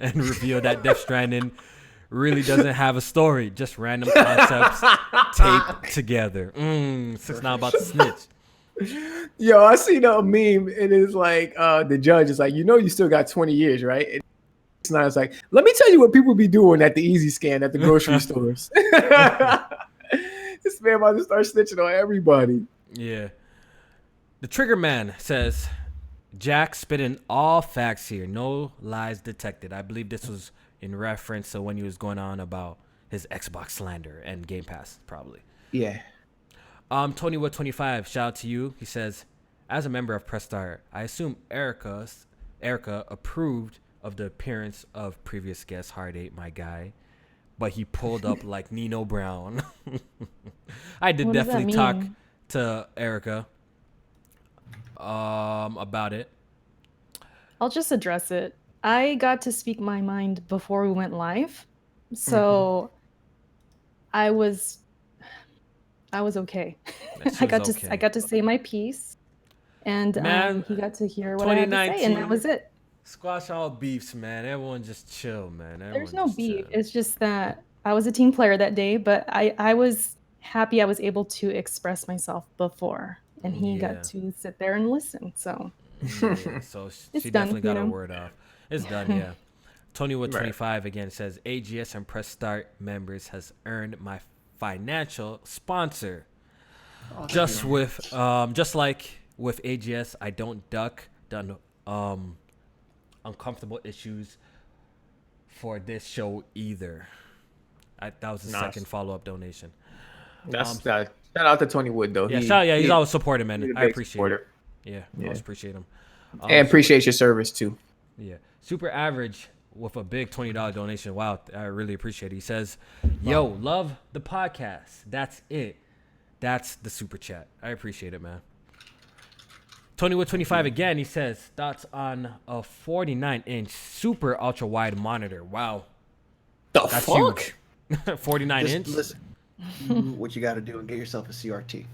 and reveal that Death Stranding really doesn't have a story, just random concepts taped together. 6ix9ine about to snitch. Yo, I seen a meme. It is like the judge is like, you still got 20 years, right? And it's like, let me tell you what people be doing at the Easy Scan at the grocery stores. This man about to start snitching on everybody. Yeah. The Trigger Man says, Jack spitting all facts here. No lies detected. I believe this was in reference to when he was going on about his Xbox slander and Game Pass, probably. Yeah. Tony Wood 25, shout out to you. He says, as a member of Press Start, I assume Erica approved of the appearance of previous guest Hard 8, my guy, but he pulled up like Nino Brown. I did definitely talk to Erica about it. I'll just address it. I got to speak my mind before we went live, so I was okay. I got to say my piece, and he got to hear what I had to say, and that was it. Squash all beefs, man. Everyone just chill, man. There's no beef. It's just that I was a team player that day, but I was happy I was able to express myself before, and he got to sit there and listen. So, so she definitely got her word off. It's done, yeah. Tony Wood 25 again says, AGS and Press Start members has earned my financial sponsor. Just like with AGS, I don't duck the uncomfortable issues for this show either. That was the second follow-up donation. That's shout out to Tony Wood though. Yeah, he's always supporting, man. I appreciate it. Yeah, I always appreciate him. And appreciate your service too. Yeah. Super Average with a big $20 donation. Wow, I really appreciate it. He says, "Yo, love the podcast. That's it. That's the super chat. I appreciate it, man." Tony with 25 again. He says, "Thoughts on a 49-inch super ultra wide monitor." Wow, That's fuck? huge. 49-inch. Listen, do what you got to do and get yourself a CRT.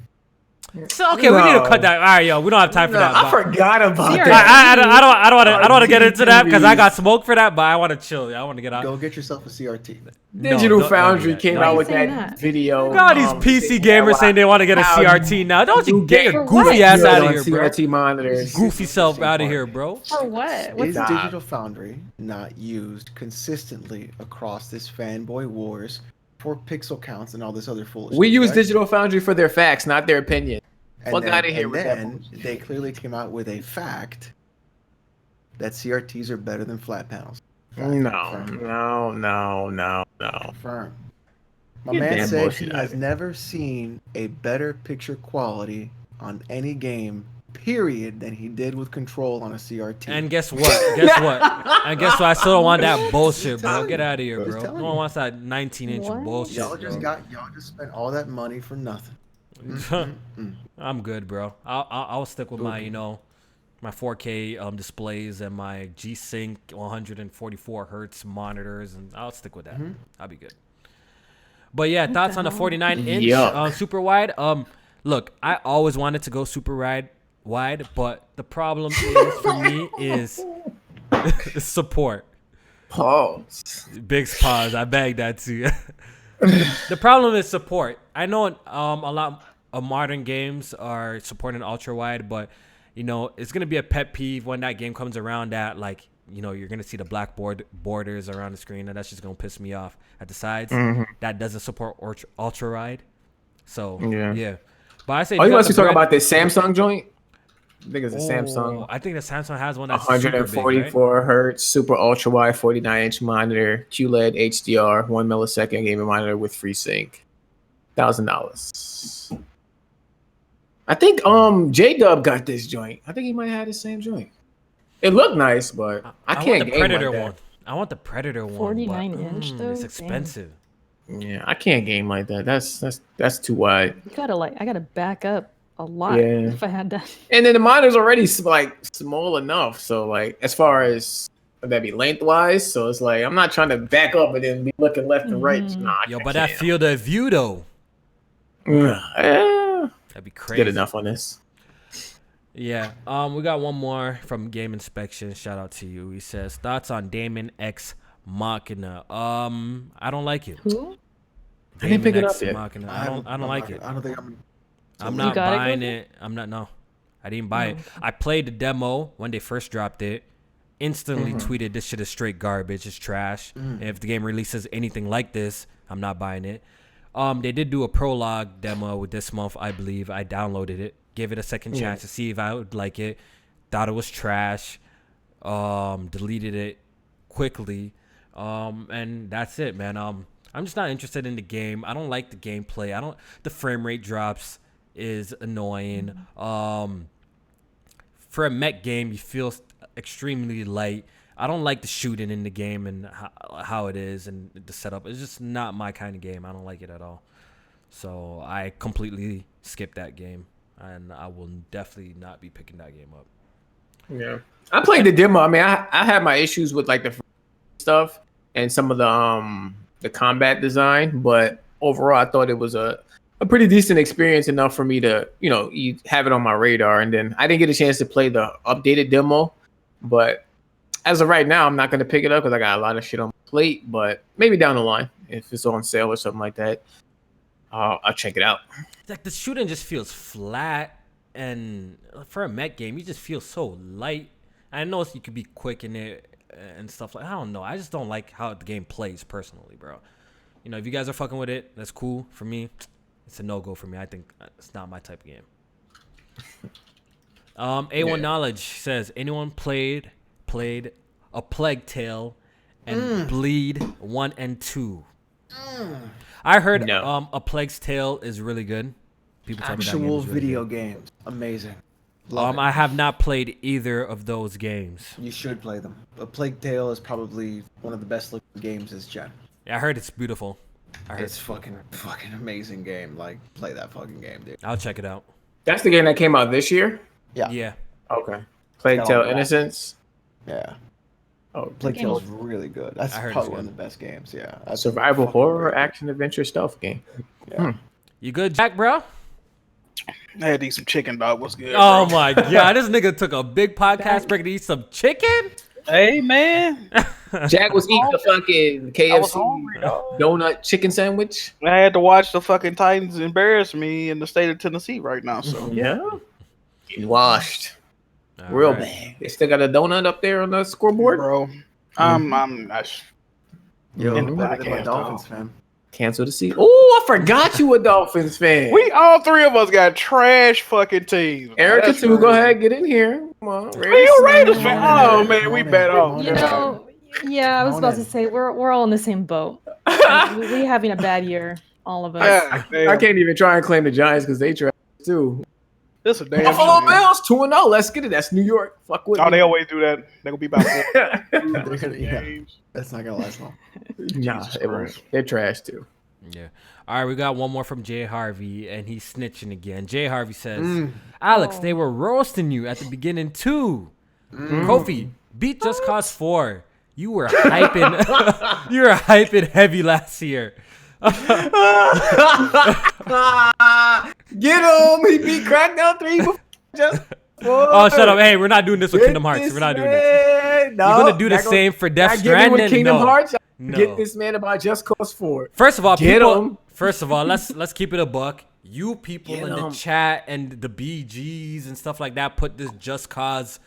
So, okay, we need to cut that. All right, yo, we don't have time for that. I forgot about Seriously. that. I don't want to get into that because I got smoke for that, but I want to chill. I want to get out. Go get yourself a CRT. Digital don't Foundry do that. came No, out you're with saying that that. video. Look at all these PC gamers saying they want to get a CRT now. Don't you get your goofy ass out of here, bro. CRT monitors. Goofy self out of here, bro. For what? What's Is that? Digital Foundry not used consistently across this fanboy wars for pixel counts and all this other foolishness? We use right? Digital Foundry for their facts, not their opinion. And Fuck then- outta here and with that then bullshit. they clearly came out with a fact that CRTs are better than flat panels. Fact. No. Confirmed. My Get man damn said bullshit he out has of here. never seen a better picture quality on any game, period, than he did with Control on a CRT. And guess what? And guess what? I still don't want that bullshit, bro. telling Get you. out of here, I was bro. telling No one you. wants that 19-inch What? bullshit, y'all bro. just spent all that money for nothing. I'm good, bro. I'll stick with my, my 4K displays and my G-Sync 144 hertz monitors, and I'll stick with that. I'll be good. But yeah, thoughts on the 49-inch Yuck. super wide. Look, I always wanted to go super wide, but the problem is for me is support. Pause. Big pause. I beg that too. The problem is support. I know a lot of modern games are supporting ultra wide, but it's gonna be a pet peeve when that game comes around that you're gonna see the black borders around the screen, and that's just gonna piss me off at the sides. That doesn't support ultra wide. So yeah. But I say Oh, you must be talking bread- about this Samsung joint? I think it's a Samsung. I think the Samsung has one that's super big, 144 hertz, super ultra wide, 49-inch monitor, QLED HDR, 1 millisecond gaming monitor with FreeSync, $1,000. I think J Dub got this joint. I think he might have had the same joint. It looked nice, but I can't want the game Predator like that. one. I want the Predator one. 49-inch but, though? It's Damn. expensive. Yeah, I can't game like that. That's too wide. You gotta I gotta back up a lot Yeah. if I had that. And then the monitor's already small enough. So as far as that be lengthwise, so it's I'm not trying to back up and then be looking left and right. Nah, Yo, I but that can't. field of view though, Yeah, that'd be crazy. good enough on this. Yeah. We got one more from Game Inspection. Shout out to you. He says thoughts on Damon X Machina. I don't like it. Who? I didn't pick it X up yet. Machina. I don't like it. I don't think I'm. I'm You not got it, buying Kofi? it. I'm not. No, I didn't buy it. I played the demo when they first dropped it. Instantly tweeted this shit is straight garbage. It's trash. And if the game releases anything like this, I'm not buying it. They did do a prologue demo this month, I believe. I downloaded it, gave it a second chance to see if I would like it. Thought it was trash. Deleted it quickly. And that's it, man. I'm just not interested in the game. I don't like the gameplay. The frame rate drops is annoying. For a mech game, you feel extremely light. I don't like the shooting in the game and how it is and the setup. It's just not my kind of game. I don't like it at all. So I completely skipped that game, and I will definitely not be picking that game up. Yeah, I played the demo. I mean, I had my issues with the stuff and some of the combat design, but overall, I thought it was a pretty decent experience, enough for me to you have it on my radar. And then I didn't get a chance to play the updated demo, but as of right now, I'm not going to pick it up because I got a lot of shit on my plate. But maybe down the line, if it's on sale or something like that, I'll check it out. The shooting just feels flat, and for a mech game, you just feel so light. I know you could be quick in it and stuff I don't know. I just don't like how the game plays personally, bro. If you guys are fucking with it, that's cool. For me, it's a no-go for me. I think it's not my type of game. A1 Knowledge says, anyone played A Plague Tale and Bleed 1 and 2? I heard No. A Plague's Tale is really good. People tell me that game Actual is really video good. games, amazing. I have not played either of those games. You should play them. A Plague Tale is probably one of the best looking games this gen. Yeah, I heard it's beautiful. It's fucking amazing game. Like, play that fucking game, dude. I'll check it out. That's the game that came out this year? Yeah. Okay. Plague Tale Innocence? Yeah. Oh, Plague Tale is really good. That's I heard probably it's one good. of the best games, yeah. a That's survival fucking horror, great. action, adventure, stealth game. Yeah. You good, Jack, bro? I had to eat some chicken, dog. What's good? Oh bro? my god, this nigga took a big podcast break to eat some chicken. Hey, man. Jack was eating the fucking I was KFC hungry, dog. donut chicken sandwich. I had to watch the fucking Titans embarrass me in the state of Tennessee right now. So Yeah. Getting washed. All Real right. bad. They still got a donut up there on the scoreboard? bro, I'm not. Yo, In the I'm a podcast, Dolphins fan. Cancel the season. Oh, I forgot you a Dolphins fan. We all three of us got trash fucking teams. Erica That's too, crazy. go ahead, get in here. Come on. We a Raiders fan. Come on Oh in, man, come we on in, bet come off. on You in. know, yeah, I was Come about on to in. say we're all in the same boat. we having a bad year, all of us. Yeah, I can't even try and claim the Giants because they trash too. This a damn Buffalo shame. Bills 2-0. Let's get it. That's New York. Fuck with Oh, me. they always do that. They gonna be about They're gonna, yeah, games. that's not gonna last long. Nah, Jesus it won't. Christ. They're trash too. Yeah. All right, we got one more from Jay Harvey, and he's snitching again. Jay Harvey says, Alex, they were roasting you at the beginning too. Kofi, beat Just Cause 4. You were hyping you were hyping heavy last year. Get him. He beat Crackdown 3 before just. Oh, shut up. Hey, we're not doing this with Kingdom Hearts. We're not doing this. No, You're going to do the same for Death Stranding? With Kingdom No. Hearts. No. Get this man about Just Cause 4. First of all, Get people, 'em. first of all, let's keep it a buck. You people Get in the 'em. chat and the BGs and stuff like that put this Just Cause.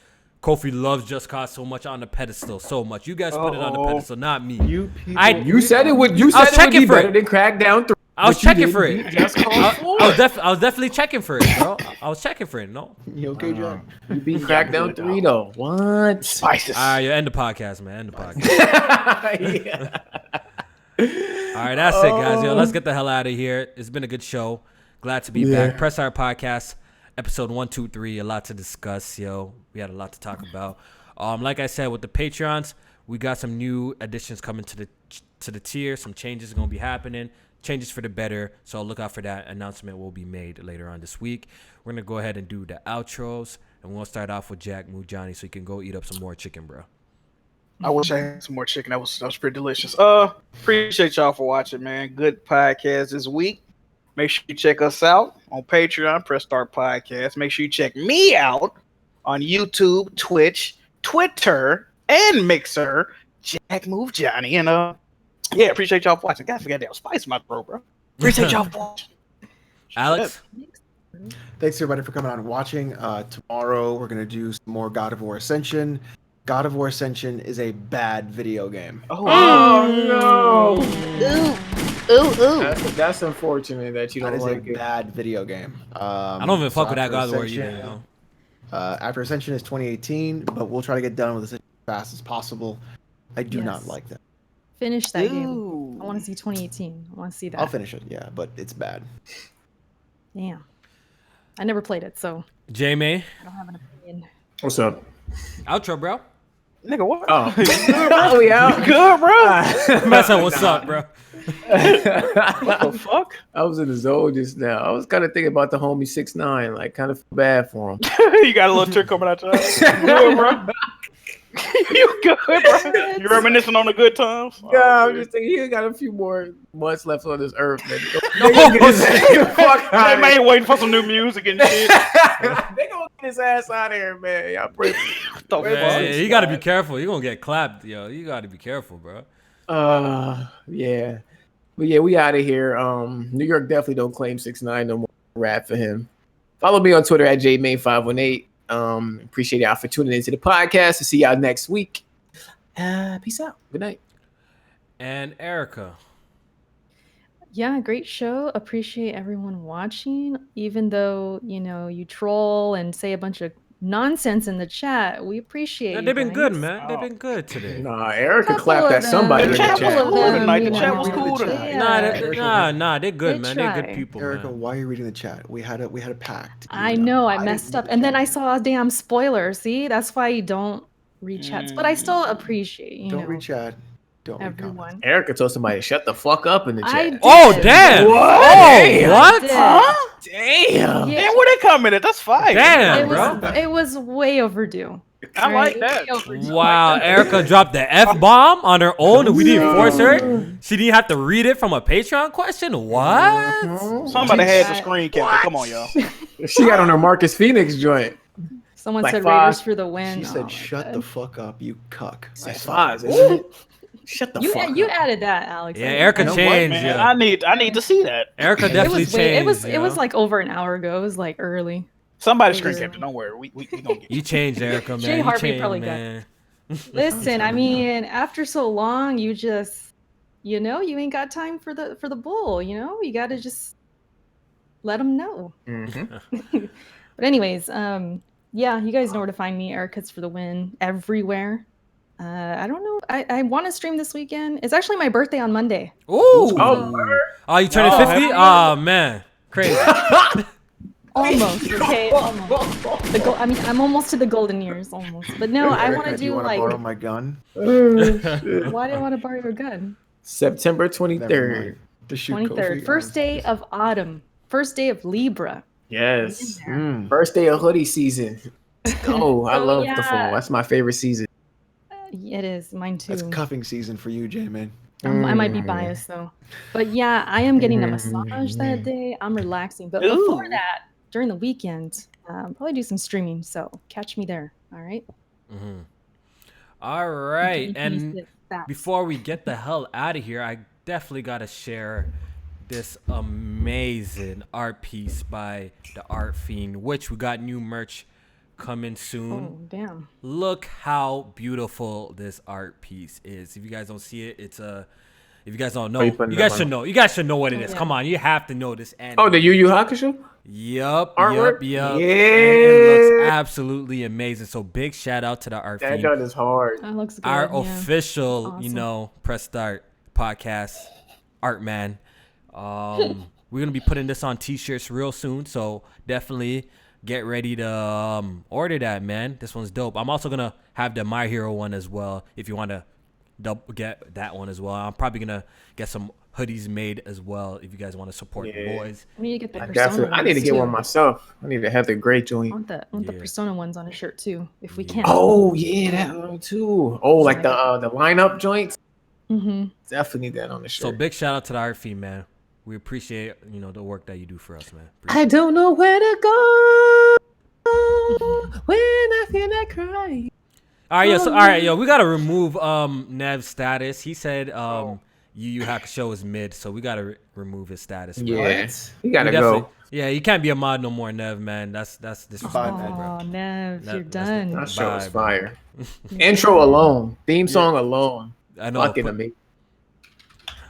Kofi loves Just Cause so much on the pedestal, so much. You guys put it on the pedestal, not me. You people, You said it would. You I was said it would checking be for better it. than Crackdown 3. I was but you checking didn't for it. beat Just Cause 4. I was definitely checking for it, bro. I was checking for it. No. You okay, Jack? You beat Crackdown 3 though. What? Spices. All right, end the podcast, man. End the podcast. Yeah. All right, that's it, guys. Yo, let's get the hell out of here. It's been a good show. Glad to be back. Press Our Podcast, episode 123. A lot to discuss, yo. We had a lot to talk about. Like I said, with the Patreons, we got some new additions coming to the tier. Some changes are gonna be happening. Changes for the better. So look out for that. Announcement will be made later on this week. We're gonna go ahead and do the outros, and we'll start off with Jack Mujani, so you can go eat up some more chicken, bro. I wish I had some more chicken. That was pretty delicious. Appreciate y'all for watching, man. Good podcast this week. Make sure you check us out on Patreon, Press Start Podcast. Make sure you check me out on YouTube, Twitch, Twitter, and Mixer. Jack Move Johnny. And yeah, appreciate y'all for watching. God, forgot that was spice in my throat, bro. Appreciate y'all for watching. Alex, Thanks everybody for coming out and watching. Tomorrow we're gonna do some more God of War Ascension. God of War Ascension is a bad video game. Oh no. Ooh. That's unfortunate that you That don't is like a it. bad video game. I don't even fuck with that God of War either. You know? After Ascension is 2018, but we'll try to get done with this as fast as possible. I do not Yes. like that. Finish that game. Ooh. I want to see 2018. I want to see that. I'll finish it, yeah, but it's bad. Damn. I never played it, so J May, I don't have an opinion. What's up? outro, bro. Nigga, what? Oh, oh we out. Good, bro. Massa, what's up, bro? What the fuck? I was in the zone just now. I was kind of thinking about the homie 6ix9ine, like kind of feel bad for him. You got a little trick coming out your ass. You good, bro? You good, bro? You reminiscing on the good times? Yeah, Oh, I'm just thinking he got a few more months left on this earth. Man. They may waiting for some new music and shit. They gonna get his ass out of here, man. Y'all pray. The Man, fuck? you gotta be careful. You gonna get clapped, yo. You gotta be careful, bro. Yeah. But yeah, we out of here. New York definitely don't claim 6ix9ine no more rap for him. Follow me on Twitter at jmain518. Appreciate y'all for tuning into the podcast. To see y'all next week. Peace out. Good night. And Erica. Yeah, great show. Appreciate everyone watching, even though, you know, you troll and say a bunch of nonsense in the chat. We appreciate Yeah, you they've been good, guys. man. They've been good today. Nah, Erica Couple clapped of at somebody in them, the chat was chat. cool tonight. The you chat was know, cool tonight. Nah, they're good, They man. They're good try. people, Erica, man. why are you reading the chat? We had a pact. I know I didn't messed read up, the and then chat. I saw a damn spoiler. See, that's why you don't read chats, but I still appreciate Don't read chat. Don't read comments. everyone. Erica told somebody to shut the fuck up in the I chat. did. Oh, damn. What? Oh, Damn. what? I did. Huh? Damn. Yeah. Damn, where they coming at? That's fire. Damn, It bro. was way overdue. I like Right? that. Way overdue. Wow, Erica dropped the F-bomb on her own and we didn't force her. She didn't have to read it from a Patreon question? What? Somebody had to screen cap it. Come on, y'all. She got on her Marcus Phoenix joint. Someone Like said Foz. Raiders for the win. She Oh said, my "Shut God. the fuck up, you cuck." I Like saw Foz, it. isn't it? Shut the You fuck you up. added that, Alex. Yeah, I- Erica I- You know what, changed. Man, Yeah. I need to see that. Erica It definitely was way. changed. It was like over an hour ago. It was like early. Somebody screen capped it. Don't worry. We gonna get You changed, Erica, man. Jay You Harvey changed, probably got man. Listen, I mean, after so long, you just, you ain't got time for the bull. You got to just let them know. Mhm. But anyways, yeah, you guys know where to find me. Erica's for the win everywhere. I don't know. I want to stream this weekend. It's actually my birthday on Monday. Ooh. Oh, Oh, you turning 50? Oh, man. Crazy. Almost. Okay. Almost. I mean, I'm almost to the golden years. Almost. But no, I want to Do you do want to like. borrow my gun? Why do I want to borrow your gun? September Never 23rd. mind. To shoot 23rd. Kofi. First day of autumn. First day of Libra. Yes. Mm. First day of hoodie season. Let's go. I So, love the yeah. fall. That's my favorite season. It is. Mine too. That's cuffing season for you, J-Man. I might be biased though. But yeah, I am getting a massage that day. I'm relaxing. But before Ooh. that, during the weekend, probably do some streaming. So catch me there. All right. Mhm. All right. And before we get the hell out of here, I definitely got to share this amazing art piece by the Art Fiend, which we got new merch coming soon. Oh damn. Look how beautiful this art piece is. If you guys don't see it, it's a. If you guys don't know, you putting you it guys up should on? know. You guys should know what it is. Yeah. Come on, you have to know this. And Oh, the Yu Yu Hakusho? Yup. Artwork? Yeah. Yeah. It looks absolutely amazing. So big shout out to the Art That Fiend, gun is hard. That looks good. our yeah. official, Awesome. Press Start podcast art man. We're gonna be putting this on t-shirts real soon, so definitely get ready to order that, man. This one's dope. I'm also gonna have the My Hero one as well if you want to get that one as well. I'm probably gonna get some hoodies made as well if you guys want to support the Yeah. boys. I need to get the I persona I need to ones, get too. one myself. I need to have the great I joint. want the Yeah. persona ones on a shirt too, if we can. Oh yeah, that one too. Oh, like the lineup joints. Mm-hmm. Definitely need that on the shirt. So big shout out to the Art Fiend, man. We appreciate the work that you do for us, man. I don't know where to go when I feel like crying. All right, all right, yo, we gotta remove Nev's status. He said Yu Yu Hakusho is mid, so we gotta remove his status. Bro. Yeah, you We gotta definitely- go. Yeah, you can't be a mod no more, Nev, man. That's disrespectful, Bye, bro. Oh, Nev, That- you're that's done. That show is Bye, bro. fire. Intro alone, theme song alone, I know. fucking amazing.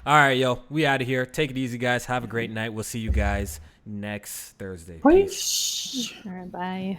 All right, yo, we out of here. Take it easy, guys. Have a great night. We'll see you guys next Thursday. Peace. All right, bye.